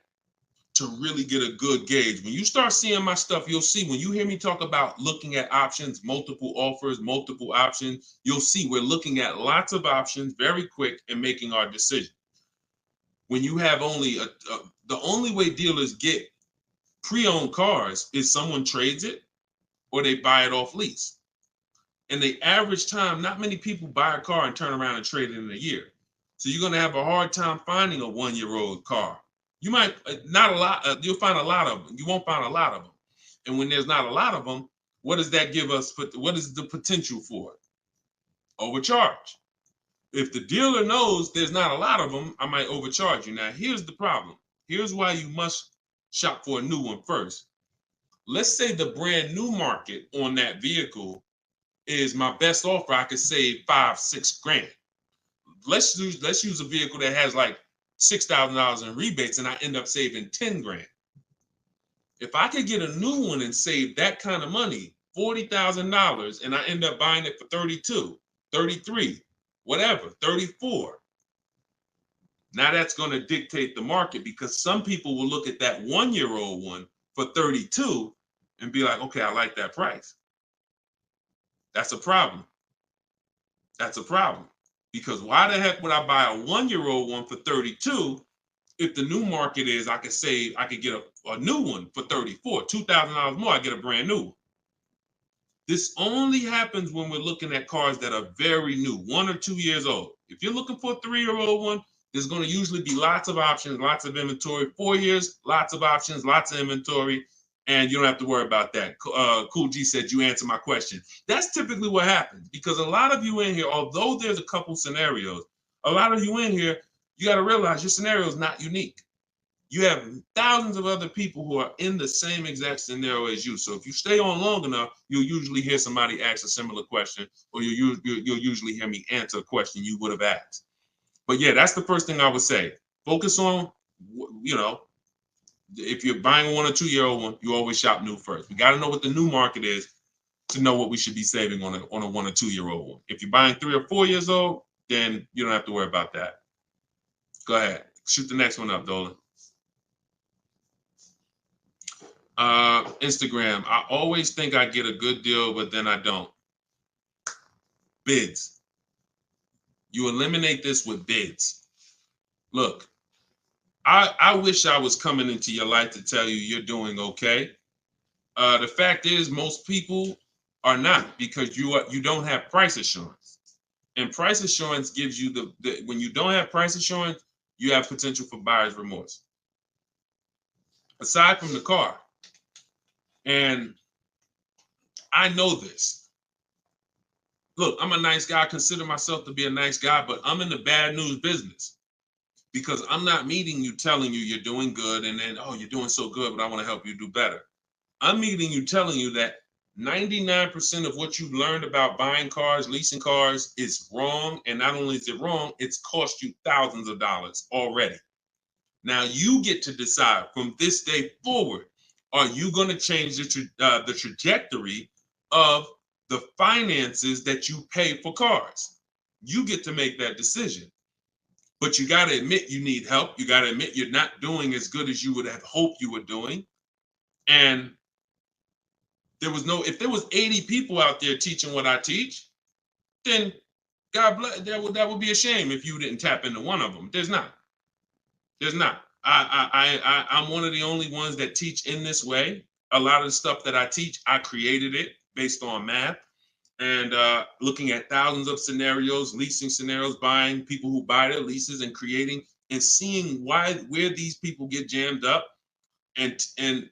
Speaker 1: to really get a good gauge. When you start seeing my stuff, you'll see when you hear me talk about looking at options, multiple offers, multiple options, you'll see we're looking at lots of options very quick and making our decision. When you have only the only way dealers get pre-owned cars is someone trades it or they buy it off lease. And the average time, not many people buy a car and turn around and trade it in a year. So you're going to have a hard time finding a 1-year-old car. You might not a lot. You'll find a lot of them. You won't find a lot of them. And when there's not a lot of them, what does that give us? What is the potential for it? Overcharge. If the dealer knows there's not a lot of them, I might overcharge you. Now, here's the problem. Here's why you must shop for a new one first. Let's say the brand new market on that vehicle is my best offer. I could save $5-6 grand. Let's use a vehicle that has like $6,000 in rebates and I end up saving 10 grand. If I could get a new one and save that kind of money, $40,000, and I end up buying it for 32, 33, whatever, 34. Now that's going to dictate the market because some people will look at that 1-year-old one for 32 and be like, okay, I like that price. That's a problem. That's a problem. Because why the heck would I buy a 1-year-old one for 32 if the new market is I could get a new one for 34, $2,000 more, I get a brand new one. This only happens when we're looking at cars that are very new, 1 or 2 years old. If you're looking for a 3-year-old one, there's going to usually be lots of options, lots of inventory. 4 years, lots of options, lots of inventory, and you don't have to worry about that. Cool G said you answered my question. That's typically what happens because a lot of you in here, although there's a couple scenarios, a lot of you in here, you got to realize your scenario is not unique. You have thousands of other people who are in the same exact scenario as you. So if you stay on long enough, you'll usually hear somebody ask a similar question, or you'll usually hear me answer a question you would have asked. But yeah, that's the first thing I would say. Focus on, if you're buying a 1 or 2-year-old one, you always shop new first. We got to know what the new market is to know what we should be saving on a 1 or 2-year-old one. If you're buying 3 or 4 years old, then you don't have to worry about that. Go ahead. Shoot the next one up, Dolan. Instagram. I always think I get a good deal, but then I don't. Bids. You eliminate this with bids. Look, I wish I was coming into your life to tell you you're doing okay. The fact is, most people are not because you don't have price assurance. And price assurance gives you when you don't have price assurance, you have potential for buyer's remorse. Aside from the car, and I know this. Look, I'm a nice guy. I consider myself to be a nice guy, but I'm in the bad news business because I'm not meeting you telling you you're doing good and then, oh, you're doing so good, but I want to help you do better. I'm meeting you telling you that 99% of what you've learned about buying cars, leasing cars is wrong. And not only is it wrong, it's cost you thousands of dollars already. Now you get to decide from this day forward, are you going to change the trajectory of the finances that you pay for cars? You get to make that decision. But you got to admit you need help. You got to admit you're not doing as good as you would have hoped you were doing. And if there was 80 people out there teaching what I teach, then God bless, that would be a shame if you didn't tap into one of them. There's not. I'm one of the only ones that teach in this way. A lot of the stuff that I teach, I created it based on math and looking at thousands of scenarios, leasing scenarios, buying people who buy their leases and creating and seeing where these people get jammed up. And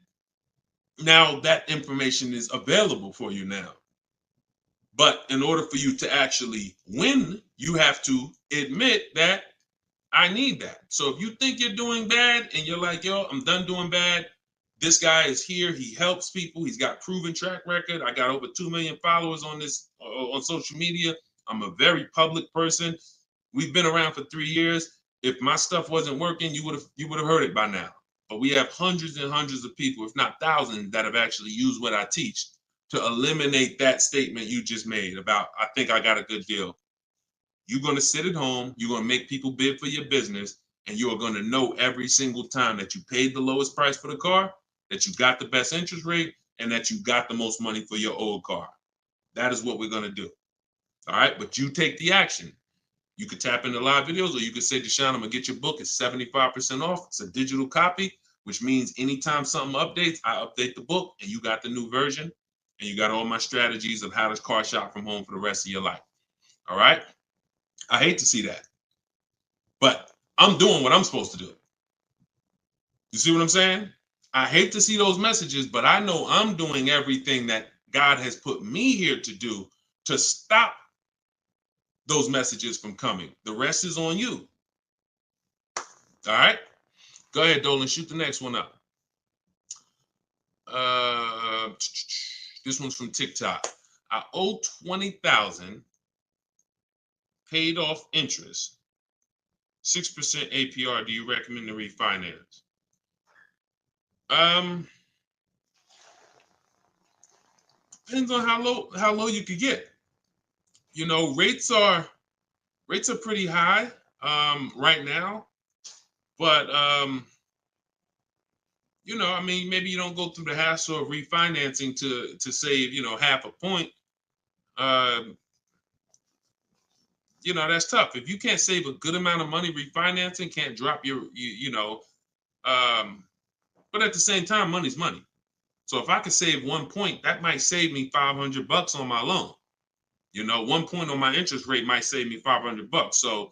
Speaker 1: now that information is available for you now. But in order for you to actually win, you have to admit that I need that. So if you think you're doing bad and you're like, yo, I'm done doing bad. This guy is here. He helps people. He's got proven track record. I got over 2 million followers on social media. I'm a very public person. We've been around for 3 years. If my stuff wasn't working, you would have heard it by now. But we have hundreds and hundreds of people, if not thousands, that have actually used what I teach to eliminate that statement you just made about, I think I got a good deal. You're going to sit at home, you're going to make people bid for your business, and you are going to know every single time that you paid the lowest price for the car, that you got the best interest rate, and that you got the most money for your old car. That is what we're going to do. All right, but you take the action. You could tap into live videos, or you could say, Deshone, I'm going to get your book. It's 75% off. It's a digital copy, which means anytime something updates, I update the book, and you got the new version, and you got all my strategies of how to car shop from home for the rest of your life. All right? I hate to see that, but I'm doing what I'm supposed to do. You see what I'm saying? I hate to see those messages, but I know I'm doing everything that God has put me here to do to stop those messages from coming. The rest is on you. All right? Go ahead, Dolan. Shoot the next one up. This one's from TikTok. I owe $20,000, paid off interest, 6% APR. Do you recommend to refinance? Depends on how low you could get. You know, rates are pretty high right now, but you know, I mean, maybe you don't go through the hassle of refinancing to save, you know, half a point. You know, that's tough. If you can't save a good amount of money refinancing, can't drop your, you know, but at the same time, money's money. So if I could save 1 point, that might save me $500 on my loan. You know, 1 point on my interest rate might save me $500. So,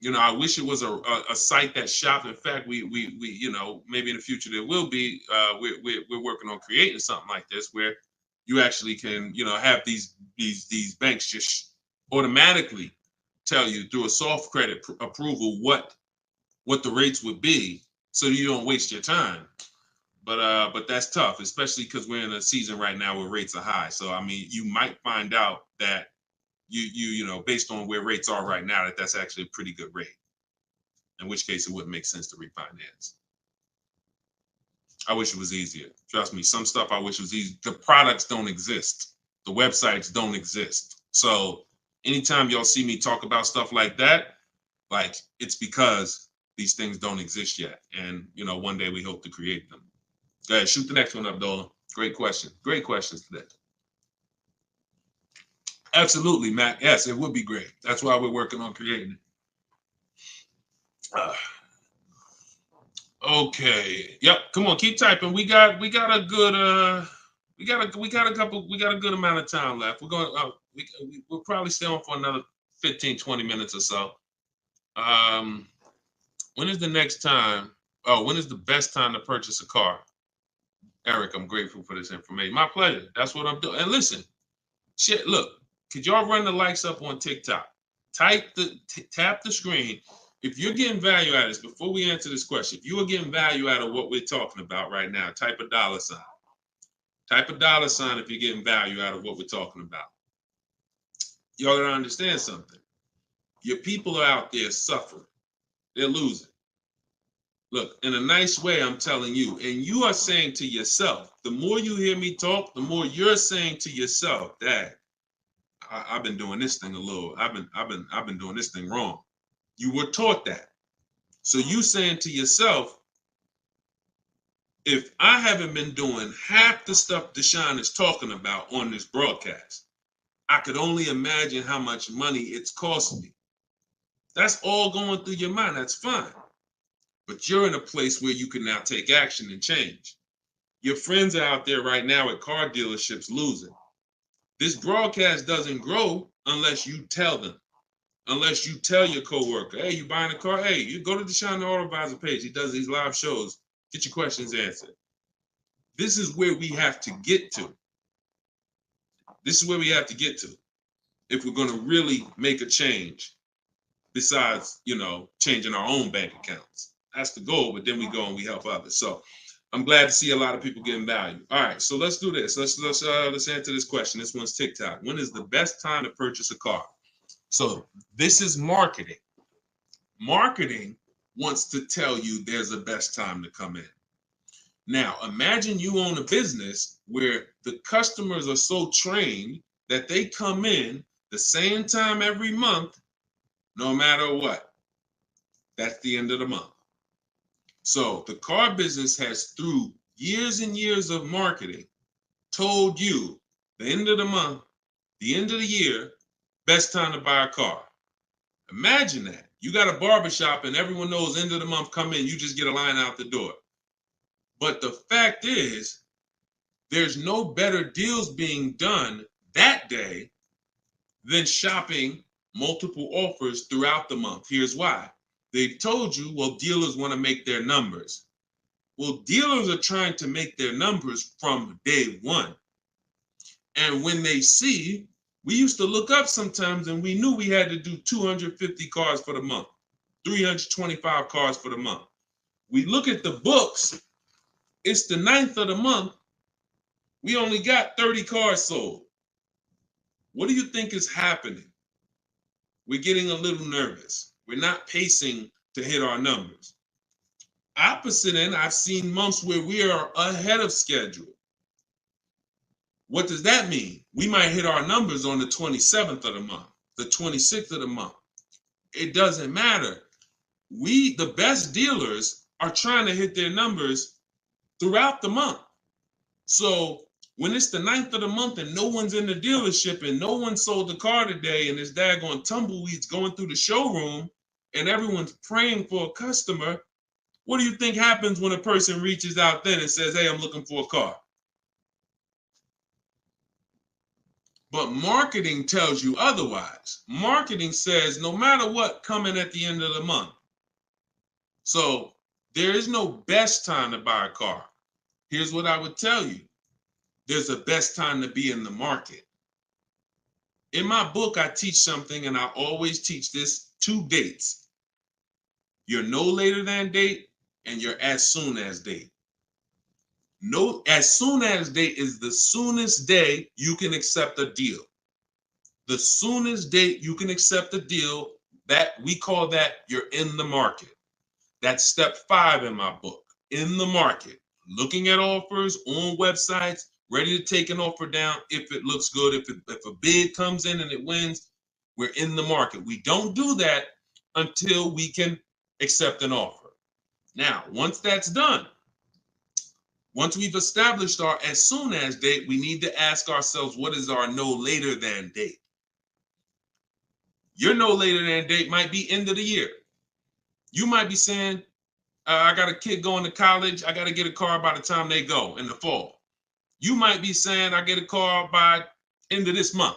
Speaker 1: you know, I wish it was a site that shopped. In fact, we you know, maybe in the future there will be. We're working on creating something like this where you actually can, you know, have these banks just automatically tell you through a soft credit approval what the rates would be, so you don't waste your time. But that's tough, especially because we're in a season right now where rates are high. So I mean, you might find out that you know, based on where rates are right now, that's actually a pretty good rate. In which case, it wouldn't make sense to refinance. I wish it was easier. Trust me, some stuff I wish was easy. The products don't exist. The websites don't exist. So anytime y'all see me talk about stuff like that, like, it's because these things don't exist yet. And, you know, one day we hope to create them. Go ahead, shoot the next one up, Dolan. Great question. Great questions today. Absolutely, Matt. Yes, it would be great. That's why we're working on creating it. Okay. Yep. Come on, keep typing. We got a good we got a good amount of time left. We're going we'll probably stay on for another 15-20 minutes or so. When is the next time? Oh, when is the best time to purchase a car? Eric, I'm grateful for this information. My pleasure. That's what I'm doing. And listen, shit, look, could y'all run the likes up on TikTok? Tap the screen. If you're getting value out of this, before we answer this question, if you are getting value out of what we're talking about right now, type a $. Type a $sign if you're getting value out of what we're talking about. Y'all gotta understand something. Your people are out there suffering. They're losing. Look, in a nice way, I'm telling you, and you are saying to yourself, the more you hear me talk, the more you're saying to yourself, Dad, I've been doing this thing I've been doing this thing wrong. You were taught that. So you saying to yourself, if I haven't been doing half the stuff Deshone is talking about on this broadcast, I could only imagine how much money it's costing me. That's all going through your mind. That's fine. But you're in a place where you can now take action and change. Your friends are out there right now at car dealerships losing. This broadcast doesn't grow unless you tell them. Unless you tell your coworker, hey, you buying a car? Hey, you go to Deshone the Auto Advisor page. He does these live shows. Get your questions answered. This is where we have to get to. This is where we have to get to if we're going to really make a change besides, you know, changing our own bank accounts. That's the goal, but then we go and we help others. So I'm glad to see a lot of people getting value. All right, so let's do this. Let's answer this question. This one's TikTok. When is the best time to purchase a car? So this is marketing. marketing wants to tell you there's a best time to come in. Now, imagine you own a business where the customers are so trained that they come in the same time every month, no matter what. That's the end of the month. So the car business has, through years and years of marketing, told you the end of the month, the end of the year, best time to buy a car. Imagine that. You got a barbershop and everyone knows end of the month come in, you just get a line out the door. But the fact is, there's no better deals being done that day than shopping multiple offers throughout the month. Here's why. They've told you, well, dealers want to make their numbers. Well, dealers are trying to make their numbers from day one. And when they see, we used to look up sometimes and we knew we had to do 250 cars for the month, 325 cars for the month. We look at the books, it's the 9th of the month. We only got 30 cars sold. What do you think is happening? We're getting a little nervous. We're not pacing to hit our numbers. Opposite end, I've seen months where we are ahead of schedule. What does that mean? We might hit our numbers on the 27th of the month, the 26th of the month. It doesn't matter. We, the best dealers, are trying to hit their numbers throughout the month. So when it's the 9th of the month and no one's in the dealership and no one sold the car today and there's daggone tumbleweeds going through the showroom and everyone's praying for a customer, what do you think happens when a person reaches out then and says, hey, I'm looking for a car? But marketing tells you otherwise. Marketing says no matter what, coming at the end of the month. So there is no best time to buy a car. Here's what I would tell you. There's a best time to be in the market. In my book, I teach something, and I always teach this: 2 dates. Your no later than date and your as soon as date. No, as soon as date is the soonest day you can accept a deal. The soonest date you can accept a deal, that we call that you're in the market. That's step 5 in my book, in the market. Looking at offers on websites, ready to take an offer down if it looks good. If a bid comes in and it wins, we're in the market. We don't do that until we can accept an offer. Now, once that's done, once we've established our as soon as date, we need to ask ourselves, what is our no later than date? Your no later than date might be end of the year. You might be saying, I got a kid going to college. I got to get a car by the time they go in the fall. You might be saying, I get a car by end of this month.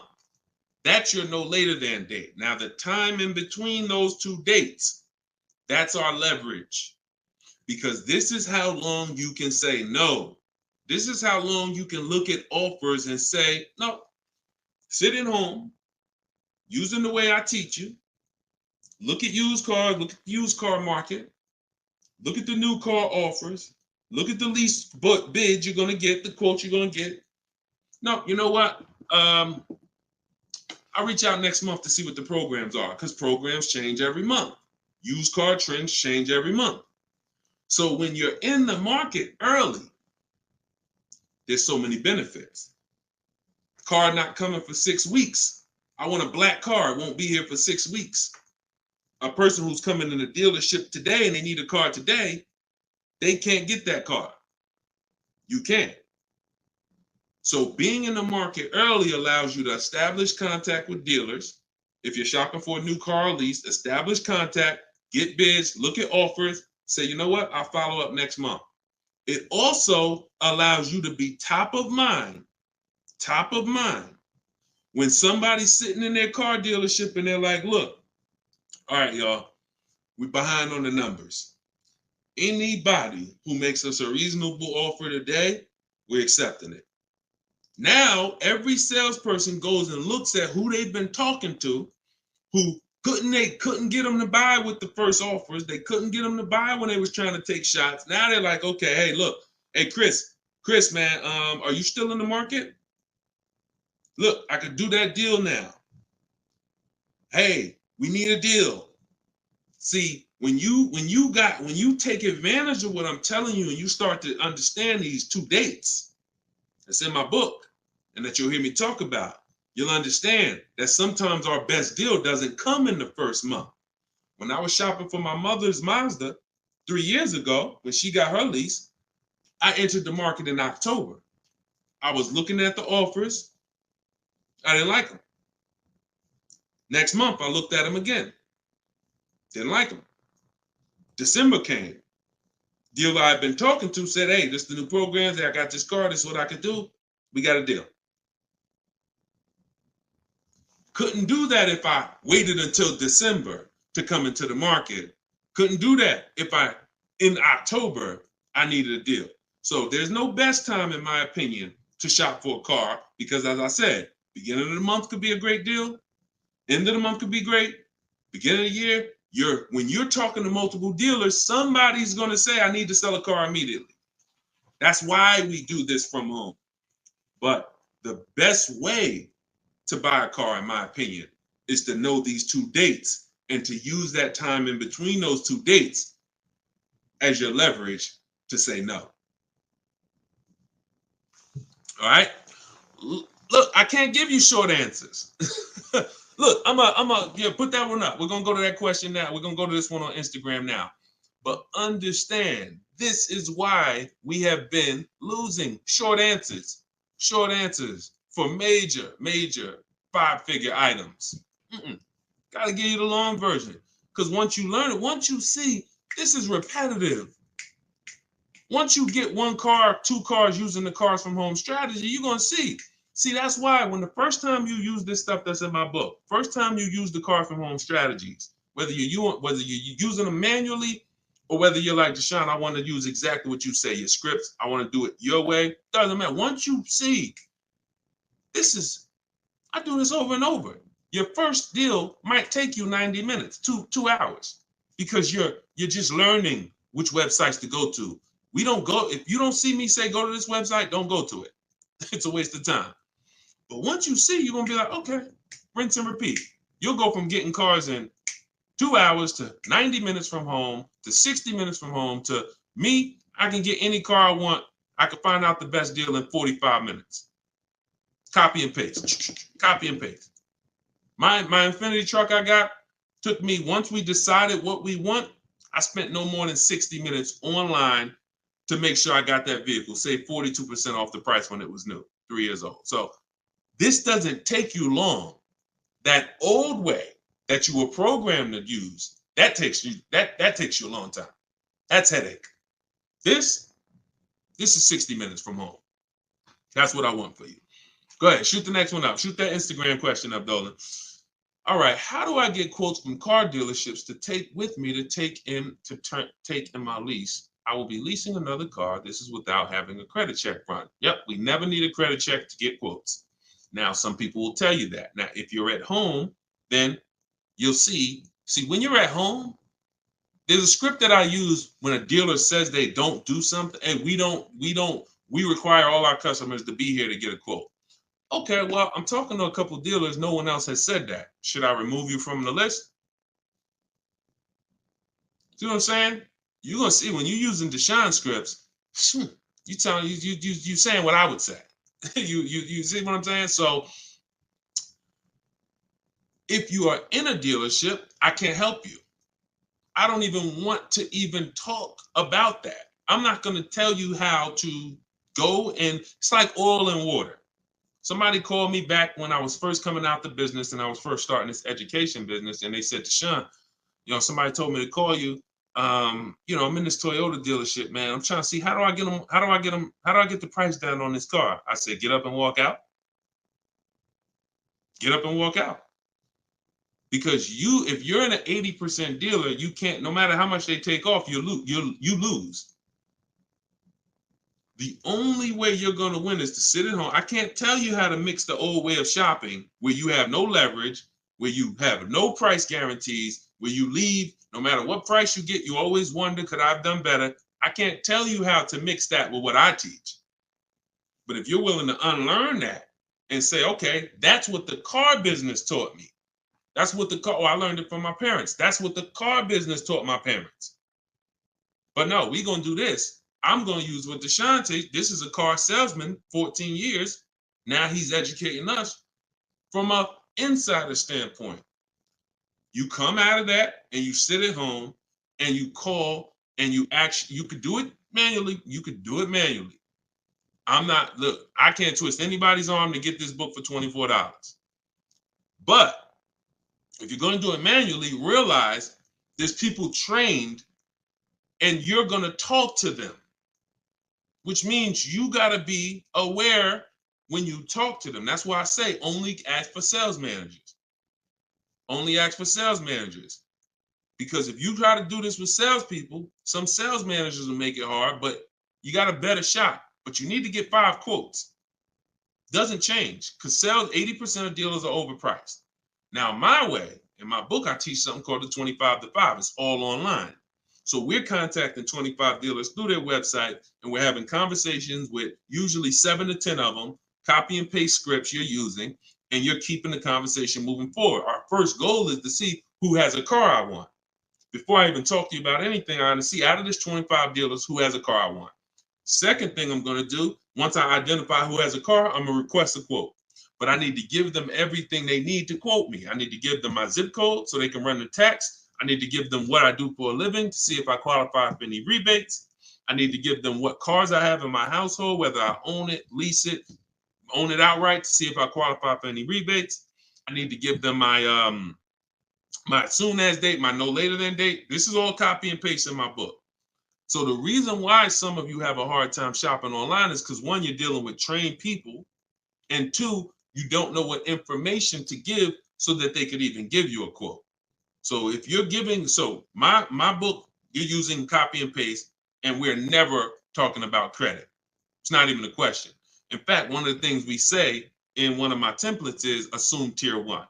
Speaker 1: That's your no later than date. Now, the time in between those 2 dates, that's our leverage. Because this is how long you can say no. This is how long you can look at offers and say, no, sit at home, using the way I teach you. Look at used cars, look at the used car market. Look at the new car offers. Look at the lease bid you're going to get, the quote you're going to get. No, you know what? I'll reach out next month to see what the programs are, because programs change every month. Used car trends change every month. So when you're in the market early, there's so many benefits. Car not coming for 6 weeks. I want a black car. It won't be here for 6 weeks. A person who's coming in the dealership today and they need a car today, they can't get that car. You can't. So being in the market early allows you to establish contact with dealers. If you're shopping for a new car or lease, establish contact, get bids, look at offers, say, you know what, I'll follow up next month. It also allows you to be top of mind. When somebody's sitting in their car dealership and they're like, look, all right, y'all, we're behind on the numbers. Anybody who makes us a reasonable offer today, we're accepting it. Now, every salesperson goes and looks at who they've been talking to, who couldn't get them to buy with the first offers. They couldn't get them to buy when they was trying to take shots. Now they're like, okay, hey, look, hey, Chris, man, are you still in the market? Look, I could do that deal now. Hey, we need a deal. See, when you take advantage of what I'm telling you and you start to understand these two dates that's in my book and that you'll hear me talk about, you'll understand that sometimes our best deal doesn't come in the first month. When I was shopping for my mother's Mazda 3 years ago, when she got her lease, I entered the market in October. I was looking at the offers. I didn't like them. Next month, I looked at them again. Didn't like them. December came. Dealer I'd been talking to said, hey, this is the new programs. I got this car. This is what I could do. We got a deal. Couldn't do that if I waited until December to come into the market. Couldn't do that if in October, I needed a deal. So there's no best time, in my opinion, to shop for a car because, as I said, beginning of the month could be a great deal. End of the month could be great. Beginning of the year, when you're talking to multiple dealers, somebody's going to say, I need to sell a car immediately. That's why we do this from home. But the best way to buy a car, in my opinion, is to know these two dates and to use that time in between those two dates as your leverage to say no. All right? Look, I can't give you short answers. Look, I'm put that one up. We're going to go to that question now. We're going to go to this one on Instagram now. But understand, this is why we have been losing short answers for major 5-figure items. Got to give you the long version. Because once you learn it, once you see, this is repetitive. Once you get one car, 2 cars using the cars from home strategy, you're going to see. See, that's why when the first time you use this stuff that's in my book, first time you use the car from home strategies, whether you're using them manually or whether you're like, Deshone, I want to use exactly what you say, your scripts, I want to do it your way, doesn't matter. Once you see, I do this over and over. Your first deal might take you 90 minutes, 2 hours, because you're just learning which websites to go to. If you don't see me say, go to this website, don't go to it. It's a waste of time. But once you see, you're going to be like, okay, rinse and repeat. You'll go from getting cars in 2 hours to 90 minutes from home to 60 minutes from home to me. I can get any car I want. I can find out the best deal in 45 minutes. Copy and paste. Copy and paste. My Infinity truck I got took me, once we decided what we want, I spent no more than 60 minutes online to make sure I got that vehicle, save 42% off the price when it was new, 3 years old. So this doesn't take you long. That old way that you were programmed to use, that takes you a long time. That's headache. This is 60 minutes from home. That's what I want for you. Go ahead, shoot the next one up. Shoot that Instagram question up, Dolan. All right, how do I get quotes from car dealerships to take with me to take in my lease? I will be leasing another car. This is without having a credit check run. Yep, we never need a credit check to get quotes. Now, some people will tell you that. Now, if you're at home, then you'll see when you're at home, there's a script that I use when a dealer says they don't do something, and we require all our customers to be here to get a quote. Okay, well, I'm talking to a couple of dealers. No one else has said that. Should I remove you from the list? See what I'm saying? You're gonna see when you're using Deshone scripts, you saying what I would say. you see what I'm saying? So if you are in a dealership, I can't help you. I don't even want to even talk about that. I'm not going to tell you how to go, and it's like oil and water. Somebody called me back when I was first coming out the business and I was first starting this education business, and they said, Deshone, somebody told me to call you. I'm in this Toyota dealership, man. I'm trying to see how do I get the price down on this car? I said, get up and walk out. Get up and walk out. Because if you're in an 80% dealer, you can't, no matter how much they take off, you lose. The only way you're going to win is to sit at home. I can't tell you how to mix the old way of shopping where you have no leverage, where you have no price guarantees, where you leave, no matter what price you get, you always wonder, could I have done better? I can't tell you how to mix that with what I teach. But if you're willing to unlearn that and say, okay, that's what the car business taught me. That's what I learned it from my parents. That's what the car business taught my parents. But no, we're going to do this. I'm going to use what Deshone, this is a car salesman, 14 years. Now he's educating us from an insider standpoint. You come out of that and you sit at home and you call and you could do it manually. You could do it manually. Look, I can't twist anybody's arm to get this book for $24. But if you're going to do it manually, realize there's people trained and you're going to talk to them, which means you got to be aware when you talk to them. That's why I say only ask for sales managers. Only ask for sales managers. Because if you try to do this with salespeople, some sales managers will make it hard, but you got a better shot. But you need to get 5 quotes. Doesn't change because 80% of dealers are overpriced. Now, my way, in my book, I teach something called the 25 to 5. It's all online. So we're contacting 25 dealers through their website, and we're having conversations with usually 7 to 10 of them, copy and paste scripts you're using, and you're keeping the conversation moving forward. Our first goal is to see who has a car I want. Before I even talk to you about anything, I want to see out of this 25 dealers who has a car I want. Second thing I'm going to do, once I identify who has a car, I'm going to request a quote. But I need to give them everything they need to quote me. I need to give them my zip code so they can run the tax. I need to give them what I do for a living to see if I qualify for any rebates. I need to give them what cars I have in my household, whether I own it, lease it, own it outright to see if I qualify for any rebates. I need to give them my my soon as date, my no later than date. This is all copy and paste in my book. So the reason why some of you have a hard time shopping online is because 1, you're dealing with trained people, and 2, you don't know what information to give so that they could even give you a quote. So if you're giving, my book, you're using copy and paste, and we're never talking about credit. It's not even a question. In fact, one of the things we say in one of my templates is assume tier 1.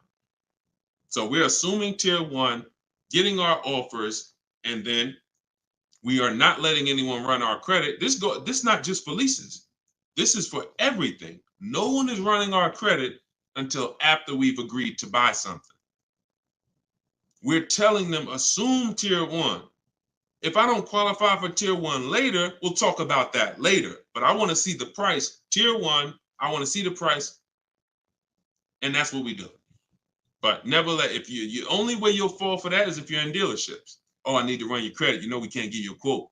Speaker 1: So we're assuming tier 1, getting our offers, and then we are not letting anyone run our credit. This is not just for leases. This is for everything. No one is running our credit until after we've agreed to buy something. We're telling them assume tier 1. If I don't qualify for tier 1 later, we'll talk about that later. But I want to see the price. Tier 1, I want to see the price. And that's what we do. But never if you only way you'll fall for that is if you're in dealerships. Oh, I need to run your credit. You know we can't give you a quote.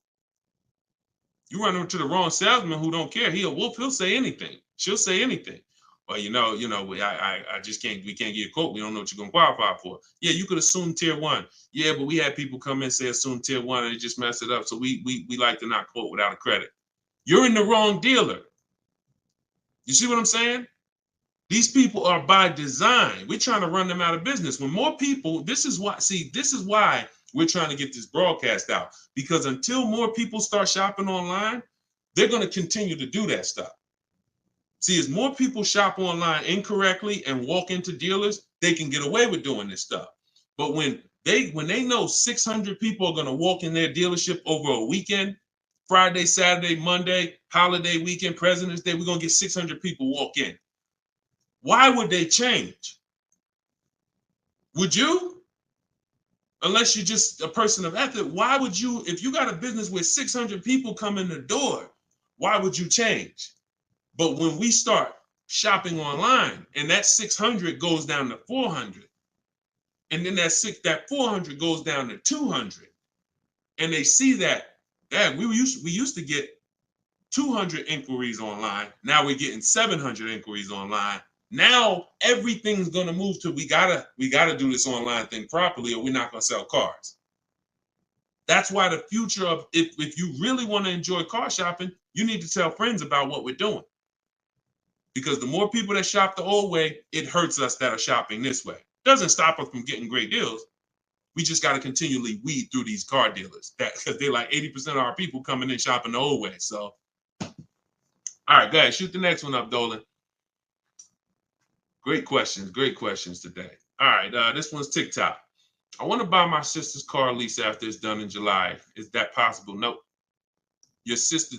Speaker 1: You run into the wrong salesman who don't care. He'll say anything. She'll say anything. Well, I just can't. We can't give you a quote. We don't know what you're gonna qualify for. Yeah, you could assume tier 1. Yeah, but we had people come in and say assume tier 1 and it just messed it up. So we like to not quote without a credit. You're in the wrong dealer. You see what I'm saying? These people are by design. We're trying to run them out of business. When more people, this is why we're trying to get this broadcast out, because until more people start shopping online, they're going to continue to do that stuff. See, as more people shop online incorrectly and walk into dealers, they can get away with doing this stuff. But when they know 600 people are going to walk in their dealership over a weekend, Friday, Saturday, Monday, holiday weekend, President's Day, we're going to get 600 people walk in. Why would they change? Would you? Unless you're just a person of ethic, why would you, if you got a business where 600 people come in the door, why would you change? But when we start shopping online and that 600 goes down to 400, and then that 400 goes down to 200, and they see that we used to get 200 inquiries online, now we're getting 700 inquiries online. Now everything's gonna move to we gotta do this online thing properly, or we're not gonna sell cars. That's why the future of if you really want to enjoy car shopping, you need to tell friends about what we're doing. Because the more people that shop the old way, it hurts us that are shopping this way. Doesn't stop us from getting great deals. We just got to continually weed through these car dealers because they're like 80% of our people coming in shopping the old way. So, all right, go ahead, shoot the next one up, Dolan. Great questions today. All right, this one's TikTok. I want to buy my sister's car lease after it's done in July. Is that possible? Nope. Your sister,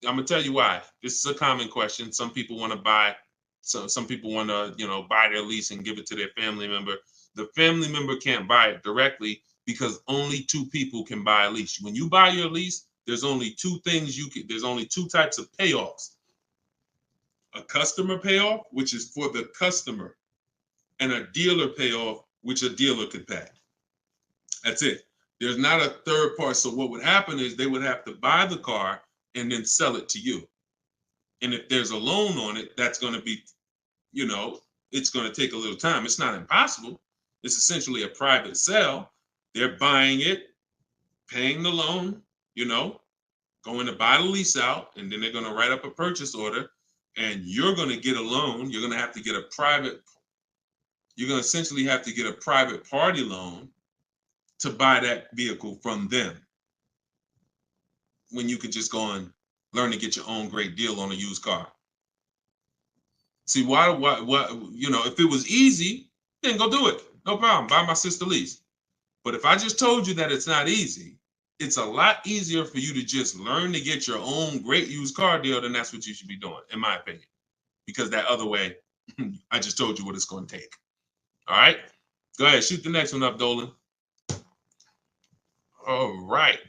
Speaker 1: I'm gonna tell you why. This is a common question. Some people want to buy, some people want to, buy their lease and give it to their family member. The family member can't buy it directly because only two people can buy a lease. When you buy your lease, there's only two things there's only two types of payoffs. A customer payoff, which is for the customer, and a dealer payoff, which a dealer could pay. That's it. There's not a third part. So what would happen is they would have to buy the car and then sell it to you. And if there's a loan on it, that's going to be, it's going to take a little time. It's not impossible. It's essentially a private sale. They're buying it, paying the loan, going to buy the lease out, and then they're going to write up a purchase order, and you're going to get a loan. You're going to have to get you're going to essentially have to get a private party loan to buy that vehicle from them, when you could just go and learn to get your own great deal on a used car. See, why, if it was easy, then go do it. No problem. Buy my sister lease. But if I just told you that it's not easy, it's a lot easier for you to just learn to get your own great used car deal, then that's what you should be doing, in my opinion. Because that other way, I just told you what it's going to take. All right? Go ahead. Shoot the next one up, Dolan. All right.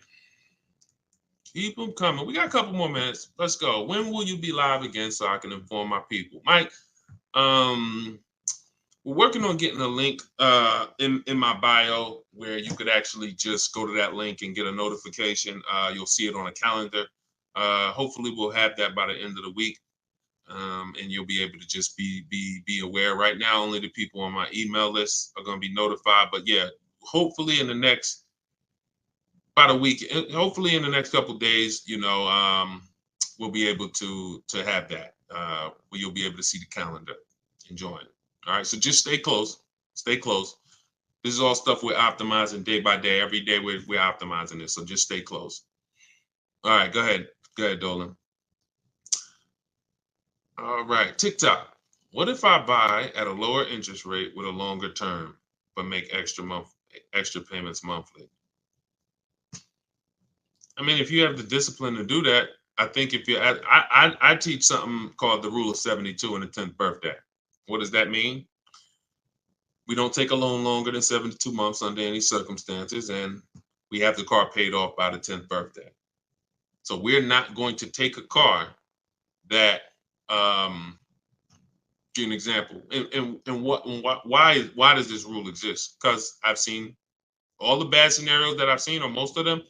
Speaker 1: Keep them coming. We got a couple more minutes. Let's go. When will you be live again so I can inform my people? Mike, we're working on getting a link in my bio where you could actually just go to that link and get a notification. You'll see it on a calendar. Hopefully we'll have that by the end of the week. And you'll be able to just be aware. Right now, only the people on my email list are going to be notified. But yeah, hopefully in the next about a week, hopefully in the next couple of days, we'll be able to have that where you'll be able to see the calendar and join. All right, so just stay close. Stay close. This is all stuff we're optimizing day by day. Every day we're optimizing this, so just stay close. All right, go ahead. Go ahead, Dolan. All right, TikTok. What if I buy at a lower interest rate with a longer term, but make extra payments monthly? I mean, if you have the discipline to do that, I think if you're I teach something called the rule of 72 in the 10th birthday. What does that mean? We don't take a loan longer than 72 months under any circumstances, and we have the car paid off by the 10th birthday. So we're not going to take a car that, give you an example, and why does this rule exist? Because I've seen all the bad scenarios that I've seen, or most of them,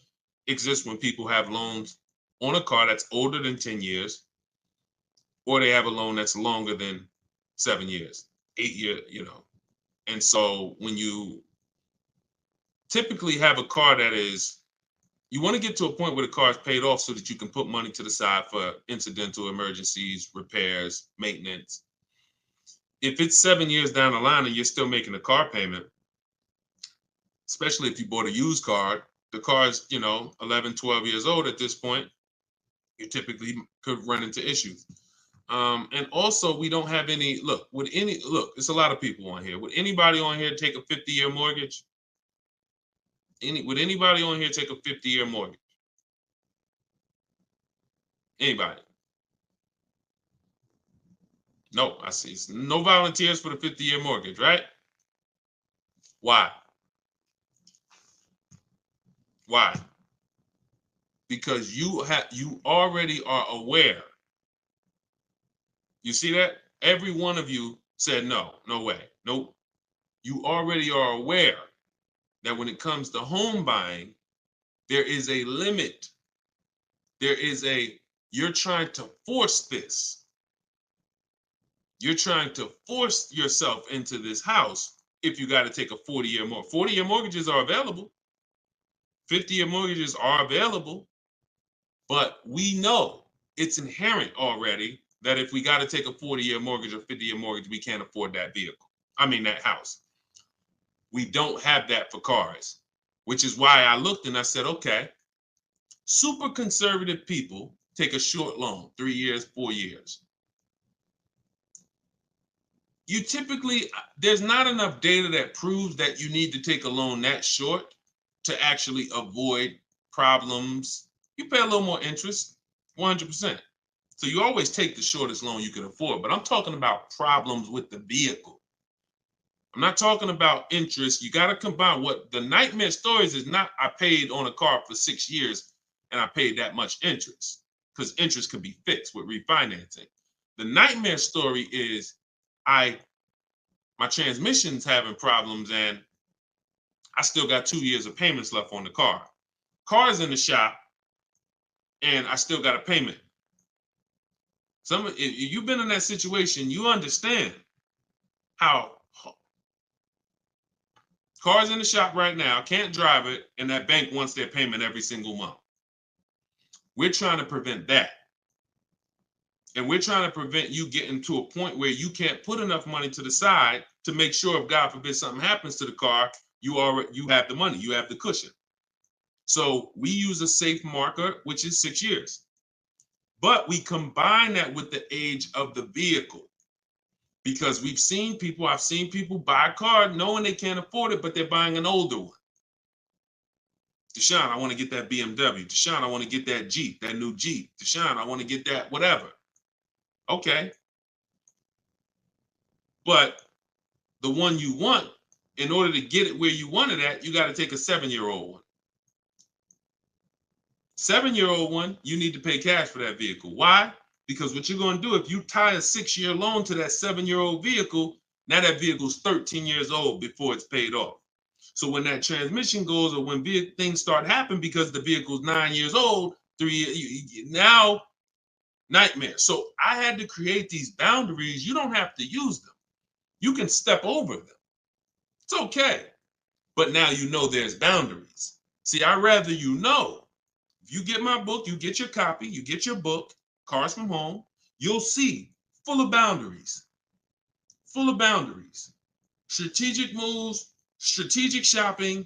Speaker 1: exist when people have loans on a car that's older than 10 years, or they have a loan that's longer than 7 years, 8 years, And so when you typically have a car that you want to get to a point where the car is paid off so that you can put money to the side for incidental emergencies, repairs, maintenance. If it's 7 years down the line and you're still making a car payment, especially if you bought a used car, the car is, 11, 12 years old at this point, you typically could run into issues. And also, we don't have any, it's a lot of people on here. Would anybody on here take a 50-year mortgage? Would anybody on here take a 50-year mortgage? Anybody? No, I see. No volunteers for the 50-year mortgage, right? Why? Why? Because you already are aware. You see that? Every one of you said no way, nope. You already are aware that when it comes to home buying, there is a limit. You're trying to force this. You're trying to force yourself into this house if you got to take a 40-year mortgage. 40-year mortgages are available. 50-year mortgages are available, but we know it's inherent already that if we got to take a 40-year mortgage or 50-year mortgage, we can't afford that that house. We don't have that for cars, which is why I looked and I said, okay, super conservative people take a short loan, 3 years, 4 years. You typically, there's not enough data that proves that you need to take a loan that short to actually avoid problems. You pay a little more interest, 100%. So you always take the shortest loan you can afford, but I'm talking about problems with the vehicle. I'm not talking about interest. You got to combine what the nightmare stories is not. I paid on a car for 6 years and I paid that much interest, because interest can be fixed with refinancing. The nightmare story is my transmission's having problems and I still got 2 years of payments left on the car. Car's in the shop and I still got a payment. If you've been in that situation, you understand how car's in the shop right now, can't drive it, and that bank wants their payment every single month. We're trying to prevent that. And we're trying to prevent you getting to a point where you can't put enough money to the side to make sure if God forbid something happens to the car, you have the money, you have the cushion. So we use a safe marker, which is 6 years. But we combine that with the age of the vehicle, because I've seen people buy a car knowing they can't afford it, but they're buying an older one. Deshone, I want to get that BMW. Deshone, I want to get that Jeep, that new Jeep. Deshone, I want to get that whatever. Okay. But the one you want, in order to get it where you want it at, you got to take a 7-year-old one. 7-year-old one, you need to pay cash for that vehicle. Why? Because what you're going to do, if you tie a 6-year loan to that 7-year-old vehicle, now that vehicle's 13 years old before it's paid off. So when that transmission goes, or when things start happening because the vehicle's 9 years old, 3 years, now nightmare. So I had to create these boundaries. You don't have to use them. You can step over them. It's okay. But now you know there's boundaries. See, I'd rather you know. If you get my book, you get your copy, you get your book, Cars from Home, you'll see full of boundaries. Full of boundaries. Strategic moves, strategic shopping,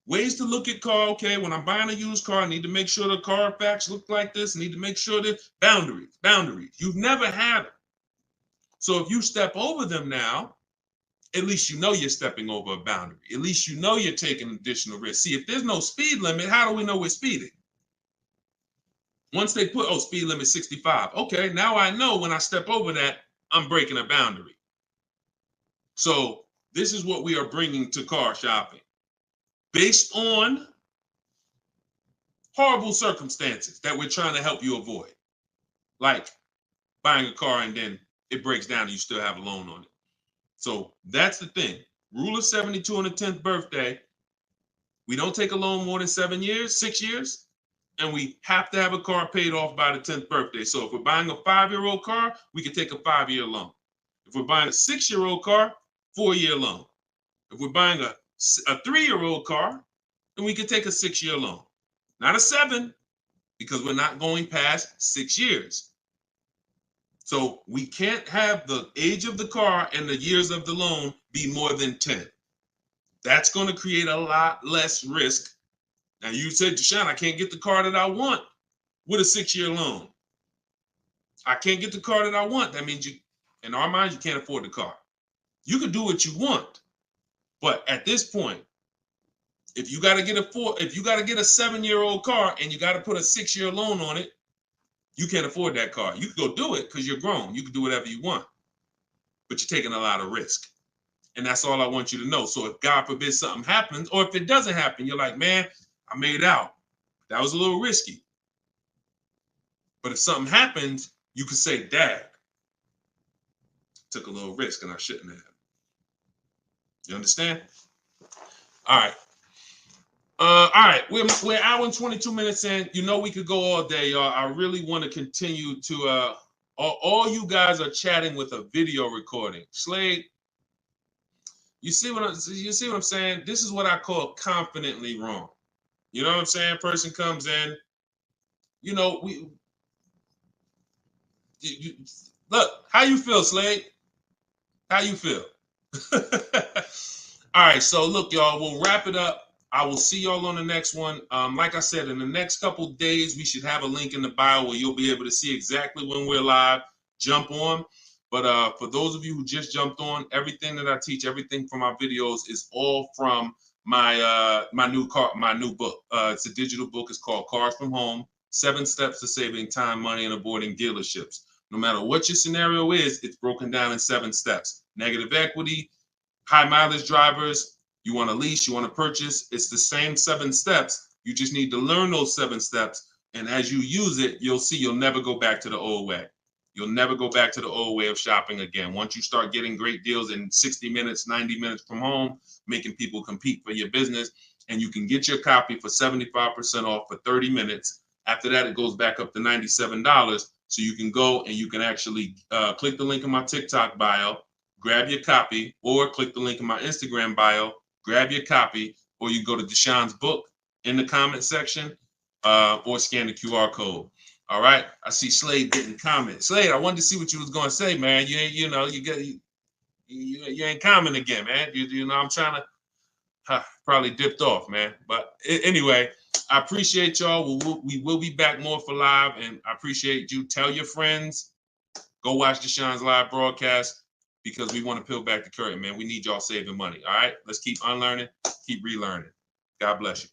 Speaker 1: ways to look at car. Okay, when I'm buying a used car, I need to make sure the Carfax look like this. I need to make sure that boundaries. You've never had them. So if you step over them now, at least you know you're stepping over a boundary. At least you know you're taking additional risk. See, if there's no speed limit, how do we know we're speeding? Once they put, speed limit 65. Okay, now I know when I step over that, I'm breaking a boundary. So this is what we are bringing to car shopping. Based on horrible circumstances that we're trying to help you avoid. Like buying a car and then it breaks down and you still have a loan on it. So that's the thing. Rule of 72 on the 10th birthday. We don't take a loan more than 6 years, and we have to have a car paid off by the 10th birthday. So if we're buying a 5-year-old car, we can take a 5-year loan. If we're buying a 6-year-old car, 4-year loan. If we're buying a 3-year-old car, then we can take a 6-year loan. Not a 7, because we're not going past 6 years. So we can't have the age of the car and the years of the loan be more than 10. That's going to create a lot less risk. Now you said, Deshone, I can't get the car that I want with a 6-year loan. I can't get the car that I want. That means in our minds, you can't afford the car. You can do what you want. But at this point, if you got to get a 7-year-old car and you got to put a 6-year loan on it, you can't afford that car. You can go do it because you're grown. You can do whatever you want. But you're taking a lot of risk. And that's all I want you to know. So if God forbid something happens, or if it doesn't happen, you're like, man, I made it out. That was a little risky. But if something happens, you can say, Dad, took a little risk and I shouldn't have. You understand? All right. All right, we're an hour and 22 minutes in. You know we could go all day, y'all. I really want to continue to all you guys are chatting with a video recording. Slade, you see what I'm saying? This is what I call confidently wrong. You know what I'm saying? Person comes in, you know, look, how you feel, Slade? How you feel? All right, so look, y'all, we'll wrap it up. I will see y'all on the next one. Like I said, in the next couple days, we should have a link in the bio where you'll be able to see exactly when we're live. Jump on. But for those of you who just jumped on, everything that I teach, everything from my videos is all from my new book. It's a digital book. It's called Cars from Home: 7 Steps to Saving Time, Money, and Avoiding Dealerships. No matter what your scenario is, it's broken down in 7 steps. Negative equity, high mileage drivers, you want to lease, you want to purchase, it's the same 7 steps. You just need to learn those 7 steps. And as you use it, you'll see you'll never go back to the old way. You'll never go back to the old way of shopping again. Once you start getting great deals in 60 minutes, 90 minutes from home, making people compete for your business, and you can get your copy for 75% off for 30 minutes. After that, it goes back up to $97. So you can go and you can actually click the link in my TikTok bio, grab your copy, or click the link in my Instagram bio, grab your copy, or you go to Deshone's book in the comment section, or scan the QR code. All right. I see Slade didn't comment. Slade, I wanted to see what you was going to say, man. You ain't, you ain't comment again, man. You know, I'm trying to probably dipped off, man. But anyway, I appreciate y'all. We will be back more for live, and I appreciate you. Tell your friends, go watch Deshone's live broadcast, because we want to peel back the curtain, man. We need y'all saving money. All right. Let's keep unlearning, keep relearning. God bless you.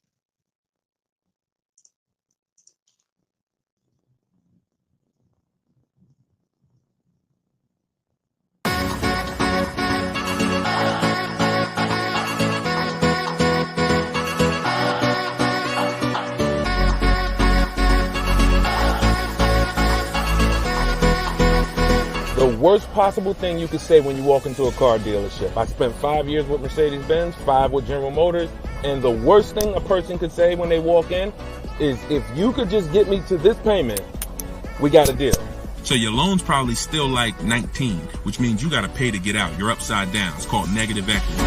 Speaker 2: The worst possible thing you could say when you walk into a car dealership. I spent 5 years with Mercedes-Benz, 5 with General Motors, and the worst thing a person could say when they walk in is, if you could just get me to this payment, we got a deal.
Speaker 3: So your loan's probably still like 19, which means you got to pay to get out. You're upside down. It's called negative equity.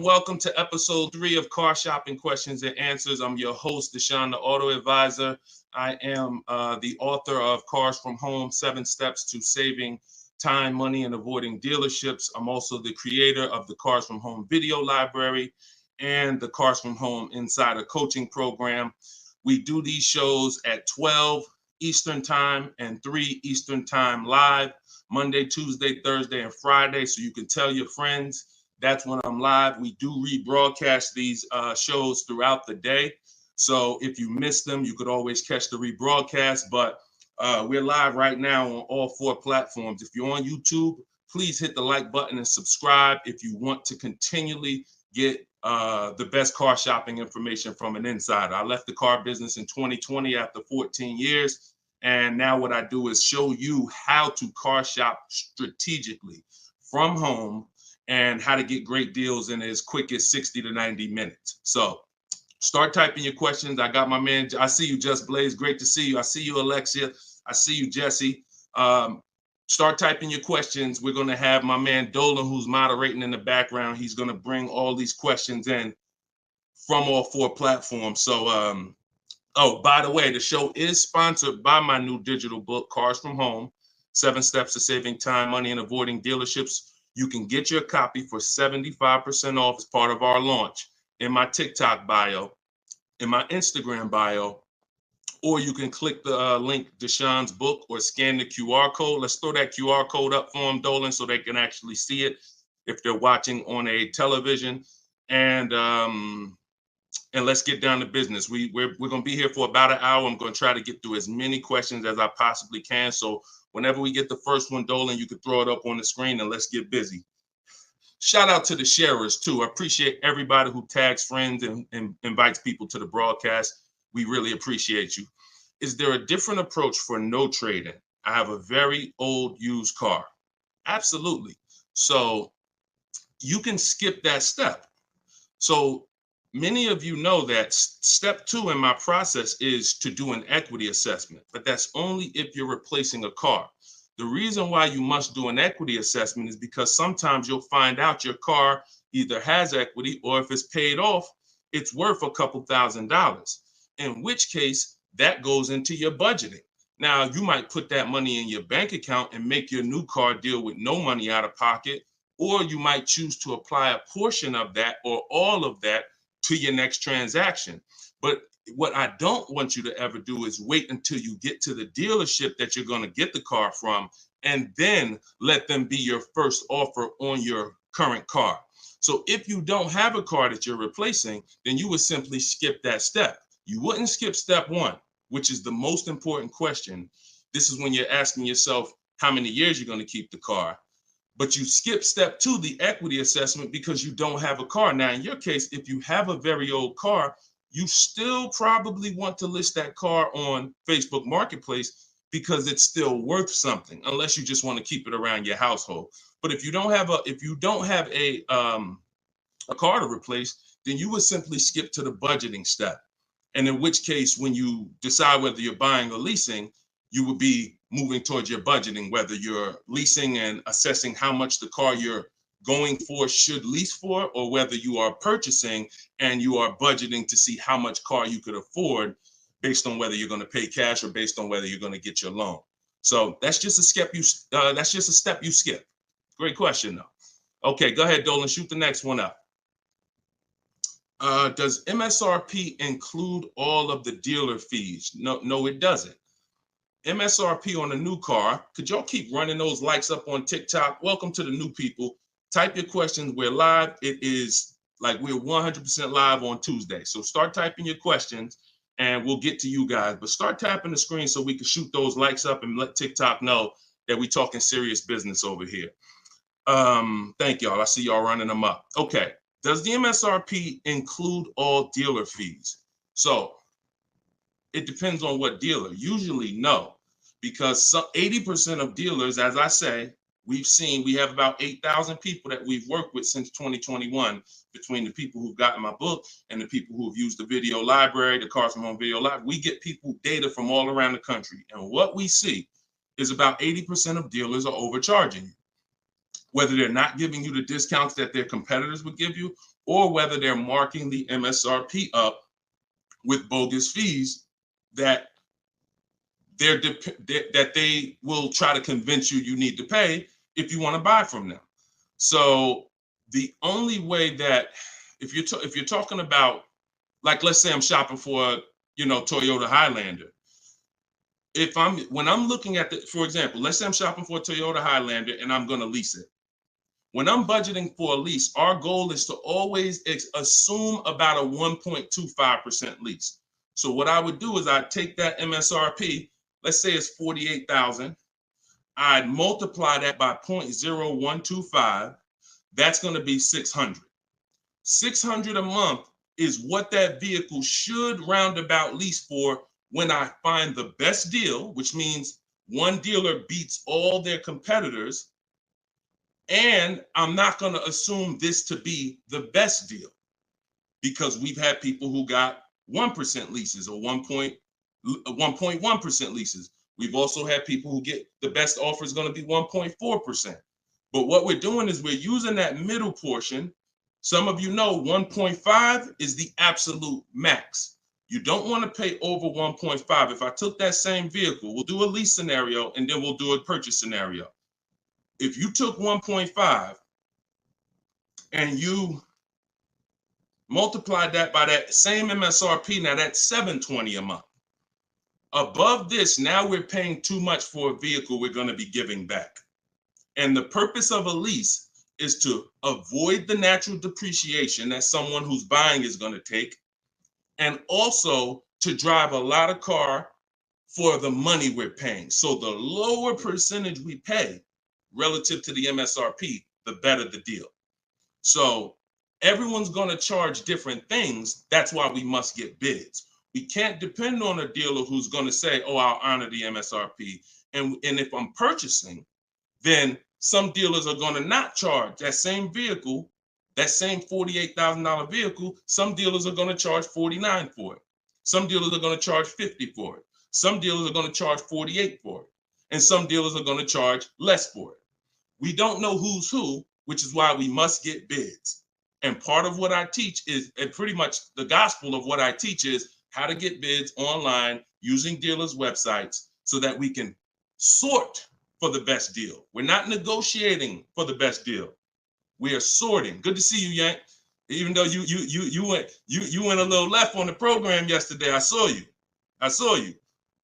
Speaker 1: Welcome to episode 3 of Car Shopping Questions and Answers. I'm your host, Deshone the Auto Advisor. I am the author of Cars from Home, 7 Steps to Saving Time, Money, and Avoiding Dealerships. I'm also the creator of the Cars from Home video library and the Cars from Home Insider Coaching Program. We do these shows at 12 Eastern Time and 3 Eastern Time live, Monday, Tuesday, Thursday, and Friday, so you can tell your friends. That's when I'm live. We do rebroadcast these shows throughout the day. So if you miss them, you could always catch the rebroadcast. But we're live right now on all 4 platforms. If you're on YouTube, please hit the like button and subscribe if you want to continually get the best car shopping information from an insider. I left the car business in 2020 after 14 years. And now what I do is show you how to car shop strategically from home, and how to get great deals in as quick as 60 to 90 minutes. So start typing your questions. I got my man, I see you, Just Blaze. Great to see you. I see you, Alexia. I see you, Jesse. Start typing your questions. We're going to have my man Dolan, who's moderating in the background. He's going to bring all these questions in from all 4 platforms. So, oh, by the way, the show is sponsored by my new digital book, Cars from Home, 7 Steps to Saving Time, Money, and Avoiding Dealerships. You can get your copy for 75% off as part of our launch in my TikTok bio, in my Instagram bio, or you can click the link, Deshone's book, or scan the QR code. Let's throw that QR code up for them, Dolan, so they can actually see it if they're watching on a television. And let's get down to business. We're going to be here for about an hour. I'm going to try to get through as many questions as I possibly can. So whenever we get the first one, Dolan, you can throw it up on the screen and let's get busy. Shout out to the sharers too. I appreciate everybody who tags friends and invites people to the broadcast. We really appreciate you. Is there a different approach for no trading? I have a very old used car. Absolutely. So you can skip that step. So many of you know that step 2 in my process is to do an equity assessment, but that's only if you're replacing a car. The reason why you must do an equity assessment is because sometimes you'll find out your car either has equity, or if it's paid off, it's worth a couple $1,000s, in which case that goes into your budgeting. Now, you might put that money in your bank account and make your new car deal with no money out of pocket, or you might choose to apply a portion of that or all of that to your next transaction. But what I don't want you to ever do is wait until you get to the dealership that you're going to get the car from and then let them be your first offer on your current car. So if you don't have a car that you're replacing, then you would simply skip that step. You wouldn't skip step one, which is the most important question. This is when you're asking yourself how many years you're going to keep the car. But you skip step two, the equity assessment, because you don't have a car. Now, in your case, if you have a very old car, you still probably want to list that car on Facebook Marketplace because it's still worth something, unless you just want to keep it around your household. But if you don't have a car to replace, then you would simply skip to the budgeting step. And in which case, when you decide whether you're buying or leasing, you would be moving towards your budgeting, whether you're leasing and assessing how much the car you're going for should lease for, or whether you are purchasing and you are budgeting to see how much car you could afford based on whether you're going to pay cash or based on whether you're going to get your loan. So that's just a step you skip. Great question though. Okay, go ahead, Dolan, shoot the next one up. Does MSRP include all of the dealer fees? No, it doesn't. MSRP on a new car. Could y'all keep running those likes up on TikTok? Welcome to the new people. Type your questions. We're live. It is like we're 100% live on Tuesday. So start typing your questions and we'll get to you guys. But start tapping the screen so we can shoot those likes up and let TikTok know that we're talking serious business over here. Thank y'all. I see y'all running them up. Okay. Does the MSRP include all dealer fees? So it depends on what dealer. Usually no, because 80% of dealers, as I say, we have about 8,000 people that we've worked with since 2021, between the people who've gotten my book and the people who've used the video library, the Cars from Home video library. We get people data from all around the country. And what we see is about 80% of dealers are overcharging you, whether they're not giving you the discounts that their competitors would give you, or whether they're marking the MSRP up with bogus fees that they will try to convince you need to pay if you want to buy from them. So the only way that, if you're talking about, like, let's say I'm shopping for Toyota Highlander. When I'm looking at for example, let's say I'm shopping for a Toyota Highlander and I'm going to lease it. When I'm budgeting for a lease, our goal is to always assume about a 1.25% lease. So what I would do is I'd take that MSRP, let's say it's $48,000. I'd multiply that by 0.0125. That's going to be $600. $600 a month is what that vehicle should roundabout lease for when I find the best deal, which means one dealer beats all their competitors. And I'm not going to assume this to be the best deal, because we've had people who got 1% leases or 1.1% leases. We've also had people who get the best offer is going to be 1.4%. But what we're doing is we're using that middle portion. Some of you know 1.5 is the absolute max. You don't want to pay over 1.5. If I took that same vehicle, we'll do a lease scenario and then we'll do a purchase scenario. If you took 1.5 and you multiplied that by that same MSRP, now that's $720 a month. Above this, now we're paying too much for a vehicle we're going to be giving back. And the purpose of a lease is to avoid the natural depreciation that someone who's buying is going to take, and also to drive a lot of car for the money we're paying. So the lower percentage we pay relative to the MSRP, the better the deal. So everyone's going to charge different things. That's why we must get bids. We can't depend on a dealer who's going to say, oh, I'll honor the MSRP. And if I'm purchasing, then some dealers are going to not charge that same vehicle, that same $48,000 vehicle. Some dealers are going to charge $49,000 for it. Some dealers are going to charge $50,000 for it. Some dealers are going to charge $48,000 for it. And some dealers are going to charge less for it. We don't know who's who, which is why we must get bids. And part of what I teach is, and pretty much the gospel of what I teach is how to get bids online using dealers' websites so that we can sort for the best deal. We're not negotiating for the best deal. We are sorting. Good to see you, Yank. Even though you went a little left on the program yesterday, I saw you,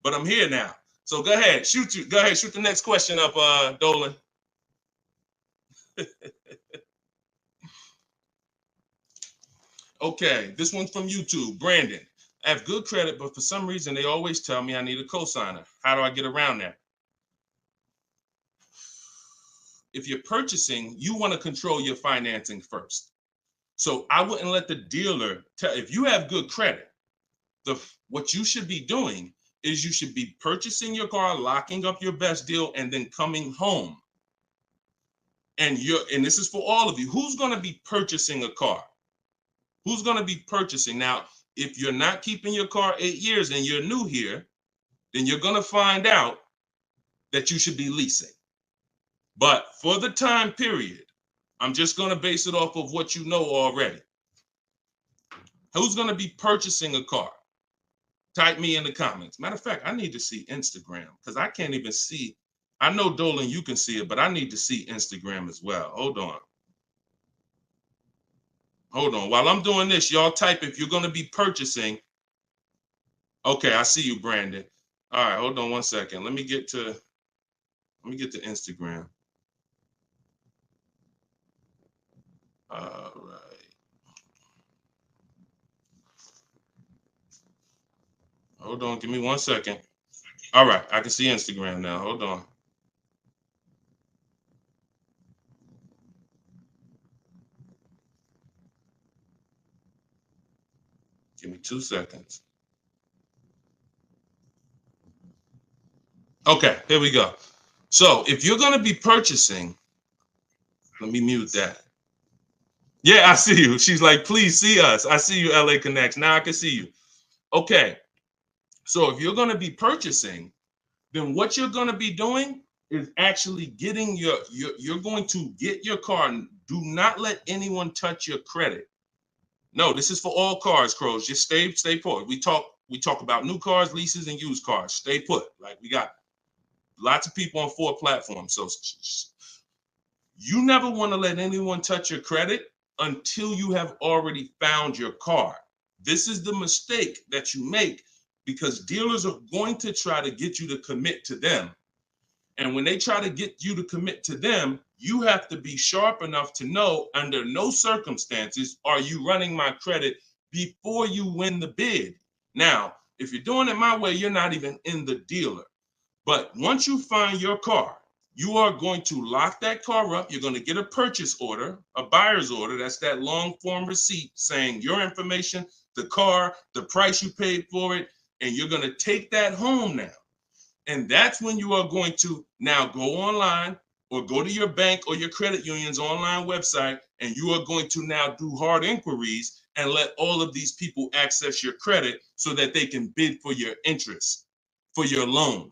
Speaker 1: but I'm here now. So go ahead, shoot the next question up, Dolan. Okay, this one's from YouTube. Brandon, I have good credit, but for some reason they always tell me I need a cosigner. How do I get around that? If you're purchasing, you want to control your financing first. So I wouldn't let the dealer tell. If you have good credit, what you should be doing is you should be purchasing your car, locking up your best deal, and then coming home. And this is for all of you. Who's going to be purchasing a car? Who's going to be purchasing? Now, if you're not keeping your car 8 years and you're new here, then you're going to find out that you should be leasing. But for the time period, I'm just going to base it off of what you know already. Who's going to be purchasing a car? Type me in the comments. Matter of fact, I need to see Instagram because I can't even see. I know, Dolan, you can see it, but I need to see Instagram as well. Hold on. While I'm doing this, y'all type if you're going to be purchasing. Okay, I see you, Brandon. All right, hold on one second. Let me get to Instagram. All right. Hold on, give me 1 second. All right, I can see Instagram now. Hold on. Give me 2 seconds. Okay, here we go. So if you're going to be purchasing, let me mute that. Yeah, I see you. She's like, please see us. I see you, LA Connects. Now I can see you. Okay. So if you're going to be purchasing, then what you're going to be doing is actually getting you're going to get your car. Do not let anyone touch your credit. No, this is for all cars, Crows. Just stay put. We talk about new cars, leases, and used cars. Stay put. Like, we got lots of people on 4 platforms. So you never want to let anyone touch your credit until you have already found your car. This is the mistake that you make because dealers are going to try to get you to commit to them. And when they try to get you to commit to them, you have to be sharp enough to know under no circumstances are you running my credit before you win the bid. Now, if you're doing it my way, you're not even in the dealer. But once you find your car, you are going to lock that car up. You're going to get a purchase order, a buyer's order. That's that long form receipt saying your information, the car, the price you paid for it, and you're going to take that home now. And that's when you are going to now go online or go to your bank or your credit union's online website, and you are going to now do hard inquiries and let all of these people access your credit so that they can bid for your interest, for your loan.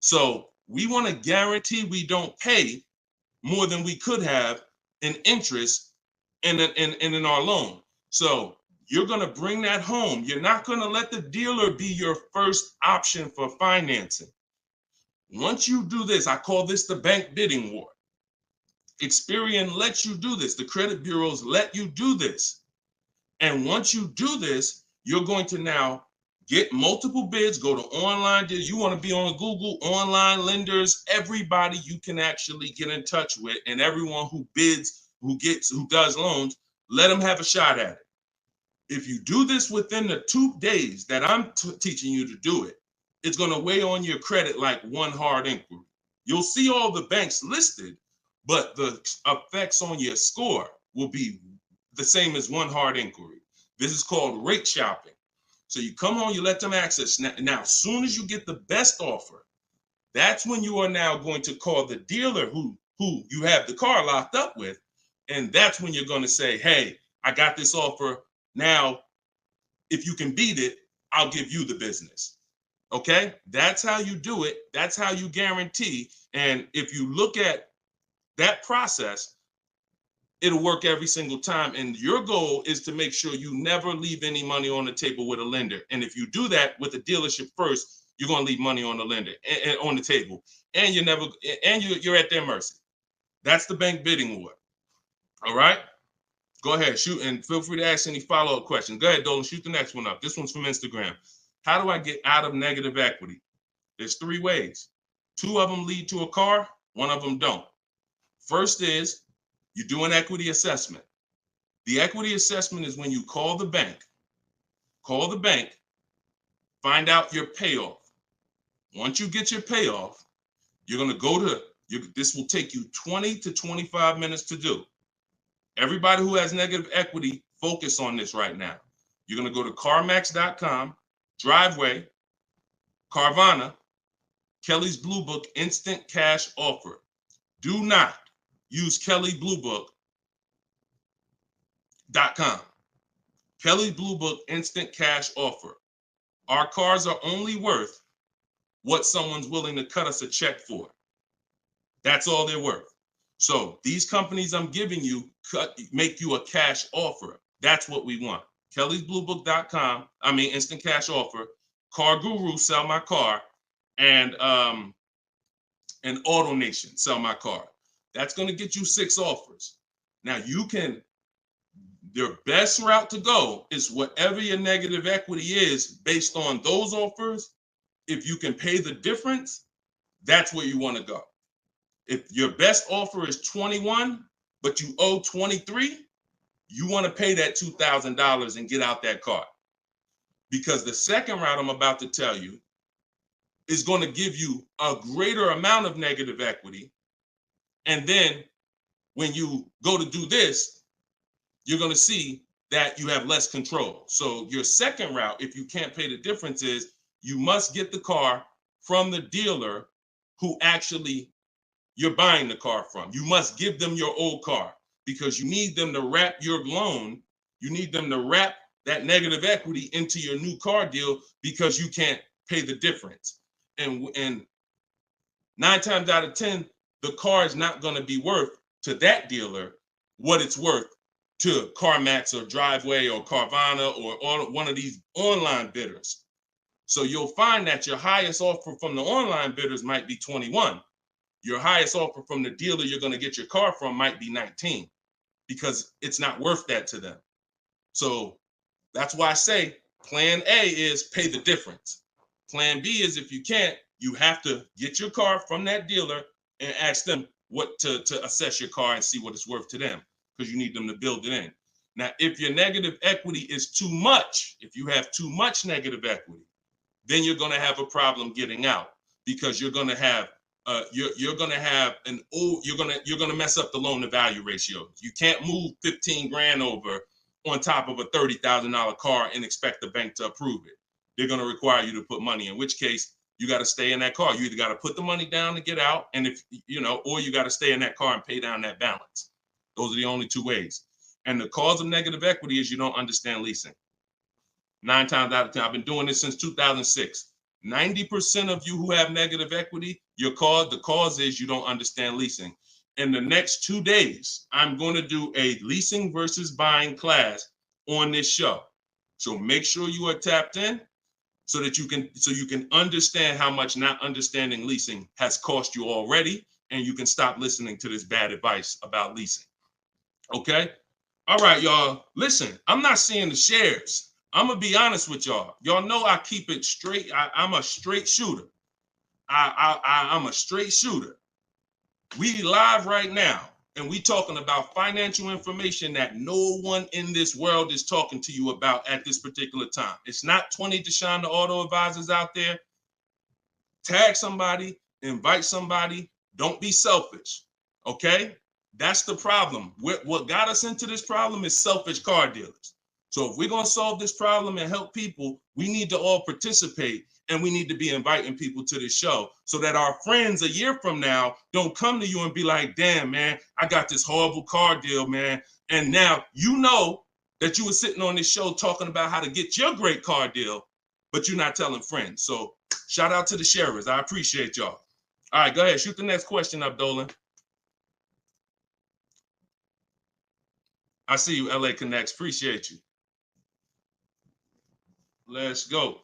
Speaker 1: So we want to guarantee we don't pay more than we could have in interest in our loan. So you're going to bring that home. You're not going to let the dealer be your first option for financing. Once you do this, I call this the bank bidding war. Experian lets you do this. The credit bureaus let you do this. And once you do this, you're going to now get multiple bids, go to online. You want to be on Google, online lenders, everybody you can actually get in touch with, and everyone who bids, who does loans, let them have a shot at it. If you do this within the 2 days that I'm teaching you to do it, it's going to weigh on your credit like one hard inquiry. You'll see all the banks listed, but the effects on your score will be the same as one hard inquiry. This is called rate shopping. So you come on, you let them access. Now, as soon as you get the best offer, that's when you are now going to call the dealer who you have the car locked up with. And that's when you're going to say, hey, I got this offer. Now, if you can beat it, I'll give you the business. Okay, that's how you do it. That's how you guarantee. And if you look at that process, it'll work every single time. And your goal is to make sure you never leave any money on the table with a lender. And if you do that with the dealership first, you're going to leave money on the lender and on the table, and you're at their mercy. That's the bank bidding war. All right. Go ahead, shoot, and feel free to ask any follow-up questions. Go ahead, Dolan, shoot the next one up. This one's from Instagram. How do I get out of negative equity? There's 3 ways. 2 of them lead to a car, 1 of them don't. First is you do an equity assessment. The equity assessment is when you call the bank, find out your payoff. Once you get your payoff, you're going to go to, this will take you 20 to 25 minutes to do. Everybody who has negative equity, focus on this right now. You're going to go to CarMax.com, Driveway, Carvana, Kelly's Blue Book Instant Cash Offer. Do not use KellyBlueBook.com. Kelly's Blue Book Instant Cash Offer. Our cars are only worth what someone's willing to cut us a check for. That's all they're worth. So these companies I'm giving you make you a cash offer. That's what we want. Kelly'sBlueBook.com. Instant cash offer. Car Guru, sell my car, and Auto Nation, sell my car. That's going to get you 6 offers. Now your best route to go is whatever your negative equity is based on those offers. If you can pay the difference, that's where you want to go. If your best offer is 21, but you owe 23, you want to pay that $2,000 and get out that car. Because the second route I'm about to tell you is going to give you a greater amount of negative equity. And then when you go to do this, you're going to see that you have less control. So your second route, if you can't pay the difference, is you must get the car from the dealer who actually you're buying the car from. You must give them your old car because you need them to wrap your loan. You need them to wrap that negative equity into your new car deal because you can't pay the difference. And 9 times out of 10, the car is not going to be worth to that dealer what it's worth to CarMax or Driveway or Carvana or one of these online bidders. So you'll find that your highest offer from the online bidders might be 21. Your highest offer from the dealer you're going to get your car from might be 19 because it's not worth that to them. So that's why I say plan A is pay the difference. Plan B is if you can't, you have to get your car from that dealer and ask them what to assess your car and see what it's worth to them because you need them to build it in. Now, if your negative equity is too much, if you have too much negative equity, then you're going to have a problem getting out because you're going to have you're going to mess up the loan to value ratio. You can't move 15 grand over on top of a $30,000 car and expect the bank to approve it. They're going to require you to put money, in which case you got to stay in that car. You either got to put the money down to get out, and or you got to stay in that car and pay down that balance. Those are the only 2 ways. And the cause of negative equity is you don't understand leasing. 9 times out of 10, I've been doing this since 2006. 90% of you who have negative equity, the cause is you don't understand leasing. In the next 2 days, I'm going to do a leasing versus buying class on this show. So make sure you are tapped in so that you can understand how much not understanding leasing has cost you already, and you can stop listening to this bad advice about leasing. Okay? All right, y'all. Listen, I'm not seeing the shares. I'm going to be honest with y'all. Y'all know I keep it straight. I'm a straight shooter. I'm a straight shooter. We live right now, and we talking about financial information that no one in this world is talking to you about at this particular time. It's not 20 Deshone the Auto Advisors out there. Tag somebody, invite somebody. Don't be selfish, okay? That's the problem. What got us into this problem is selfish car dealers. So if we're going to solve this problem and help people, we need to all participate, and we need to be inviting people to this show so that our friends a year from now don't come to you and be like, damn, man, I got this horrible car deal, man. And now you know that you were sitting on this show talking about how to get your great car deal, but you're not telling friends. So shout out to the sharers. I appreciate y'all. All right, go ahead. Shoot the next question up, Dolan. I see you, LA Connects. Appreciate you. Let's go.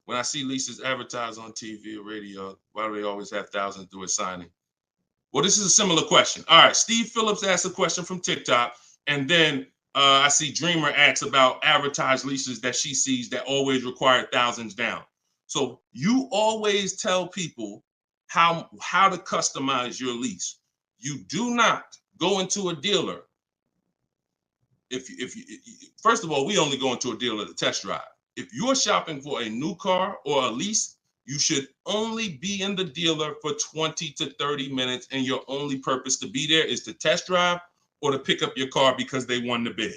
Speaker 1: When I see leases advertised on TV or radio, why do they always have thousands do a signing? Well, this is a similar question. All right, Steve Phillips asked a question from TikTok, and then I see Dreamer asks about advertised leases that she sees that always require thousands down. So you always tell people how to customize your lease. You do not go into a dealer. If you first of all, we only go into a dealer to test drive. If you're shopping for a new car or a lease, you should only be in the dealer for 20 to 30 minutes, and your only purpose to be there is to test drive or to pick up your car because they won the bid.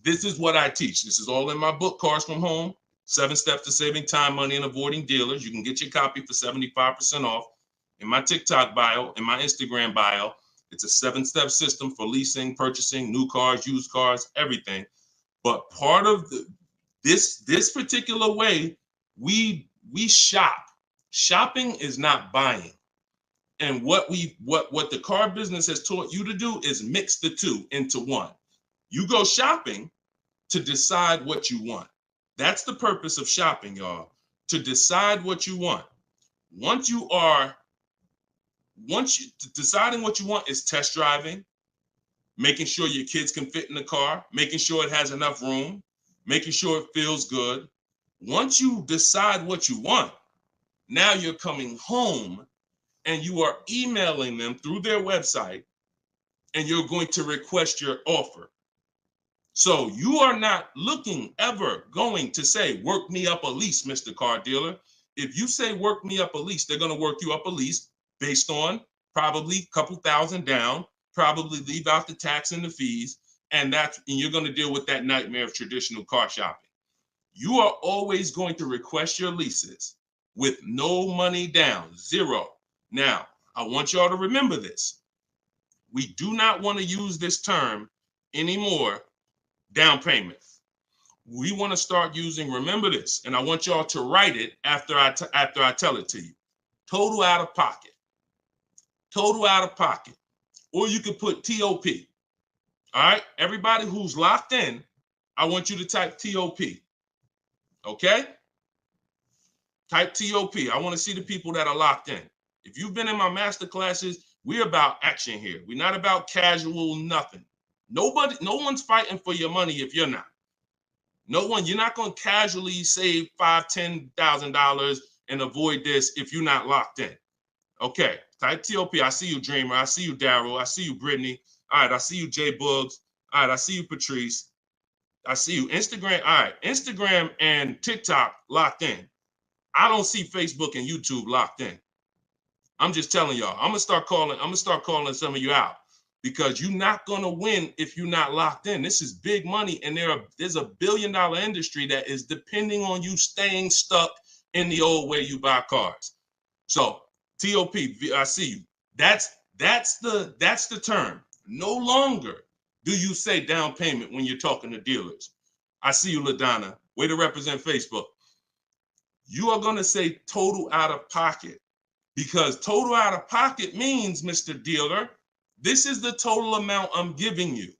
Speaker 1: This is what I teach. This is all in my book, Cars from Home, 7 Steps to Saving Time, Money, and Avoiding Dealers. You can get your copy for 75% off. In my TikTok bio, in my Instagram bio, it's a 7-step system for leasing, purchasing, new cars, used cars, everything. But part of this particular way, we shop. Shopping is not buying. And what the car business has taught you to do is mix the two into one. You go shopping to decide what you want. That's the purpose of shopping, y'all, to decide what you want. Deciding what you want is test driving, making sure your kids can fit in the car, making sure it has enough room, making sure it feels good. Once you decide what you want, now you're coming home and you are emailing them through their website, and you're going to request your offer. So you are not ever going to say, work me up a lease, Mr. Car Dealer. If you say work me up a lease, they're going to work you up a lease based on probably a couple thousand down, probably leave out the tax and the fees, and you're going to deal with that nightmare of traditional car shopping. You are always going to request your leases with no money down, zero. Now, I want y'all to remember this. We do not want to use this term anymore, down payment. We want to start using, remember this, and I want y'all to write it after I tell it to you. Total out of pocket. Total out of pocket. Or you could put TOP. All right? Everybody who's locked in, I want you to type TOP. Okay? Type TOP. I want to see the people that are locked in. If you've been in my master classes, we're about action here. We're not about casual nothing. No one's fighting for your money if you're not. No one, you're not going to casually save $5,000, $10,000 and avoid this if you're not locked in. Okay, type TOP. I see you, Dreamer. I see you, Daryl. I see you, Brittany. All right, I see you, Jay Boogs. All right, I see you, Patrice. I see you, Instagram. All right, Instagram and TikTok locked in. I don't see Facebook and YouTube locked in. I'm just telling y'all. I'm gonna start calling some of you out, because you're not gonna win if you're not locked in. This is big money, and there's $1 billion industry that is depending on you staying stuck in the old way you buy cars. So TOP, I see you. That's the term. No longer do you say down payment when you're talking to dealers. I see you, LaDonna. Way to represent Facebook. You are gonna say total out of pocket, because total out of pocket means, Mr. Dealer, this is the total amount I'm giving you.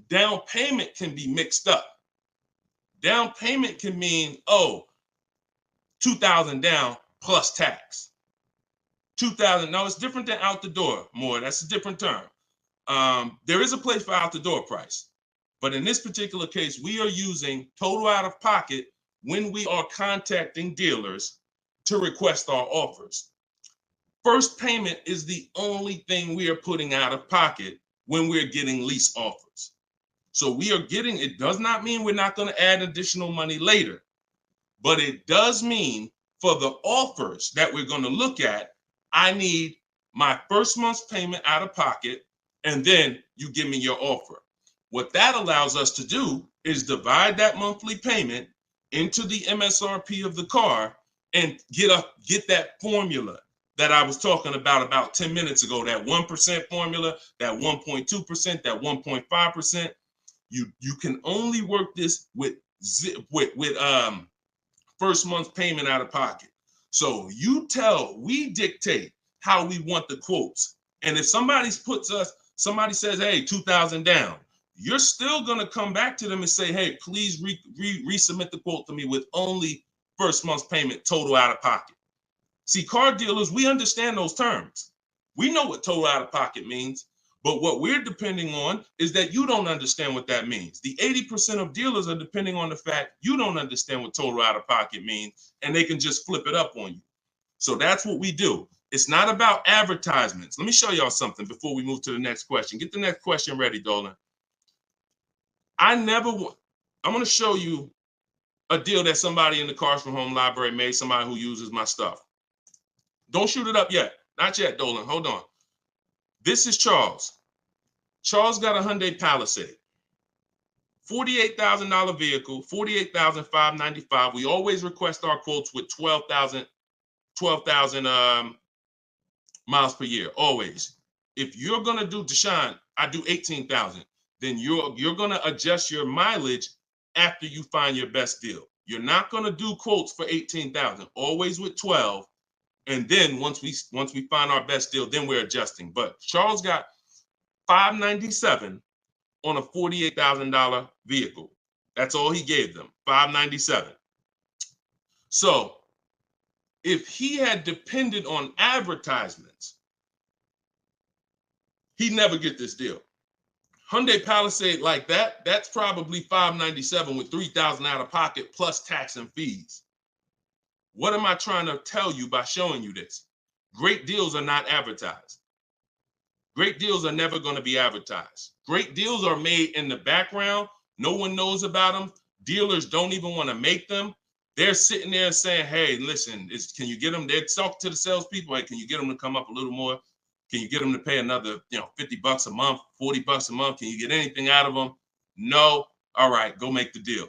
Speaker 1: Down payment can be mixed up. Down payment can mean, $2,000 down plus tax. $2,000. No, it's different than out the door. More, that's a different term. There is a place for out the door price, but in this particular case, we are using total out of pocket when we are contacting dealers to request our offers. First payment is the only thing we are putting out of pocket when we're getting lease offers. So it does not mean we're not going to add additional money later, but it does mean for the offers that we're going to look at, I need my first month's payment out of pocket, and then you give me your offer. What that allows us to do is divide that monthly payment into the MSRP of the car and get that formula that I was talking about 10 minutes ago, that 1% formula, that 1.2%, that 1.5%. You can only work this with first month's payment out of pocket. So we dictate how we want the quotes. And if somebody says, hey, 2,000 down, you're still going to come back to them and say, hey, please resubmit the quote to me with only first month's payment total out of pocket. See, car dealers, we understand those terms. We know what total out of pocket means, but what we're depending on is that you don't understand what that means. The 80% of dealers are depending on the fact you don't understand what total out of pocket means, and they can just flip it up on you. So that's what we do. It's not about advertisements. Let me show y'all something before we move to the next question. Get the next question ready, Dolan. I'm going to show you a deal that somebody in the Cars from Home library made, somebody who uses my stuff. Don't shoot it up yet. Not yet, Dolan. Hold on. This is Charles. Charles got a Hyundai Palisade. $48,000 vehicle, $48,595. We always request our quotes with 12,000 miles per year, always. If you're gonna do, Deshone, I do 18,000, then you're gonna adjust your mileage after you find your best deal. You're not gonna do quotes for 18,000, always with 12. And then once we find our best deal, then we're adjusting. But Charles got $597 on a $48,000 vehicle. That's all he gave them, $597. So if he had depended on advertisements, he'd never get this deal. Hyundai Palisade like that, that's probably $597 with $3,000 out of pocket plus tax and fees. What am I trying to tell you by showing you this? Great deals are not advertised. Great deals are never going to be advertised. Great deals are made in the background. No one knows about them. Dealers don't even want to make them. They're sitting there saying, hey, listen, can you get them? They're talking to the salespeople. Hey, can you get them to come up a little more? Can you get them to pay another, $50 a month, $40 a month? Can you get anything out of them? No. All right, go make the deal.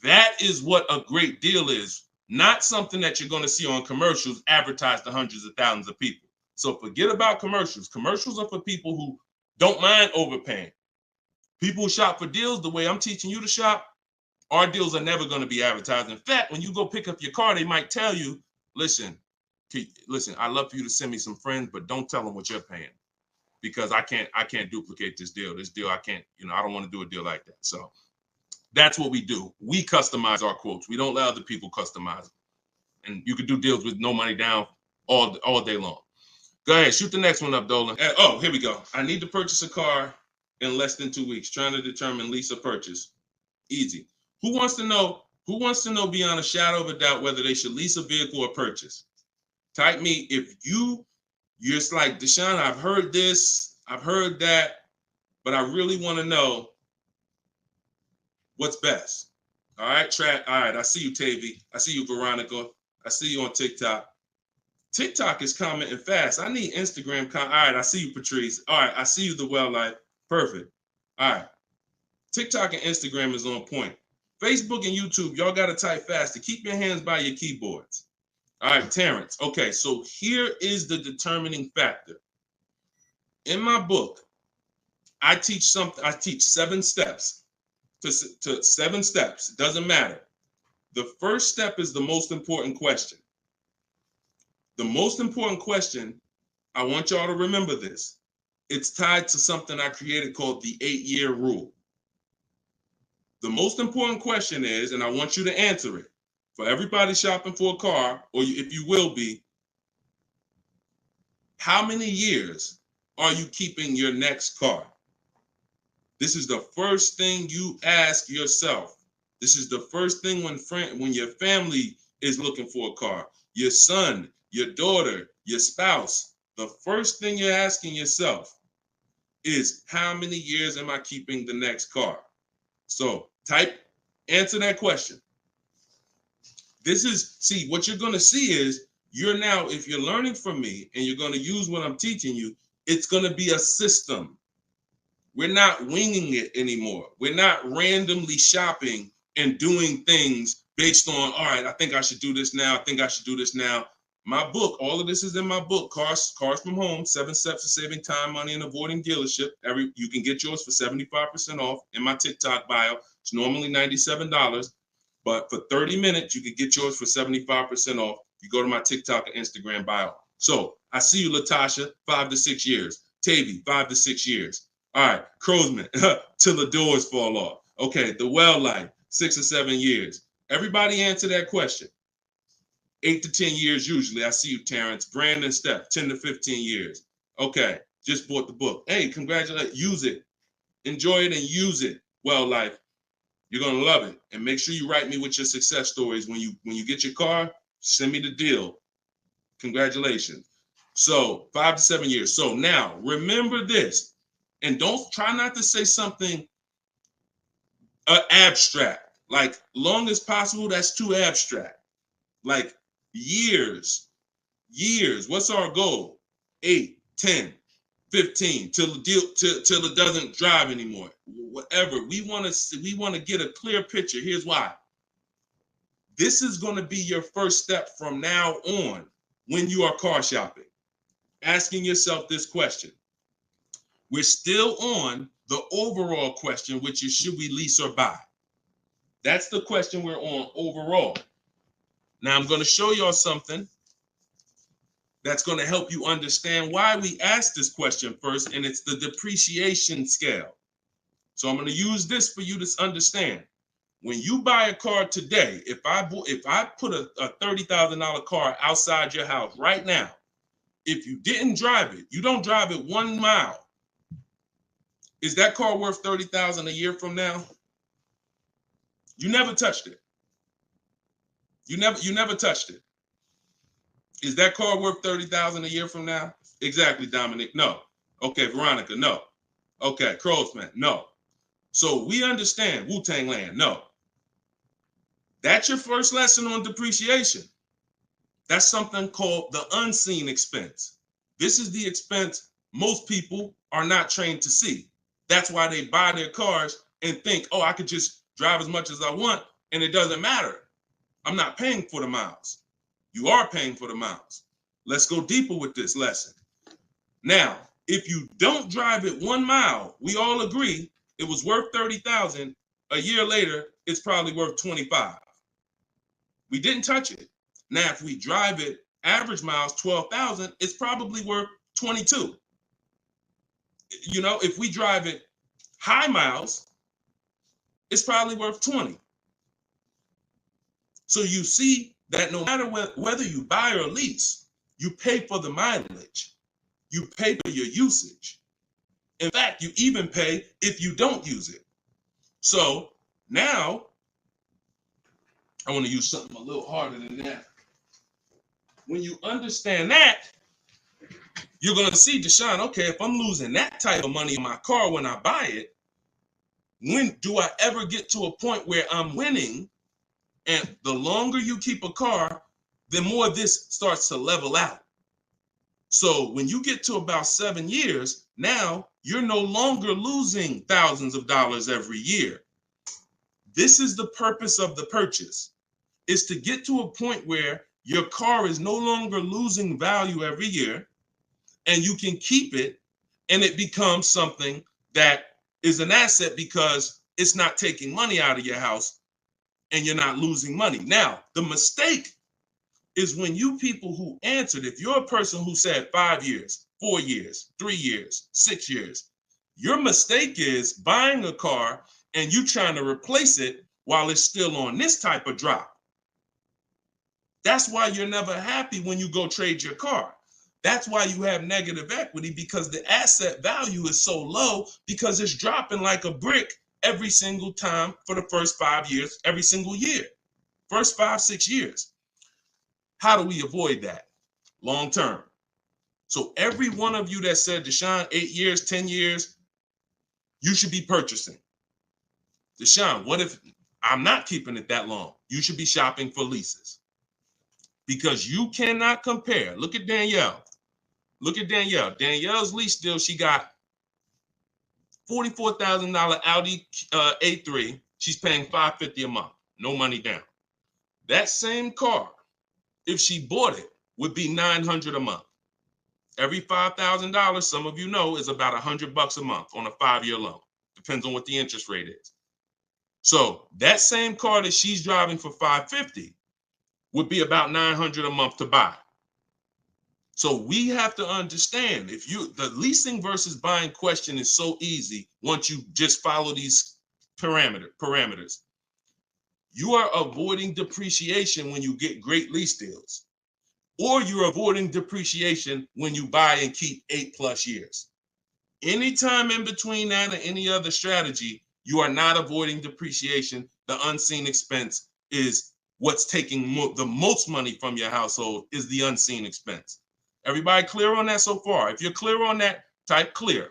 Speaker 1: That is what a great deal is. Not something that you're going to see on commercials advertised to hundreds of thousands of people. So forget about commercials. Commercials are for people who don't mind overpaying. People who shop for deals the way I'm teaching you to shop, our deals are never going to be advertised. In fact, when you go pick up your car, they might tell you, listen, I'd love for you to send me some friends, but don't tell them what you're paying because I can't duplicate this deal. This deal, I can't, I don't want to do a deal like that. So that's what we do. We customize our quotes. We don't let other people customize them. And you can do deals with no money down all day long. Go ahead, shoot the next one up, Dolan. Oh, here we go. I need to purchase a car in less than 2 weeks. Trying to determine lease or purchase. Easy. Who wants to know beyond a shadow of a doubt whether they should lease a vehicle or purchase? Type me if you're just like, Deshone, I've heard this, I've heard that, but I really want to know what's best. All right, all right, I see you, Tavy. I see you, Veronica. I see you on TikTok. TikTok is commenting fast. I need Instagram. All right, I see you, Patrice. All right, I see you, The Well Life. Perfect. All right. TikTok and Instagram is on point. Facebook and YouTube, y'all got to type fast to keep your hands by your keyboards. All right, Terrence. Okay, so here is the determining factor. In my book, I teach 7 steps to 7 steps. It doesn't matter. The first step is the most important question. The most important question, I want y'all to remember this. It's tied to something I created called the 8-year rule. The most important question is, and I want you to answer it, for everybody shopping for a car, or if you will be, how many years are you keeping your next car? This is the first thing you ask yourself. This is the first thing when your family is looking for a car, your son, your daughter, your spouse. The first thing you're asking yourself is, how many years am I keeping the next car? So answer that question. What you're going to see is if you're learning from me and you're going to use what I'm teaching you, it's going to be a system. We're not winging it anymore. We're not randomly shopping and doing things based on, all right, I think I should do this now. I think I should do this now. My book, all of this is in my book, Cars from Home, 7 Steps to Saving Time, Money, and Avoiding Dealership. You can get yours for 75% off in my TikTok bio. It's normally $97, but for 30 minutes, you can get yours for 75% off. You go to my TikTok and Instagram bio. So I see you, Latasha, 5 to 6 years. Tavy, 5 to 6 years. All right, Crowsman, till the doors fall off. Okay, The Well Life, 6 or 7 years. Everybody answer that question. 8 to 10 years usually. I see you, Terrence. Brandon Steph, 10 to 15 years. Okay, just bought the book. Hey, congratulations. Use it. Enjoy it and use it. Well, life. You're gonna love it. And make sure you write me with your success stories when you get your car. Send me the deal. Congratulations. So 5 to 7 years. So now remember this, and don't try not to say something abstract. Like long as possible, that's too abstract. Like years. What's our goal? 8, 10, 15 till the deal till it doesn't drive anymore. Whatever. We want to get a clear picture. Here's why. This is going to be your first step from now on when you are car shopping. Asking yourself this question. We're still on the overall question, which is should we lease or buy? That's the question we're on overall. Now I'm going to show y'all something that's going to help you understand why we asked this question first, and it's the depreciation scale. So I'm going to use this for you to understand. When you buy a car today, if I put a $30,000 car outside your house right now, if you didn't drive it, you don't drive it 1 mile, is that car worth $30,000 a year from now? You never touched it. You never touched it. Is that car worth $30,000 a year from now? Exactly, Dominic. No. Okay, Veronica. No. Okay, Crowsman. No. So we understand Wu-Tang Land. No. That's your first lesson on depreciation. That's something called the unseen expense. This is the expense most people are not trained to see. That's why they buy their cars and think, oh, I could just drive as much as I want, and it doesn't matter. I'm not paying for the miles. You are paying for the miles. Let's go deeper with this lesson. Now, if you don't drive it 1 mile, we all agree it was worth $30,000. A year later, it's probably worth $25,000. We didn't touch it. Now, if we drive it average miles 12,000, it's probably worth 22. You know, if we drive it high miles, it's probably worth 20. So you see that no matter whether you buy or lease, you pay for the mileage. You pay for your usage. In fact, you even pay if you don't use it. So now, I want to use something a little harder than that. When you understand that, you're going to see, Deshone, okay, if I'm losing that type of money in my car when I buy it, when do I ever get to a point where I'm winning? And the longer you keep a car, the more this starts to level out. So when you get to about 7 years, now you're no longer losing thousands of dollars every year. This is the purpose of the purchase, is to get to a point where your car is no longer losing value every year, and you can keep it, and it becomes something that is an asset because it's not taking money out of your house and you're not losing money. Now, the mistake is when you people who answered, if you're a person who said 5 years, 4 years, 3 years, 6 years, your mistake is buying a car and you trying to replace it while it's still on this type of drop. That's why you're never happy when you go trade your car. That's why you have negative equity, because the asset value is so low because it's dropping like a brick every single time for the first 5 years, every single year, first 5, 6 years. How do we avoid that long term? So every one of you that said, Deshone, 8 years, 10 years, you should be purchasing. Deshone, what if I'm not keeping it that long? You should be shopping for leases, because you cannot compare. Look at Danielle. Look at Danielle. Danielle's lease deal, she got $44,000 Audi A3. She's paying $550 a month. No money down. That same car, if she bought it, would be $900 a month. Every $5,000, some of you know, is about $100 a month on a 5-year loan. Depends on what the interest rate is. So that same car that she's driving for $550 would be about $900 a month to buy. So we have to understand, the leasing versus buying question is so easy once you just follow these parameters. You are avoiding depreciation when you get great lease deals. or you're avoiding depreciation when you buy and keep 8+ years. Anytime in between that or any other strategy, you are not avoiding depreciation. The unseen expense is what's taking the most money from your household, is the unseen expense. Everybody clear on that so far? If you're clear on that, type clear.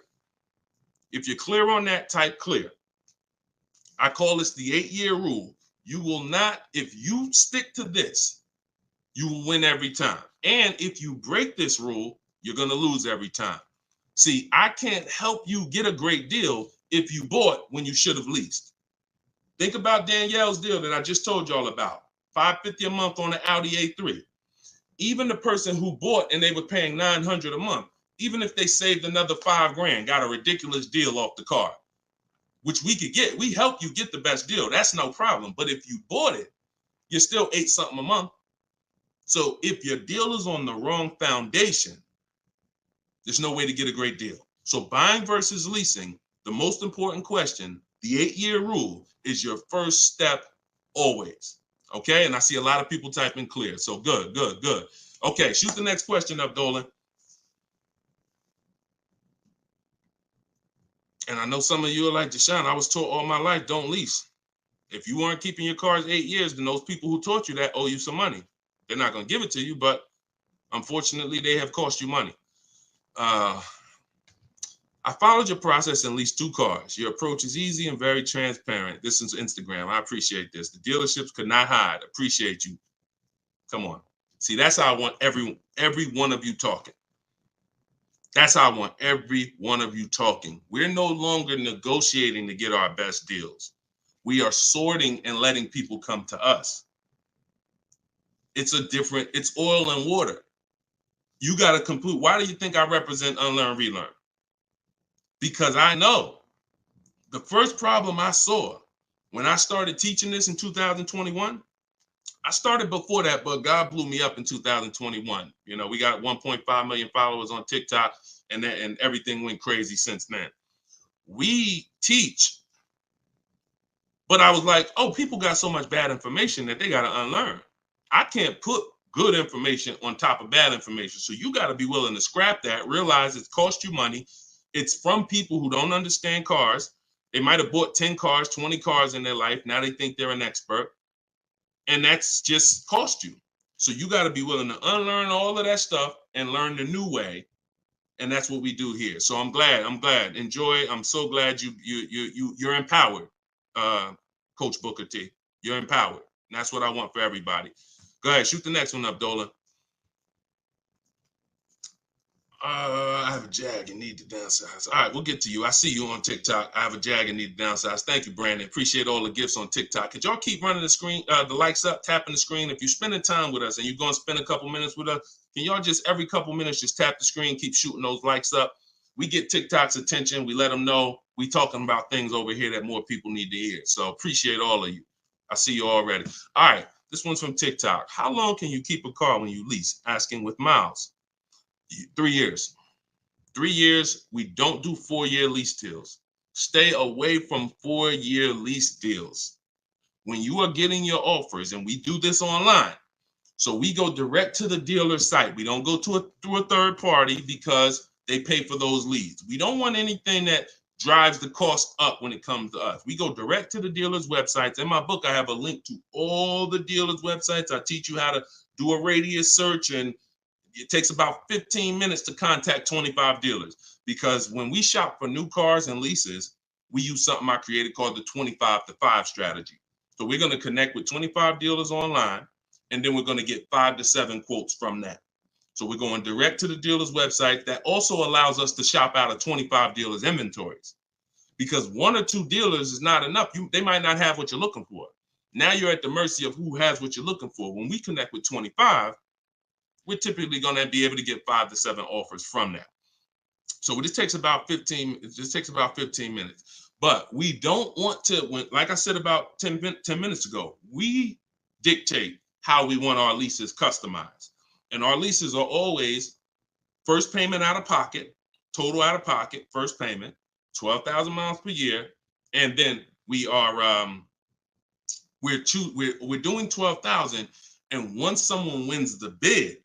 Speaker 1: If you're clear on that, type clear. I call this the 8-year rule. You will not, if you stick to this, you will win every time. And if you break this rule, you're going to lose every time. See, I can't help you get a great deal if you bought when you should have leased. Think about Danielle's deal that I just told y'all about. $550 a month on an Audi A3. Even the person who bought and they were paying $900 a month, even if they saved another $5,000, got a ridiculous deal off the car, which we could get. We help you get the best deal. That's no problem. But if you bought it, you're still $8 something a month. So if your deal is on the wrong foundation, there's no way to get a great deal. So buying versus leasing, the most important question, the 8-year rule, is your first step always. Okay, and I see a lot of people typing clear. So good. Okay, shoot the next question up, Dolan. And I know some of you are like, Deshone, I was taught all my life, don't lease. If you weren't keeping your cars 8 years, then those people who taught you that owe you some money. They're not going to give it to you, but unfortunately, they have cost you money. I followed your process and leased 2 cars. Your approach is easy and very transparent. This is Instagram. I appreciate this. The dealerships could not hide. Appreciate you. Come on. See, that's how I want every one of you talking. That's how I want every one of you talking. We're no longer negotiating to get our best deals. We are sorting and letting people come to us. It's oil and water. You got to complete. Why do you think I represent Unlearn, Relearn? Because I know the first problem I saw when I started teaching this in 2021, I started before that, but God blew me up in 2021. You know, we got 1.5 million followers on TikTok, and everything went crazy since then. We teach, but I was like, oh, people got so much bad information that they got to unlearn. I can't put good information on top of bad information. So you got to be willing to scrap that, realize it's cost you money. It's from people who don't understand cars. They might have bought 10 cars, 20 cars in their life. Now they think they're an expert. And that's just cost you. So you got to be willing to unlearn all of that stuff and learn the new way. And that's what we do here. So I'm glad. Enjoy. I'm so glad you're empowered, Coach Booker T. You're empowered. And that's what I want for everybody. Go ahead, shoot the next one up, Dolan. I have a Jag and need to downsize. All right, we'll get to you. I see you on TikTok. I have a Jag and need to downsize. Thank you, Brandon. Appreciate all the gifts on TikTok. Could y'all keep running the screen, the likes up, tapping the screen? If you're spending time with us and you're going to spend a couple minutes with us, can y'all just every couple minutes just tap the screen, keep shooting those likes up? We get TikTok's attention. We let them know we talking about things over here that more people need to hear. So appreciate all of you. I see you already. All right, this one's from TikTok. How long can you keep a car when you lease? Asking with miles. 3 years. 3 years. We don't do 4-year lease deals. Stay away from 4-year lease deals. When you are getting your offers, and we do this online, so we go direct to the dealer site. We don't go through a third party because they pay for those leads. We don't want anything that drives the cost up when it comes to us. We go direct to the dealer's websites. In my book, I have a link to all the dealer's websites. I teach you how to do a radius search, and it takes about 15 minutes to contact 25 dealers, because when we shop for new cars and leases, we use something I created called the 25 to 5 strategy. So we're going to connect with 25 dealers online, and then we're going to get 5 to 7 quotes from that. So we're going direct to the dealer's website. That also allows us to shop out of 25 dealers' inventories, because 1 or 2 dealers is not enough. They might not have what you're looking for. Now you're at the mercy of who has what you're looking for. When we connect with 25, we're typically going to be able to get 5 to 7 offers from that. So this takes about 15 minutes. But we don't want to, like I said about 10 minutes ago, we dictate how we want our leases customized. And our leases are always first payment out of pocket, total out of pocket, first payment, 12,000 miles per year. And then we are, we're doing 12,000. And once someone wins the bid,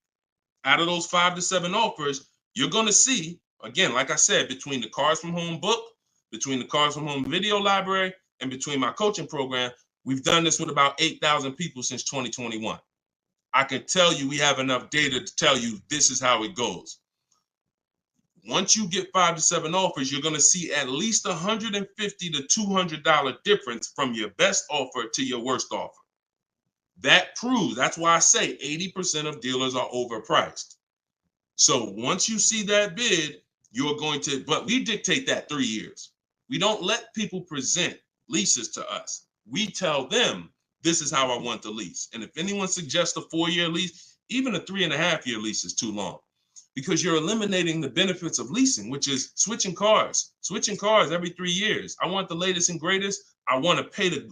Speaker 1: Out of those 5 to 7 offers, you're going to see, again, like I said, between the Cars from Home book, between the Cars from Home video library, and between my coaching program, we've done this with about 8,000 people since 2021. I can tell you we have enough data to tell you this is how it goes. Once you get 5 to 7 offers, you're going to see at least $150 to $200 difference from your best offer to your worst offer. That proves, that's why I say 80% of dealers are overpriced. So once you see that bid, you're going to, but we dictate that 3 years. We don't let people present leases to us. We tell them, this is how I want the lease. And if anyone suggests a 4-year lease, even a 3.5-year lease is too long, because you're eliminating the benefits of leasing, which is switching cars every 3 years. I want the latest and greatest. I want to pay the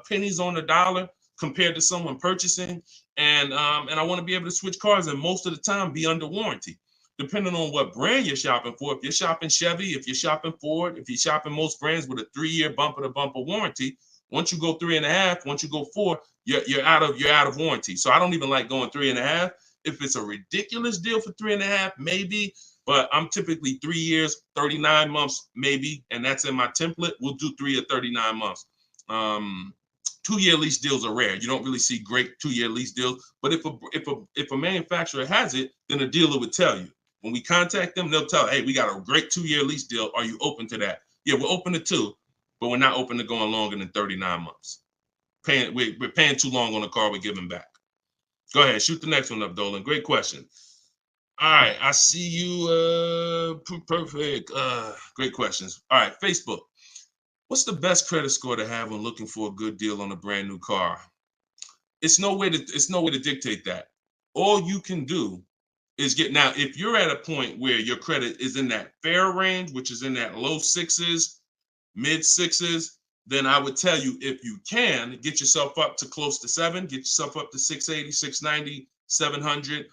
Speaker 1: pennies on the dollar compared to someone purchasing, and I want to be able to switch cars, and most of the time be under warranty, depending on what brand you're shopping for. If you're shopping Chevy, if you're shopping Ford, if you're shopping most brands with a 3-year bumper-to-bumper warranty, once you go 3.5, once you go 4, you're out of warranty. So I don't even like going 3.5. If it's a ridiculous deal for 3.5, maybe, but I'm typically 3 years, 39 months, maybe, and that's in my template. We'll do 3 or 39 months. 2-year lease deals are rare. You don't really see great 2-year lease deals. But if a manufacturer has it, then a dealer would tell you. When we contact them, they'll tell, hey, we got a great 2-year lease deal. Are you open to that? Yeah, we're open to 2, but we're not open to going longer than 39 months. We're paying too long on a car we're giving back. Go ahead, shoot the next one up, Dolan. Great question. All right, I see you. Perfect. Great questions. All right, Facebook. What's the best credit score to have when looking for a good deal on a brand new car? It's no way to dictate that. All you can do is now, if you're at a point where your credit is in that fair range, which is in that low 6s, mid 6s, then I would tell you, if you can, get yourself up to close to 7, get yourself up to 680, 690, 700,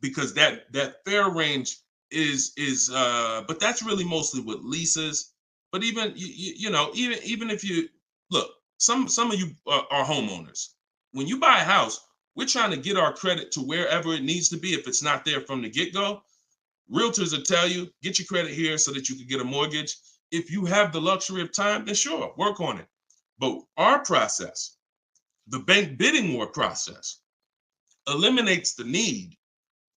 Speaker 1: because that fair range is but that's really mostly with leases. But even even if you look, some of you are homeowners. When you buy a house, we're trying to get our credit to wherever it needs to be. If it's not there from the get-go, realtors will tell you, get your credit here so that you can get a mortgage. If you have the luxury of time, then sure, work on it. But our process, the bank bidding war process, eliminates the need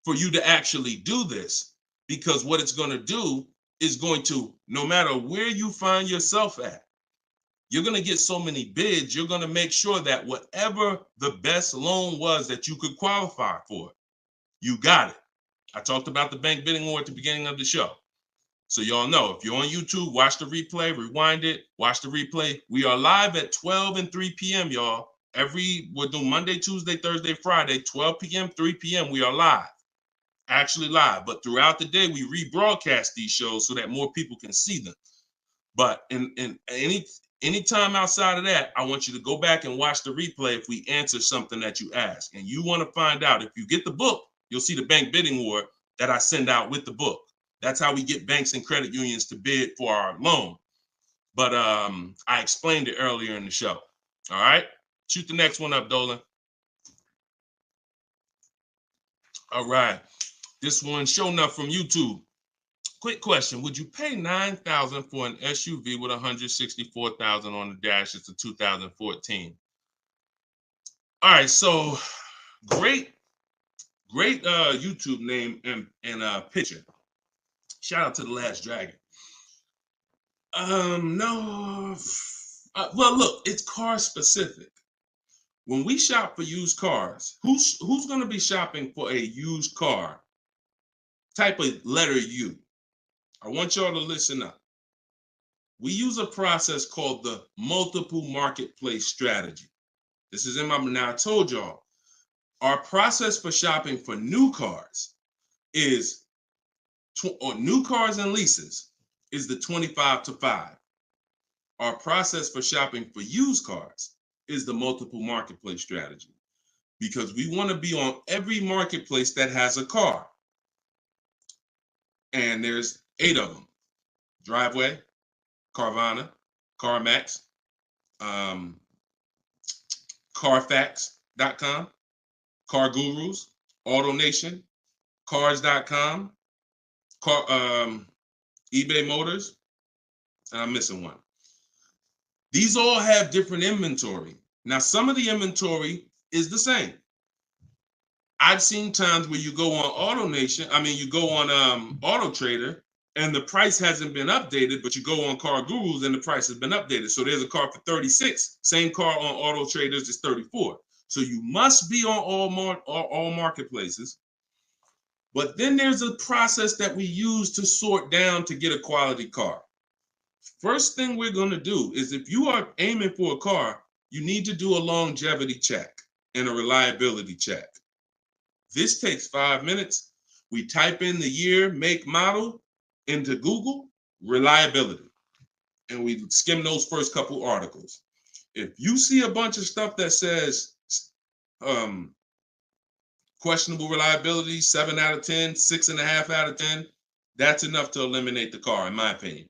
Speaker 1: for you to actually do this, because what it's going to do is going to, no matter where you find yourself at, you're going to get so many bids, you're going to make sure that whatever the best loan was that you could qualify for, you got it. I talked about the bank bidding war at the beginning of the show. So y'all know, if you're on YouTube, watch the replay, rewind it, watch the replay. We are live at 12 and 3 p.m., y'all. We're doing Monday, Tuesday, Thursday, Friday, 12 p.m., 3 p.m. We are live. Actually live, but throughout the day we rebroadcast these shows so that more people can see them. But in any time outside of that, I want you to go back and watch the replay if we answer something that you ask. And you want to find out, if you get the book, you'll see the bank bidding war that I send out with the book. That's how we get banks and credit unions to bid for our loan. But I explained it earlier in the show. All right, shoot the next one up, Dolan. All right. This one showing up from YouTube. Quick question. Would you pay $9,000 for an SUV with $164,000 on the dash? It's a 2014. All right. So great YouTube name and picture. Shout out to The Last Dragon. No. Well, look, it's car specific. When we shop for used cars, who's going to be shopping for a used car? Type of letter U. I want y'all to listen up. We use a process called the multiple marketplace strategy. This is in my, now I told y'all, our process for shopping for new cars is, or new cars and leases, is the 25 to 5. Our process for shopping for used cars is the multiple marketplace strategy, because we want to be on every marketplace that has a car. And there's 8 of them: Driveway, Carvana, CarMax, Carfax.com, Car Gurus, AutoNation, Cars.com, eBay Motors, and I'm missing one. These all have different inventory. Now, some of the inventory is the same. I've seen times where you go on you go on Auto Trader, and the price hasn't been updated, but you go on Car Gurus and the price has been updated. So there's a car for 36, same car on Auto Traders is 34. So you must be on all marketplaces. But then there's a process that we use to sort down to get a quality car. First thing we're going to do is, if you are aiming for a car, you need to do a longevity check and a reliability check. This takes 5 minutes. We type in the year, make, model into Google, reliability, and we skim those first couple articles. If you see a bunch of stuff that says questionable reliability, 7 out of 10, 6.5 out of 10, that's enough to eliminate the car, in my opinion.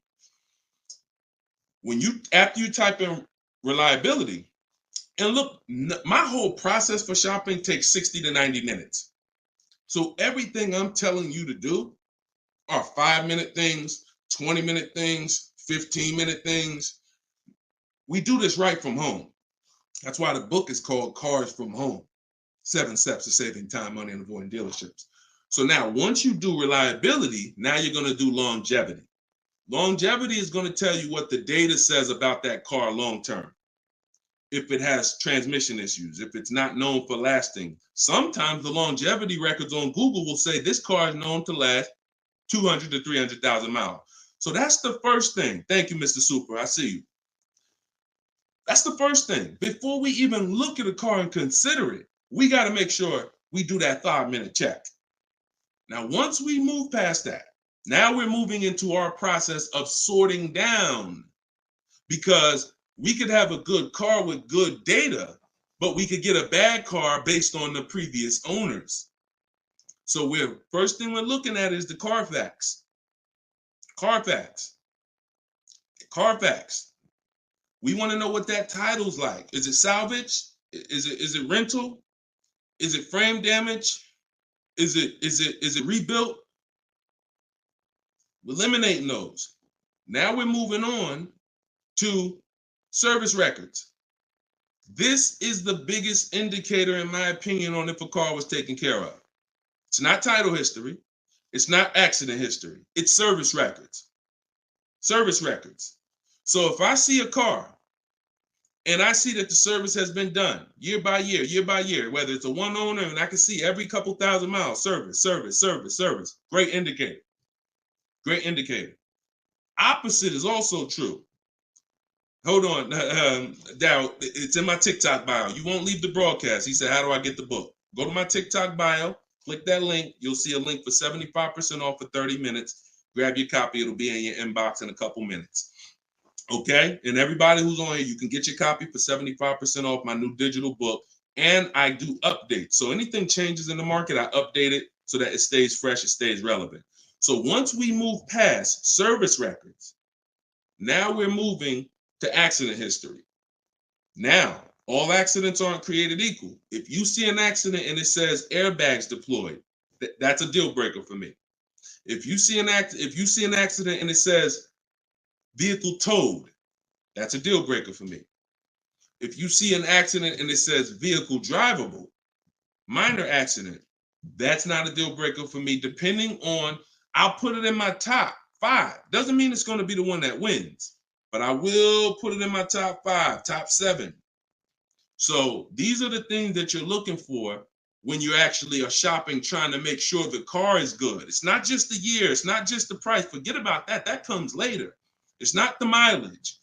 Speaker 1: After you type in reliability, and look, my whole process for shopping takes 60 to 90 minutes. So everything I'm telling you to do are 5-minute things, 20-minute things, 15-minute things. We do this right from home. That's why the book is called Cars from Home, 7 Steps to Saving Time, Money, and Avoiding Dealerships. So now, once you do reliability, now you're going to do longevity. Longevity is going to tell you what the data says about that car long term. If it has transmission issues, if it's not known for lasting. Sometimes the longevity records on Google will say this car is known to last 200 to 300,000 miles. So that's the first thing. Thank you, Mr. Super. I see you. That's the first thing. Before we even look at a car and consider it, we got to make sure we do that 5-minute check. Now, once we move past that, now we're moving into our process of sorting down, because we could have a good car with good data, but we could get a bad car based on the previous owners. So first thing we're looking at is the Carfax. Carfax. We want to know what that title's like. Is it salvage? Is it rental? Is it frame damage? Is it rebuilt? We're eliminating those. Now we're moving on to service records. This is the biggest indicator, in my opinion, on if a car was taken care of. It's not title history. It's not accident history. It's service records. Service records. So if I see a car and I see that the service has been done year by year, whether it's a one owner, and I can see every couple thousand miles, service. Great indicator. Great indicator. Opposite is also true. Hold on, Darryl, it's in my TikTok bio. You won't leave the broadcast. He said, how do I get the book? Go to my TikTok bio, click that link. You'll see a link for 75% off for 30 minutes. Grab your copy. It'll be in your inbox in a couple minutes. Okay? And everybody who's on here, you can get your copy for 75% off my new digital book. And I do updates. So anything changes in the market, I update it so that it stays fresh, it stays relevant. So once we move past service records, now we're moving to accident history. Now, all accidents aren't created equal. If you see an accident and it says airbags deployed, that's a deal breaker for me. If you see an accident and it says vehicle towed, that's a deal breaker for me. If you see an accident and it says vehicle drivable, minor accident, that's not a deal breaker for me. Depending on, I'll put it in my top 5. Doesn't mean it's going to be the one that wins, but I will put it in my top 5, top 7. So these are the things that you're looking for when you actually are shopping, trying to make sure the car is good. It's not just the year. It's not just the price. Forget about that. That comes later. It's not the mileage.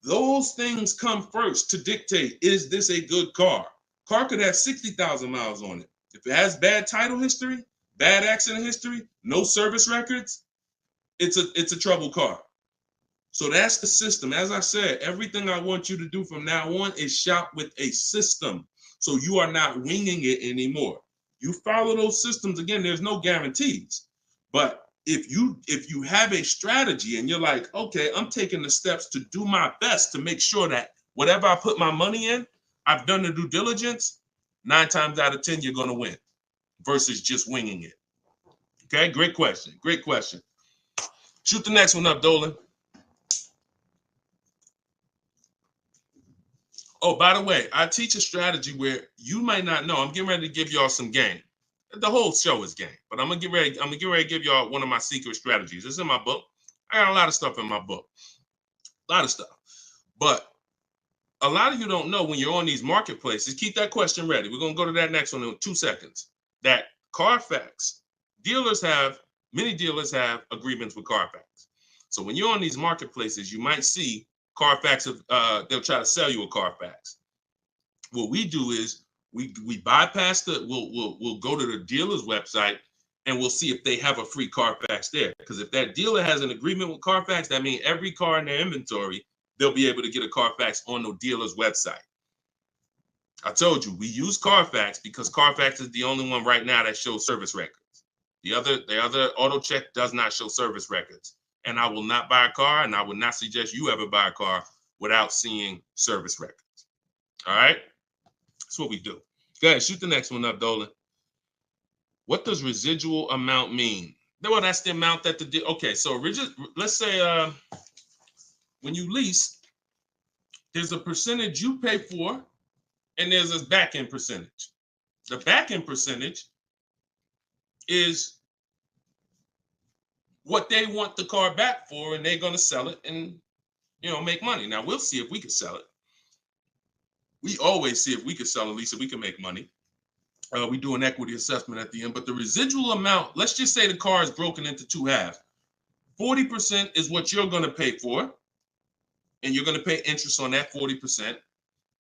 Speaker 1: Those things come first to dictate, is this a good car? Car could have 60,000 miles on it. If it has bad title history, bad accident history, no service records, it's a trouble car. So that's the system. As I said, everything I want you to do from now on is shop with a system. So you are not winging it anymore. You follow those systems. Again, there's no guarantees. But if you have a strategy and you're like, okay, I'm taking the steps to do my best to make sure that whatever I put my money in, I've done the due diligence, 9 times out of 10, you're going to win. versus just winging it? Okay, great question. Great question. Shoot the next one up, Dolan. Oh, by the way, I teach a strategy where you might not know. I'm getting ready to give y'all some game. The whole show is game, but I'm gonna get ready to give y'all one of my secret strategies. It's in my book. I got a lot of stuff in my book. A lot of stuff. But a lot of you don't know when you're on these marketplaces. Keep that question ready. We're gonna go to that next one in 2 seconds. That Carfax, many dealers have agreements with Carfax. So when you're on these marketplaces, you might see Carfax, they'll try to sell you a Carfax. What we do is we bypass we'll go to the dealer's website and we'll see if they have a free Carfax there. Because if that dealer has an agreement with Carfax, that means every car in their inventory, they'll be able to get a Carfax on the dealer's website. I told you, we use Carfax because Carfax is the only one right now that shows service records. The other auto check does not show service records. And I will not buy a car, and I would not suggest you ever buy a car without seeing service records. All right? That's what we do. Go ahead, shoot the next one up, Dolan. What does residual amount mean? Well, that's the amount that okay, so let's say when you lease, there's a percentage you pay for, and there's a back-end percentage. The back-end percentage is what they want the car back for, and they're going to sell it and, make money. Now, we'll see if we can sell it. We always see if we can sell a lease, if we can make money. We do an equity assessment at the end, but the residual amount, let's just say the car is broken into 2 halves. 40% is what you're going to pay for, and you're going to pay interest on that 40%.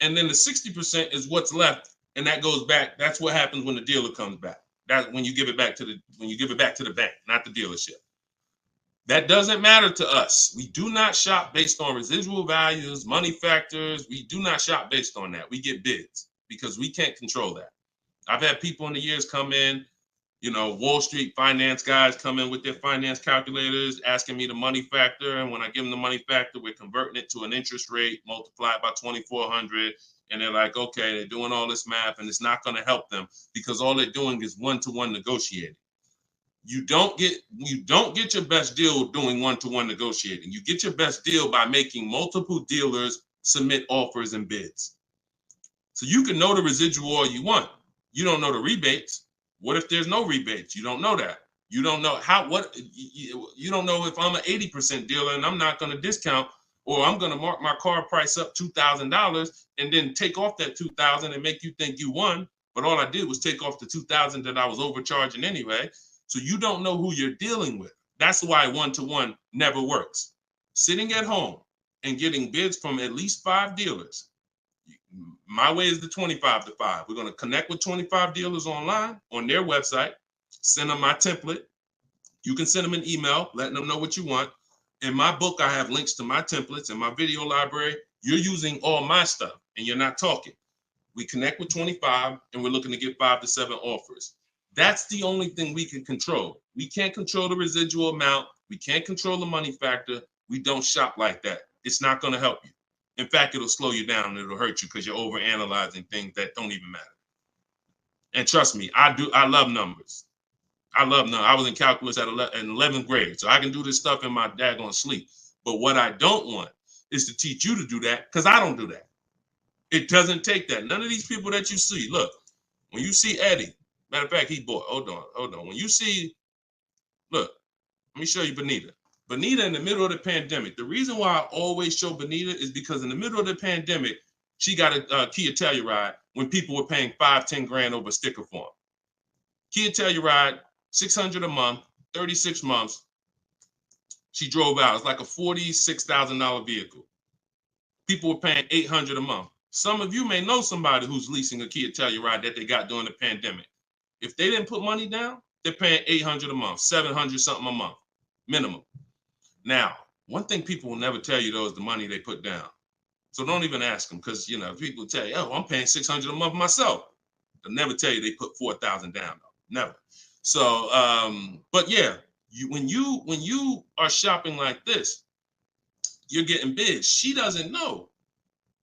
Speaker 1: And then the 60% is what's left, and that goes back. That's what happens when the dealer comes back. That's when you give it back to the bank, not the dealership. That doesn't matter to us. We do not shop based on residual values, money factors. We do not shop based on that. We get bids because we can't control that. I've had people in the years come in, Wall Street finance guys come in with their finance calculators, asking me the money factor. And when I give them the money factor, we're converting it to an interest rate multiplied by 2,400. And they're like, okay, they're doing all this math, and it's not going to help them because all they're doing is one-to-one negotiating. You don't get your best deal doing one-to-one negotiating. You get your best deal by making multiple dealers submit offers and bids. So you can know the residual all you want. You don't know the rebates. What if there's no rebates? You don't know that. You don't know you don't know if I'm an 80% dealer and I'm not going to discount, or I'm going to mark my car price up $2,000 and then take off that $2,000 and make you think you won. But all I did was take off the $2,000 that I was overcharging anyway. So you don't know who you're dealing with. That's why one-to-one never works. Sitting at home and getting bids from at least 5 dealers. My way is the 25 to 5. We're going to connect with 25 dealers online on their website, send them my template. You can send them an email, letting them know what you want. In my book, I have links to my templates and my video library. You're using all my stuff and you're not talking. We connect with 25 and we're looking to get 5 to 7 offers. That's the only thing we can control. We can't control the residual amount. We can't control the money factor. We don't shop like that. It's not going to help you. In fact, it'll slow you down and it'll hurt you because you're overanalyzing things that don't even matter. And trust me, I love numbers. I love numbers. I was in calculus in 11th grade, so I can do this stuff in my daggone sleep. But what I don't want is to teach you to do that because I don't do that. It doesn't take that. None of these people that you see, look, when you see Eddie, matter of fact, he bought, hold on. When you see, look, let me show you Benita. Benita in the middle of the pandemic. The reason why I always show Benita is because in the middle of the pandemic, she got a Kia Telluride when people were paying $5-10 grand over sticker form. Kia Telluride, $600 a month, 36 months. She drove out. It's like a $46,000 vehicle. People were paying $800 a month. Some of you may know somebody who's leasing a Kia Telluride that they got during the pandemic. If they didn't put money down, they're paying $800 a month, $700 something a month, minimum. Now, one thing people will never tell you, though, is the money they put down. So don't even ask them because, people tell you, oh, I'm paying $600 a month myself. They'll never tell you they put $4,000 down, though. Never. So, but yeah, when you are shopping like this, you're getting bids. She doesn't know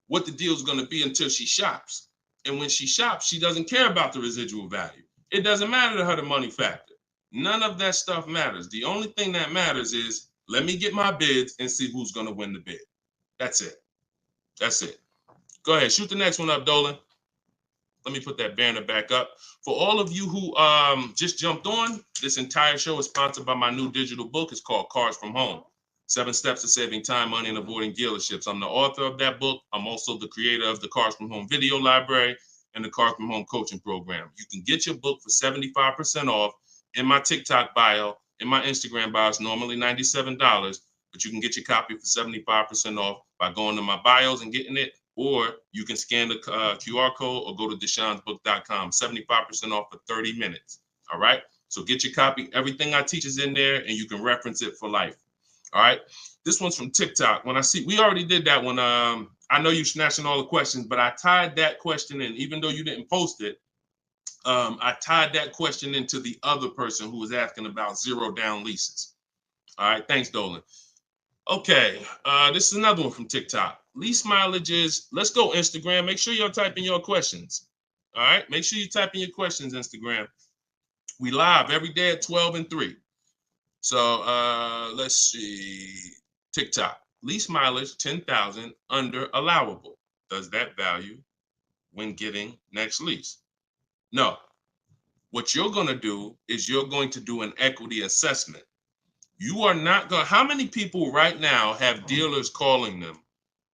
Speaker 1: what the deal is going to be until she shops. And when she shops, she doesn't care about the residual value. It doesn't matter to her the money factor. None of that stuff matters. The only thing that matters is let me get my bids and see who's going to win the bid. That's it. That's it. Go ahead. Shoot the next one up, Dolan. Let me put that banner back up. For all of you who just jumped on, this entire show is sponsored by my new digital book. It's called Cars from Home. 7 Steps to Saving Time, Money, and Avoiding Dealerships. I'm the author of that book. I'm also the creator of the Cars from Home video library and the Cars from Home coaching program. You can get your book for 75% off in my TikTok bio, in my Instagram bio. It's normally $97, but you can get your copy for 75% off by going to my bios and getting it, or you can scan the QR code or go to deshonsbook.com. 75% off for 30 minutes. All right? So get your copy. Everything I teach is in there, and you can reference it for life. All right? This one's from TikTok. When I see, we already did that one. I know you're snatching all the questions, but I tied that question in, even though you didn't post it. I tied that question into the other person who was asking about 0 down leases. All right, thanks, Dolan. Okay, this is another one from TikTok. Lease mileages. Let's go, Instagram. Make sure you're typing your questions. All right, make sure you type in your questions, Instagram. We live every day at 12 and 3. So let's see. TikTok. Lease mileage 10,000 under allowable. Does that value when getting next lease? No. What you're going to do is you're going to do an equity assessment. You are not going to, how many people right now have dealers calling them,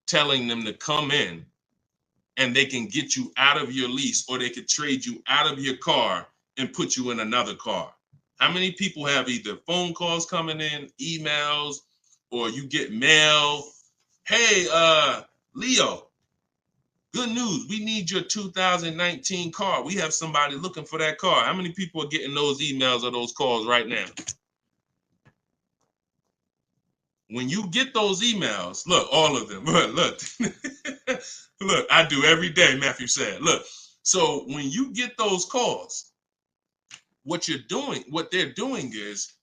Speaker 1: telling them to come in and they can get you out of your lease, or they could trade you out of your car and put you in another car? How many people have either phone calls coming in, emails, or you get mail? Hey, Leo, good news. We need your 2019 car. We have somebody looking for that car. How many people are getting those emails or those calls right now? When you get those emails, look, all of them, look, look, I do every day, Matthew said. Look, so when you get those calls, what they're doing is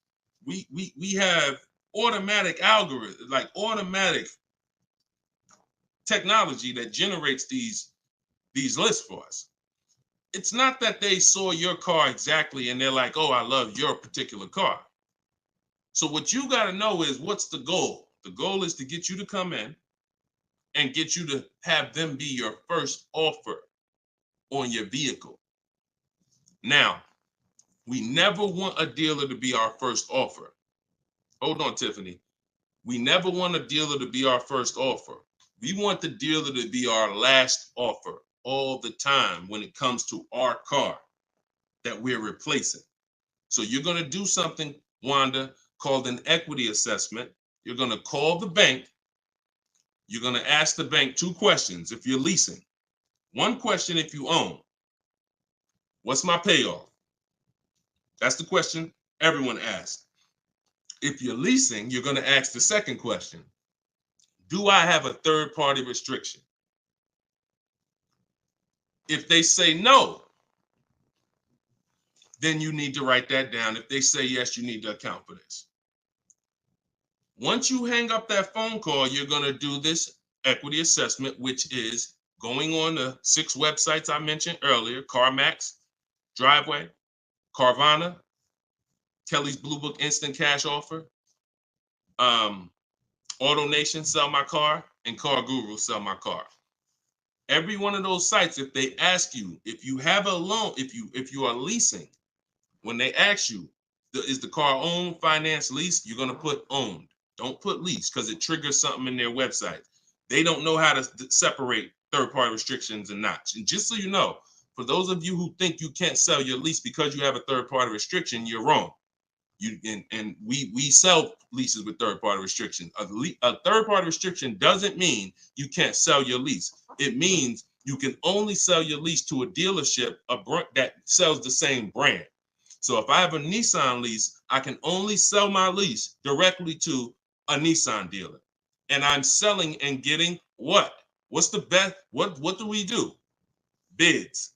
Speaker 1: we have automatic algorithms, like automatic technology that generates these lists for us. It's not that they saw your car exactly and they're like, oh, I love your particular car. So what you got to know is, what's the goal? The goal is to get you to come in and get you to have them be your first offer on your vehicle. Now, we never want a dealer to be our first offer. Hold on, Tiffany. We never want a dealer to be our first offer. We want the dealer to be our last offer all the time when it comes to our car that we're replacing. So you're going to do something, Wanda, called an equity assessment. You're going to call the bank. You're going to ask the bank 2 questions if you're leasing. 1 question if you own. What's my payoff? That's the question everyone asks. If you're leasing, you're going to ask the second question. Do I have a third-party restriction? If they say no, then you need to write that down. If they say yes, you need to account for this. Once you hang up that phone call, you're going to do this equity assessment, which is going on the 6 websites I mentioned earlier: CarMax, Driveway, Carvana, Kelly's Blue Book Instant Cash Offer, AutoNation, Sell My Car, and Car Guru, Sell My Car. Every one of those sites, if they ask you, if you have a loan, if you are leasing, when they ask you, is the car owned, finance, leased, you're going to put owned. Don't put lease, because it triggers something in their website. They don't know how to separate third-party restrictions and not. And just so you know, for those of you who think you can't sell your lease because you have a third-party restriction, you're wrong. We sell leases with third-party restriction. A third-party restriction doesn't mean you can't sell your lease. It means you can only sell your lease to a dealership that sells the same brand. So if I have a Nissan lease, I can only sell my lease directly to a Nissan dealer. And I'm selling and getting what? What's the best? What do we do? Bids.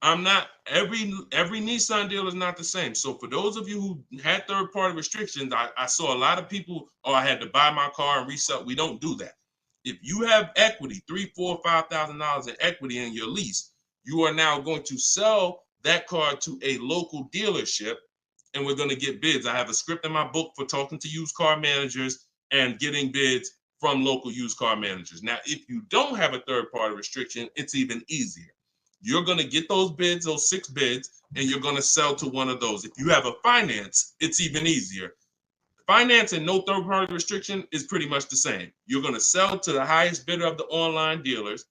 Speaker 1: I'm not, every Nissan dealer is not the same. So for those of you who had third-party restrictions, I saw a lot of people, I had to buy my car and resell. We don't do that. If you have equity, $3,000, $4,000, $5,000 in equity in your lease, you are now going to sell that car to a local dealership, and we're going to get bids. I have a script in my book for talking to used car managers and getting bids from local used car managers. Now, if you don't have a third-party restriction, it's even easier. You're going to get those bids, those 6 bids, and you're going to sell to one of those. If you have a finance, it's even easier. Finance and no third-party restriction is pretty much the same. You're going to sell to the highest bidder of the online dealers,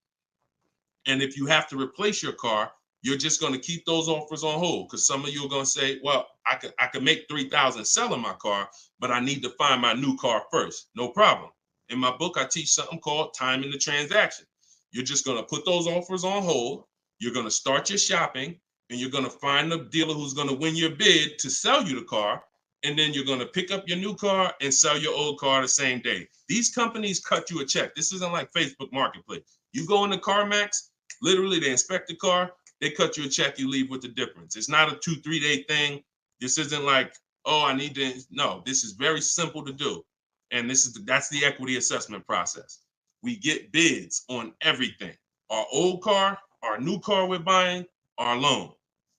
Speaker 1: and if you have to replace your car, you're just going to keep those offers on hold, because some of you are going to say, well, I could make $3,000 selling my car, but I need to find my new car first. No problem. In my book, I teach something called time in the transaction. You're just going to put those offers on hold. You're going to start your shopping, and you're going to find the dealer who's going to win your bid to sell you the car. And then you're going to pick up your new car and sell your old car the same day. These companies cut you a check. This isn't like Facebook Marketplace. You go into CarMax, literally they inspect the car, they cut you a check, you leave with the difference. It's not a 2-3 day thing. This isn't like, oh, I need to. No, this is very simple to do. And that's the equity assessment process. We get bids on everything. Our old car, our new car we're buying, our loan.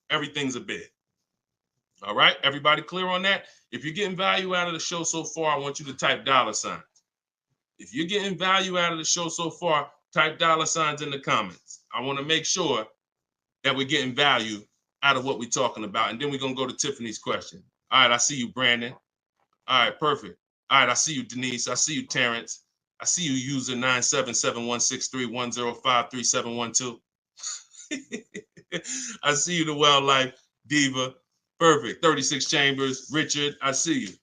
Speaker 1: Everything's a bid. All right, everybody clear on that? If you're getting value out of the show so far, I want you to type $signs. If you're getting value out of the show so far, type $signs in the comments. I want to make sure that we're getting value out of what we're talking about. And then we're going to go to Tiffany's question. All right, I see you, Brandon. All right, perfect. All right, I see you, Denise. I see you, Terrence. I see you, user 977-163-105-3712. I see you, the Well Life Diva. Perfect. 36 Chambers. Richard, I see you.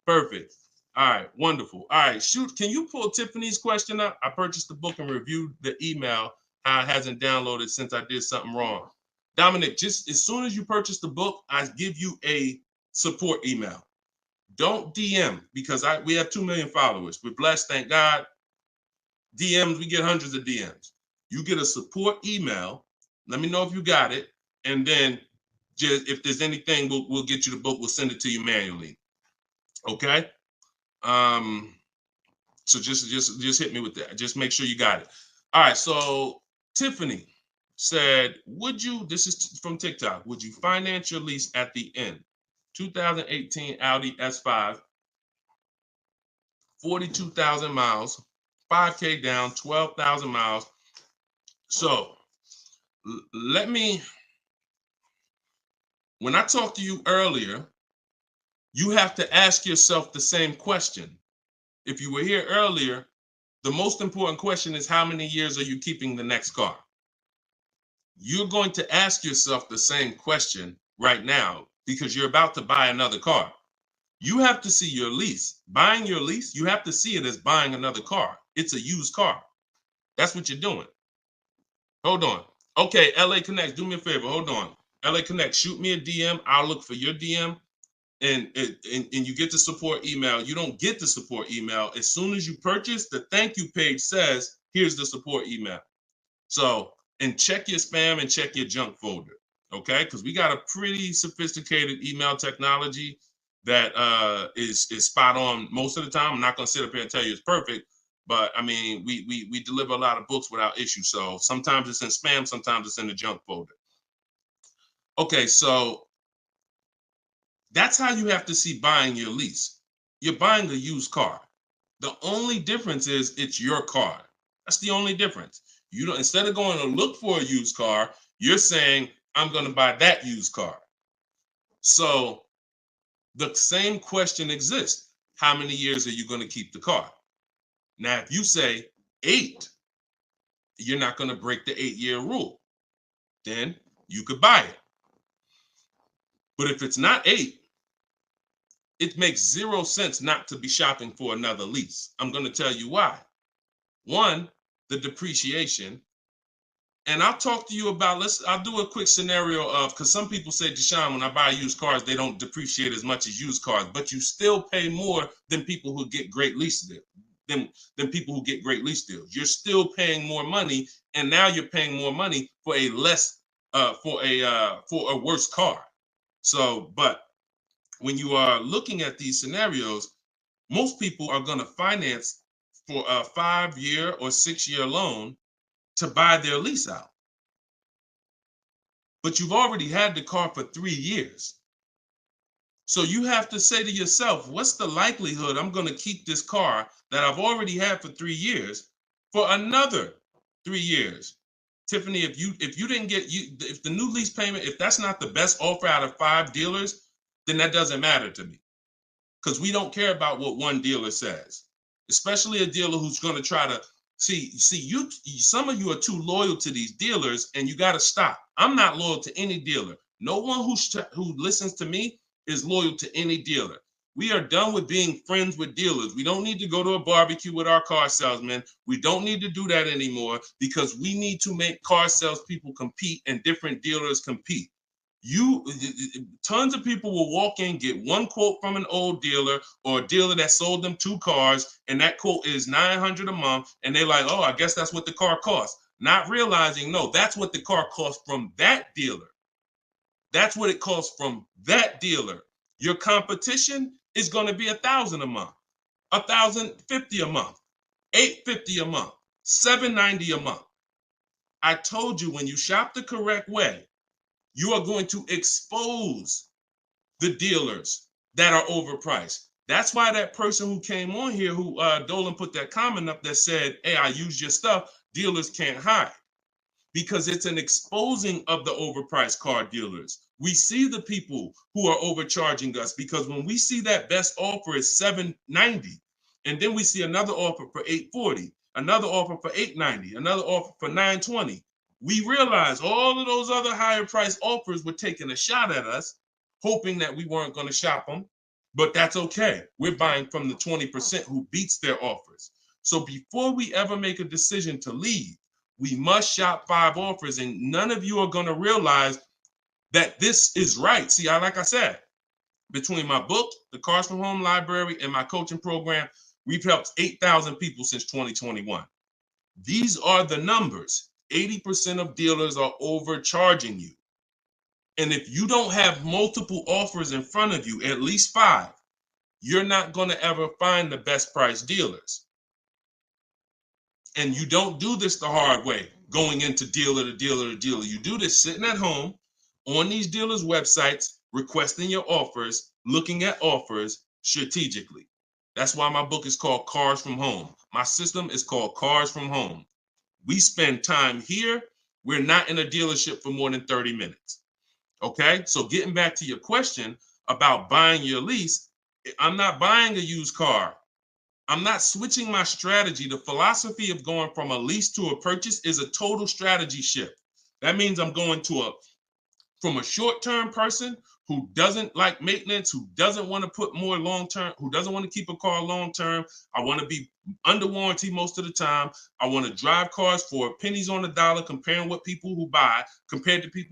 Speaker 1: Perfect. All right, wonderful. All right, shoot. Can you pull Tiffany's question up? I purchased the book and reviewed the email. How it hasn't downloaded since I did something wrong. Dominic, just as soon as you purchase the book, I give you a support email. Don't DM, because we have 2 million followers. We're blessed, thank God. DMs, we get hundreds of DMs. You get a support email. Let me know if you got it, and then just if there's anything, we'll get you the book. We'll send it to you manually. Okay. So just hit me with that. Just make sure you got it. All right. So Tiffany said, this is from TikTok, would you finance your lease at the end? 2018 Audi S5, 42,000 miles, 5K down, 12,000 miles. So when I talked to you earlier, you have to ask yourself the same question. If you were here earlier, the most important question is, how many years are you keeping the next car? You're going to ask yourself the same question right now, because you're about to buy another car. You have to see your lease. Buying your lease, you have to see it as buying another car. It's a used car. That's what you're doing. Hold on. Okay, LA Connect, do me a favor. Hold on. LA Connect, shoot me a DM. I'll look for your DM. And you get the support email. You don't get the support email. As soon as you purchase, the thank you page says, here's the support email. So, and check your spam and check your junk folder, okay? Because we got a pretty sophisticated email technology that is spot on most of the time. I'm not going to sit up here and tell you it's perfect, but I mean, we deliver a lot of books without issue. So sometimes it's in spam, sometimes it's in the junk folder. Okay, so that's how you have to see buying your lease. You're buying a used car. The only difference is it's your car. That's the only difference. You don't, instead of going to look for a used car, you're saying, I'm going to buy that used car. So the same question exists. How many years are you going to keep the car? Now, if you say 8, you're not going to break the 8-year rule. Then you could buy it. But if it's not 8, it makes 0 sense not to be shopping for another lease. I'm going to tell you why. One, the depreciation. And I'll talk to you about, I'll do a quick scenario of, because some people say, Deshone, when I buy used cars, they don't depreciate as much as used cars, but you still pay more than people who get great lease deals, than people who get great lease deals. You're still paying more money, and now you're paying more money for a for a worse car. So, but when you are looking at these scenarios, most people are going to finance for a 5-year or 6-year loan to buy their lease out. but you've already had the car for 3 years. So you have to say to yourself, what's the likelihood I'm going to keep this car that I've already had for 3 years for another 3 years? Tiffany, if you didn't get if the new lease payment, if that's not the best offer out of 5 dealers, then that doesn't matter to me, because we don't care about what one dealer says, especially a dealer who's going to try to see you. Some of you are too loyal to these dealers, and you got to stop. I'm not loyal to any dealer. No one who listens to me is loyal to any dealer. We are done with being friends with dealers. We don't need to go to a barbecue with our car salesman. We don't need to do that anymore, because we need to make car salespeople compete and different dealers compete. Tons of people will walk in, get one quote from an old dealer or a dealer that sold them 2 cars, and that quote is $900 a month, and they're like, oh, I guess that's what the car costs, not realizing, no, that's what the car costs from that dealer. That's what it costs from that dealer. Your competition is going to be $1,000 a month, $1,050 a month, $850 a month, $790 a month. I told you, when you shop the correct way, you are going to expose the dealers that are overpriced. That's why that person who came on here, who Dolan put that comment up that said, hey, I use your stuff, dealers can't hide, because it's an exposing of the overpriced car dealers. We see the people who are overcharging us, because when we see that best offer is $790, and then we see another offer for $840, another offer for $890, another offer for $920, we realize all of those other higher price offers were taking a shot at us, hoping that we weren't going to shop them. But that's okay. We're buying from the 20% who beats their offers. So before we ever make a decision to leave, we must shop 5 offers, and none of you are going to realize that this is right. See, like I said, between my book, the Cars from Home Library, and my coaching program, we've helped 8,000 people since 2021. These are the numbers. 80% of dealers are overcharging you. And if you don't have multiple offers in front of you, at least 5, you're not going to ever find the best price dealers. And you don't do this the hard way, going into dealer to dealer to dealer. You do this sitting at home on these dealers' websites, requesting your offers, looking at offers strategically. That's why my book is called Cars from Home. My system is called Cars from Home. We spend time here. We're not in a dealership for more than 30 minutes. Okay, so getting back to your question about buying your lease, I'm not buying a used car. I'm not switching my strategy. The philosophy of going from a lease to a purchase is a total strategy shift. That means I'm going from a short-term person who doesn't like maintenance, who doesn't want to put more long-term, who doesn't want to keep a car long-term. I want to be under warranty most of the time. I want to drive cars for pennies on the dollar, compared to people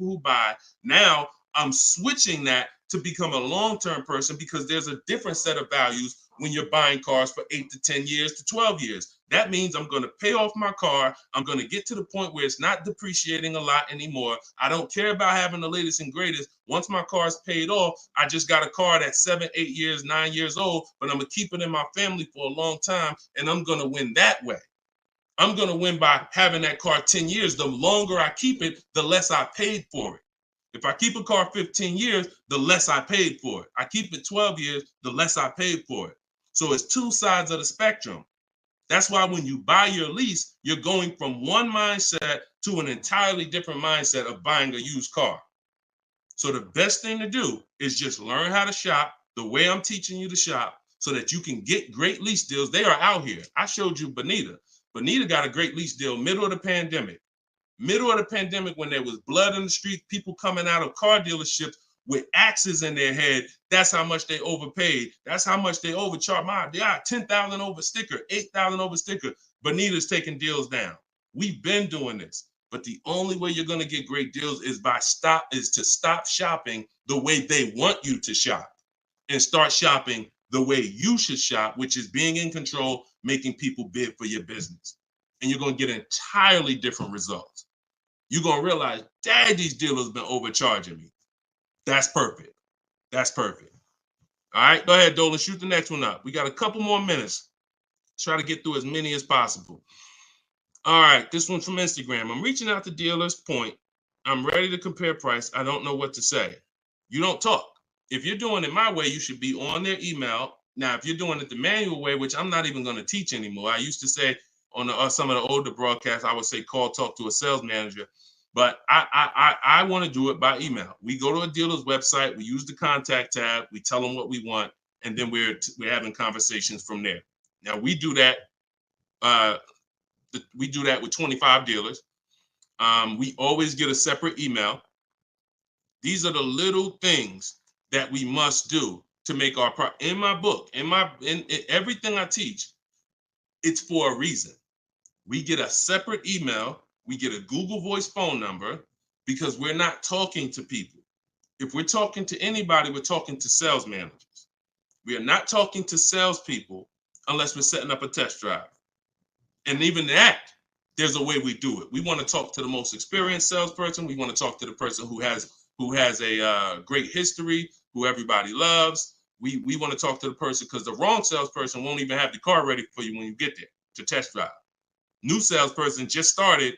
Speaker 1: who buy. Now I'm switching that to become a long-term person, because there's a different set of values when you're buying cars for 8 to 10 years to 12 years. That means I'm going to pay off my car. I'm going to get to the point where it's not depreciating a lot anymore. I don't care about having the latest and greatest. Once my car's paid off, I just got a car that's 7, 8 years, 9 years old, but I'm going to keep it in my family for a long time, and I'm going to win that way. I'm going to win by having that car 10 years. The longer I keep it, the less I paid for it. If I keep a car 15 years, the less I paid for it. I keep it 12 years, the less I paid for it. So it's 2 sides of the spectrum. That's why when you buy your lease, you're going from one mindset to an entirely different mindset of buying a used car. So the best thing to do is just learn how to shop the way I'm teaching you to shop, so that you can get great lease deals. They are out here. I showed you Bonita. Bonita got a great lease deal middle of the pandemic. Middle of the pandemic, when there was blood in the street, people coming out of car dealerships with axes in their head. That's how much they overpaid. That's how much they overcharged. Yeah, 10,000 over sticker, 8,000 over sticker. Bonita's taking deals down. We've been doing this, but the only way you're going to get great deals is to stop shopping the way they want you to shop, and start shopping the way you should shop, which is being in control, making people bid for your business. And you're going to get entirely different results. You're going to realize, dang, these dealers have been overcharging me. That's perfect. That's perfect. All right, go ahead, Dolan. Shoot the next one up. We got a couple more minutes. Try to get through as many as possible. All right, this one's from Instagram. I'm reaching out to dealers. Point. I'm ready to compare price. I don't know what to say. You don't talk. If you're doing it my way, you should be on their email. Now, if you're doing it the manual way, which I'm not even going to teach anymore, I used to say on some of the older broadcasts, I would say call, talk to a sales manager. But I want to do it by email. We go to a dealer's website, we use the contact tab, we tell them what we want, and then we're having conversations from there. Now we do that. We do that with 25 dealers. We always get a separate email. These are the little things that we must do to make our in my book, in everything I teach, it's for a reason. We get a separate email, we get a Google Voice phone number, because we're not talking to people. If we're talking to anybody, we're talking to sales managers. We are not talking to salespeople unless we're setting up a test drive. And even that, there's a way we do it. We want to talk to the most experienced salesperson. We want to talk to the person who has a great history, who everybody loves. We want to talk to the person, because the wrong salesperson won't even have the car ready for you when you get there to test drive. New salesperson just started,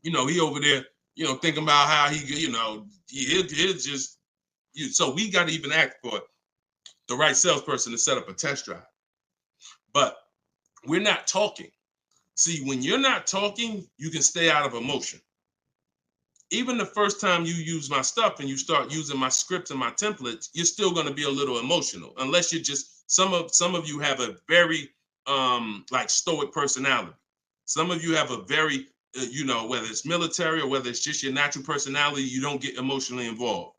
Speaker 1: he over there, thinking about how he'll just, so we got to even act for the right salesperson to set up a test drive. But we're not talking. See, when you're not talking, you can stay out of emotion. Even the first time you use my stuff and you start using my scripts and my templates, you're still going to be a little emotional, unless you're just, some of you have a very like stoic personality. Some of you have a very, whether it's military or whether it's just your natural personality, you don't get emotionally involved.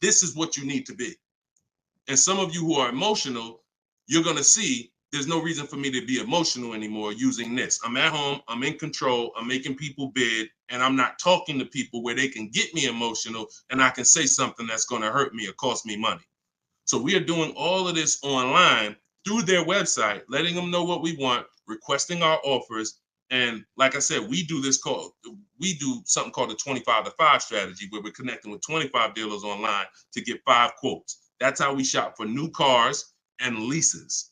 Speaker 1: This is what you need to be. And some of you who are emotional, you're going to see there's no reason for me to be emotional anymore using this. I'm at home, I'm in control, I'm making people bid, and I'm not talking to people where they can get me emotional and I can say something that's going to hurt me or cost me money. So we are doing all of this online through their website, letting them know what we want, requesting our offers. And like I said, we do something called the 25 to 5 strategy, where we're connecting with 25 dealers online to get 5 quotes. That's how we shop for new cars and leases.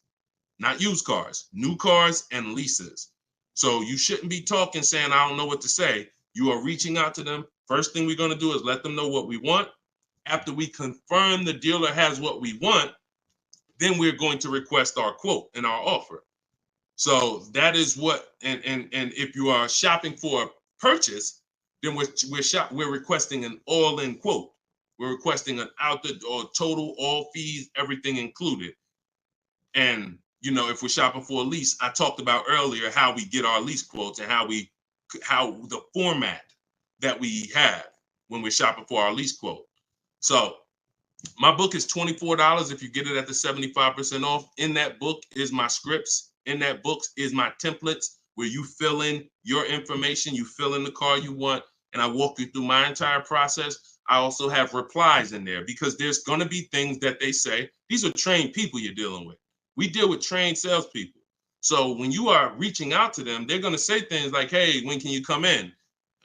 Speaker 1: Not used cars, new cars and leases. So you shouldn't be talking saying, I don't know what to say. You are reaching out to them. First thing we're going to do is let them know what we want. After we confirm the dealer has what we want, then we're going to request our quote and our offer. So that is what, and if you are shopping for a purchase, then we're requesting an all-in quote. We're requesting an or total, all fees, everything included. And if we're shopping for a lease, I talked about earlier how we get our lease quotes and how the format that we have when we're shopping for our lease quote. So my book is $24 if you get it at the 75% off. In that book is my scripts. In that book is my templates, where you fill in your information, you fill in the car you want, and I walk you through my entire process. I also have replies in there, because there's going to be things that they say. These are trained people you're dealing with. We deal with trained salespeople. So when you are reaching out to them, they're going to say things like, hey, when can you come in?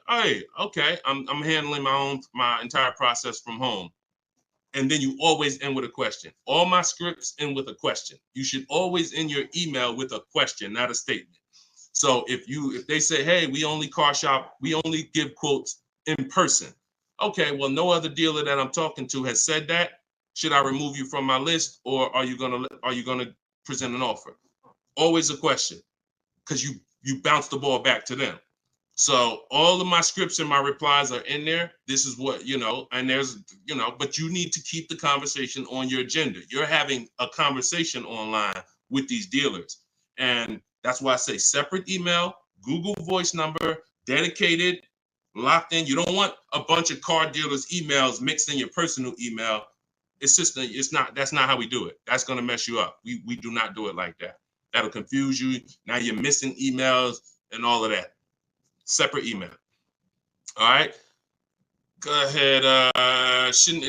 Speaker 1: Hey, okay, I'm handling my entire process from home. And then you always end with a question. All my scripts end with a question. You should always end your email with a question, not a statement. So if they say, hey, we only give quotes in person. Okay, well, no other dealer that I'm talking to has said that. Should I remove you from my list, or are you gonna present an offer? Always a question, because you bounce the ball back to them. So all of my scripts and my replies are in there. This is what, and there's, but you need to keep the conversation on your agenda. You're having a conversation online with these dealers. And that's why I say separate email, Google Voice number, dedicated, locked in. You don't want a bunch of car dealers' emails mixed in your personal email. That's not how we do it. That's going to mess you up. We do not do it like that. That'll confuse you. Now you're missing emails and all of that. Separate email. All right. Go ahead.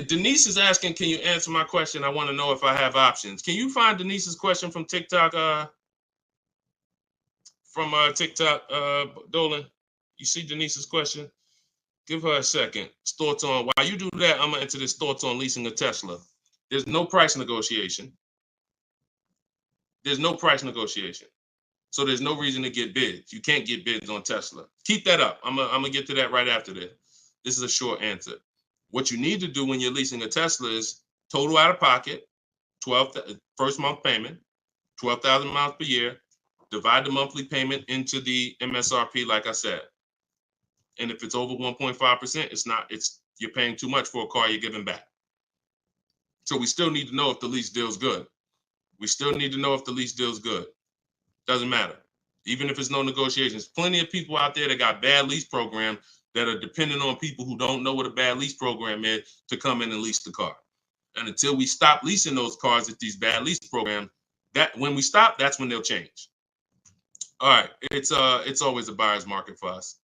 Speaker 1: Denise is asking, can you answer my question? I want to know if I have options. Can you find Denise's question from TikTok? Dolan? You see Denise's question? Give her a second. Thoughts on, while you do that, I'm going to enter this thoughts on leasing a Tesla. There's no price negotiation. There's no price negotiation. So there's no reason to get bids. You can't get bids on Tesla. Keep that up. I'm gonna get to that right after this. This is a short answer. What you need to do when you're leasing a Tesla is total out of pocket, first month payment, 12,000 miles per year. Divide the monthly payment into the MSRP, like I said. And if it's over 1.5%, you're paying too much for a car you're giving back. So we still need to know if the lease deal's good. Doesn't matter. Even if it's no negotiations. Plenty of people out there that got bad lease programs that are dependent on people who don't know what a bad lease program is to come in and lease the car. And until we stop leasing those cars at these bad lease programs, that's when they'll change. All right, it's always a buyer's market for us.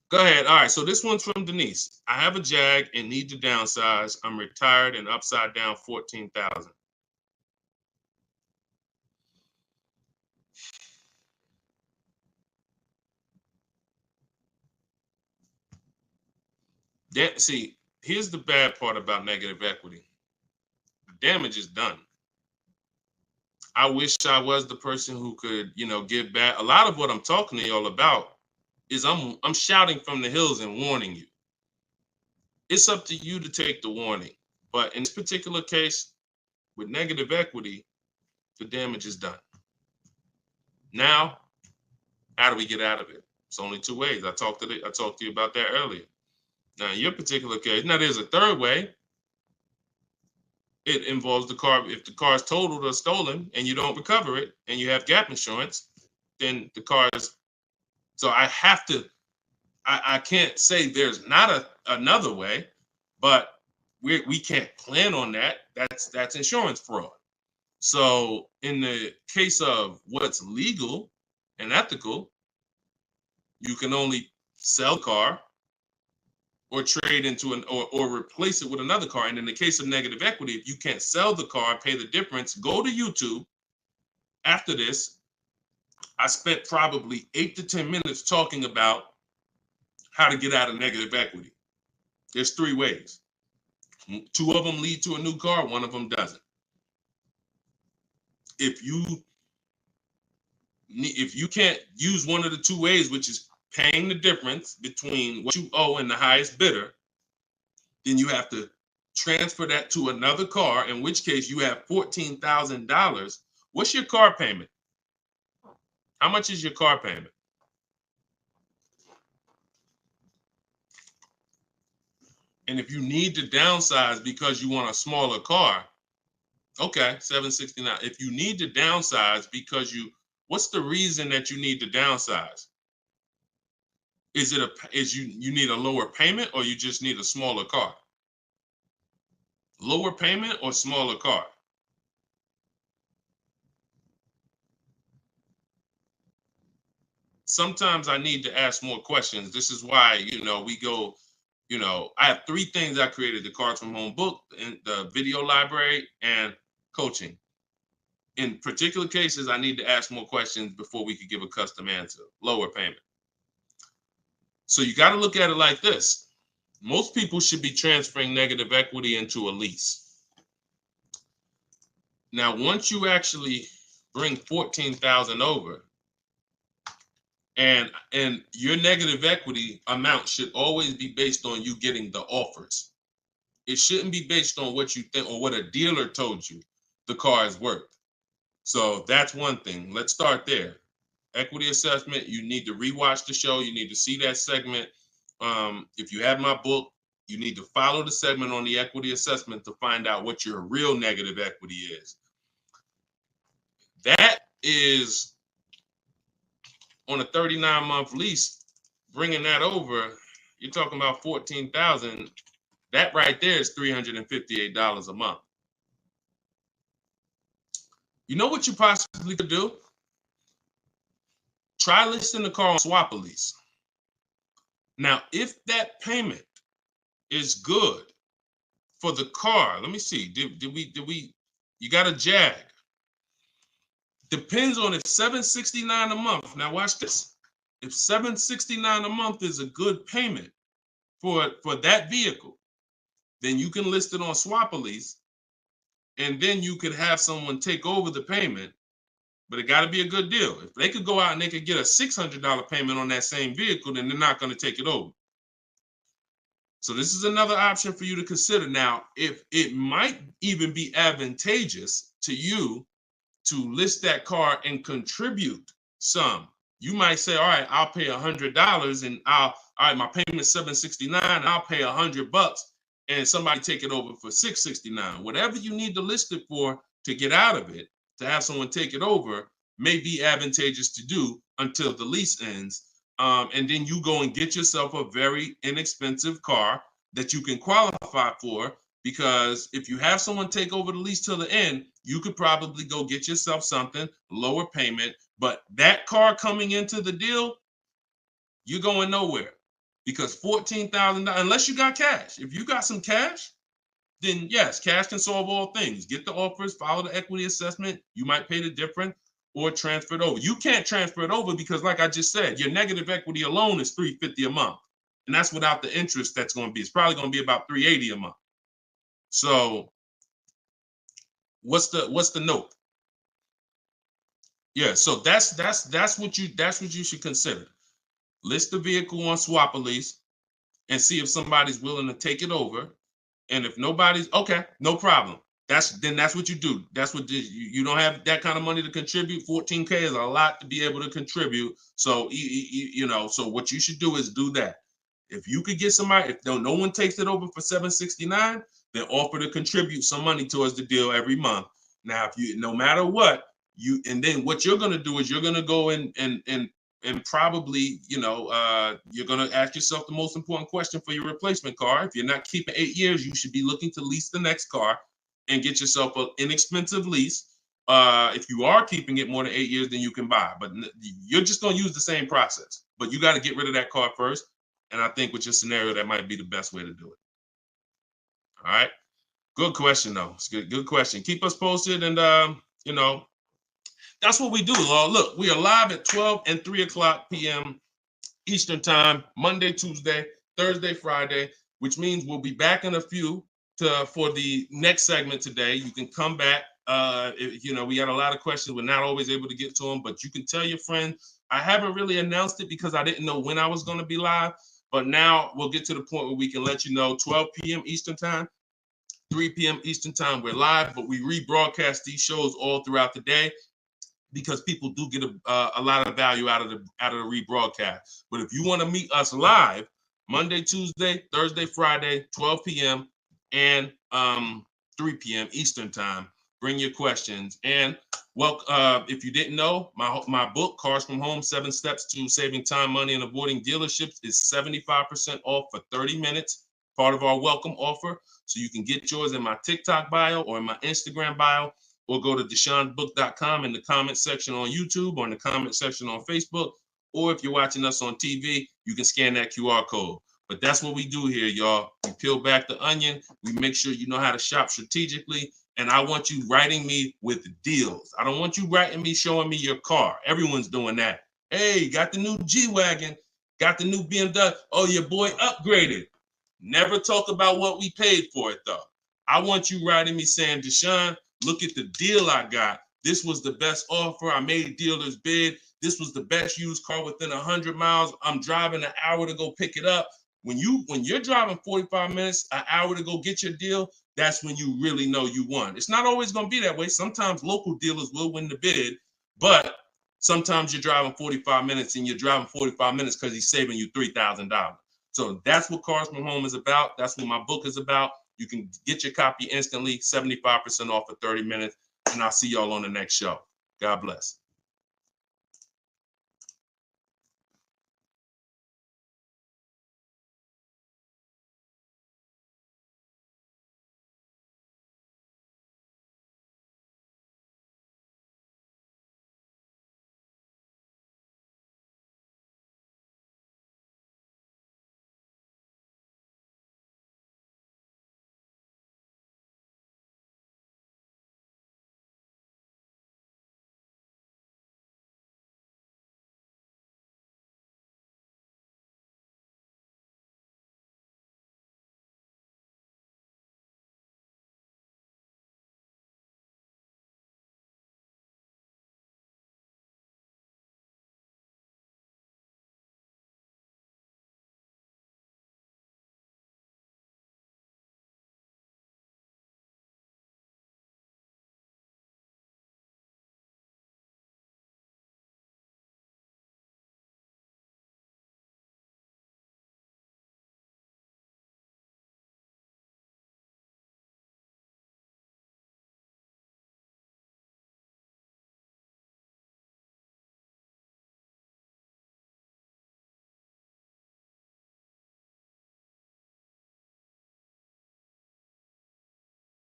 Speaker 1: Go ahead. All right, so this one's from Denise. I have a Jag and need to downsize. I'm retired and upside down 14,000. See, here's the bad part about negative equity. The damage is done. I wish I was the person who could, give back. A lot of what I'm talking to y'all about is I'm shouting from the hills and warning you. It's up to you to take the warning. But in this particular case, with negative equity, the damage is done. Now, how do we get out of it? It's only two ways. I talked to you about that earlier. Now, in your particular case, now there's a third way. It involves the car. If the car is totaled or stolen and you don't recover it and you have gap insurance, then the car is. So I can't say there's not another way, but we can't plan on that. That's insurance fraud. So in the case of what's legal and ethical, you can only sell the car or trade into or replace it with another car. And in the case of negative equity, if you can't sell the car, pay the difference, go to YouTube. After this, I spent probably 8 to 10 minutes talking about how to get out of negative equity. There's 3 ways. 2 of them lead to a new car, 1 of them doesn't. If you can't use one of the 2 ways, which is paying the difference between what you owe and the highest bidder, then you have to transfer that to another car, in which case you have $14,000. What's your car payment? How much is your car payment? And if you need to downsize because you want a smaller car, okay, $769. If you need to downsize because what's the reason that you need to downsize? Is you need a lower payment or you just need a smaller car? Lower payment or smaller car? Sometimes I need to ask more questions. This is why, we go, I have 3 things I created: the Cards from Home book, and the video library, and coaching. In particular cases, I need to ask more questions before we could give a custom answer. Lower payment. So you got to look at it like this. Most people should be transferring negative equity into a lease. Now, once you actually bring 14,000 over, and your negative equity amount should always be based on you getting the offers. It shouldn't be based on what you think or what a dealer told you the car is worth. So that's one thing. Let's start there. Equity assessment, you need to rewatch the show. You need to see that segment. If you have my book, you need to follow the segment on the equity assessment to find out what your real negative equity is. That is on a 39-month lease, bringing that over, you're talking about 14,000. That right there is $358 a month. You know what you possibly could do? Try listing the car on Swap a Lease. Now, if that payment is good for the car, let me see. Did we? You got a Jag. Depends on if $769 a month. Now watch this. If $769 a month is a good payment for that vehicle, then you can list it on Swap a Lease, and then you could have someone take over the payment. But it got to be a good deal. If they could go out and they could get a $600 payment on that same vehicle, then they're not going to take it over. So this is another option for you to consider. Now, if it might even be advantageous to you to list that car and contribute some. You might say, all right, I'll pay $100 and all right, my payment's $769, I'll pay $100 and somebody take it over for $669. Whatever you need to list it for to get out of it, to have someone take it over, may be advantageous to do until the lease ends. And then you go and get yourself a very inexpensive car that you can qualify for, because if you have someone take over the lease till the end, you could probably go get yourself something, lower payment, but that car coming into the deal, you're going nowhere, because $14,000, unless you got cash. If you got some cash, then yes, cash can solve all things. Get the offers, follow the equity assessment. You might pay the difference or transfer it over. You can't transfer it over because, like I just said, your negative equity alone is $350 a month. And that's without the interest that's going to be. It's probably going to be about $380 a month. So what's the note? Yeah, so that's what you should consider. List the vehicle on Swap a Lease and see if somebody's willing to take it over. And if nobody's, okay, no problem. That's what you do. That's what you don't have that kind of money to contribute. 14K is a lot to be able to contribute. So so what you should do is do that. If you could get somebody, if no one takes it over for $769, then offer to contribute some money towards the deal every month. Now, if you, no matter what, and then what you're going to do is you're going to go and probably, you're going to ask yourself the most important question for your replacement car. If you're not keeping 8 years, you should be looking to lease the next car and get yourself an inexpensive lease. If you are keeping it more than 8 years, then you can buy. But you're just going to use the same process. But you got to get rid of that car first. And I think with your scenario, that might be the best way to do it. All right. Good question, though. It's good question. Keep us posted. And, that's what we do. Look, we are live at 12 and 3 o'clock p.m. Eastern time, Monday, Tuesday, Thursday, Friday, which means we'll be back in a few for the next segment today. You can come back. We got a lot of questions. We're not always able to get to them, but you can tell your friend. I haven't really announced it because I didn't know when I was going to be live, but now we'll get to the point where we can let you know 12 p.m. Eastern time, 3 p.m. Eastern time. We're live, but we rebroadcast these shows all throughout the day, because people do get a lot of value out of the rebroadcast. But if you want to meet us live, Monday, Tuesday, Thursday, Friday, 12 p.m. and 3 p.m. Eastern time, bring your questions. And if you didn't know, my book, Cars from Home, 7 Steps to Saving Time, Money, and Avoiding Dealerships, is 75% off for 30 minutes, part of our welcome offer. So you can get yours in my TikTok bio or in my Instagram bio, or go to DeshoneBook.com in the comment section on YouTube or in the comment section on Facebook. Or if you're watching us on TV, you can scan that QR code. But that's what we do here, y'all. We peel back the onion. We make sure you know how to shop strategically. And I want you writing me with deals. I don't want you writing me showing me your car. Everyone's doing that. Hey, got the new G-Wagon. Got the new BMW. Oh, your boy upgraded. Never talk about what we paid for it, though. I want you writing me saying, Deshone, look at the deal I got. This was the best offer. I made dealer's bid. This was the best used car within 100 miles. I'm driving an hour to go pick it up. When you're driving 45 minutes, an hour to go get your deal, that's when you really know you won. It's not always going to be that way. Sometimes local dealers will win the bid, but sometimes you're driving 45 minutes and you're driving 45 minutes because he's saving you $3,000. So that's what Cars from Home is about. That's what my book is about. You can get your copy instantly, 75% off for 30 minutes. And I'll see y'all on the next show. God bless.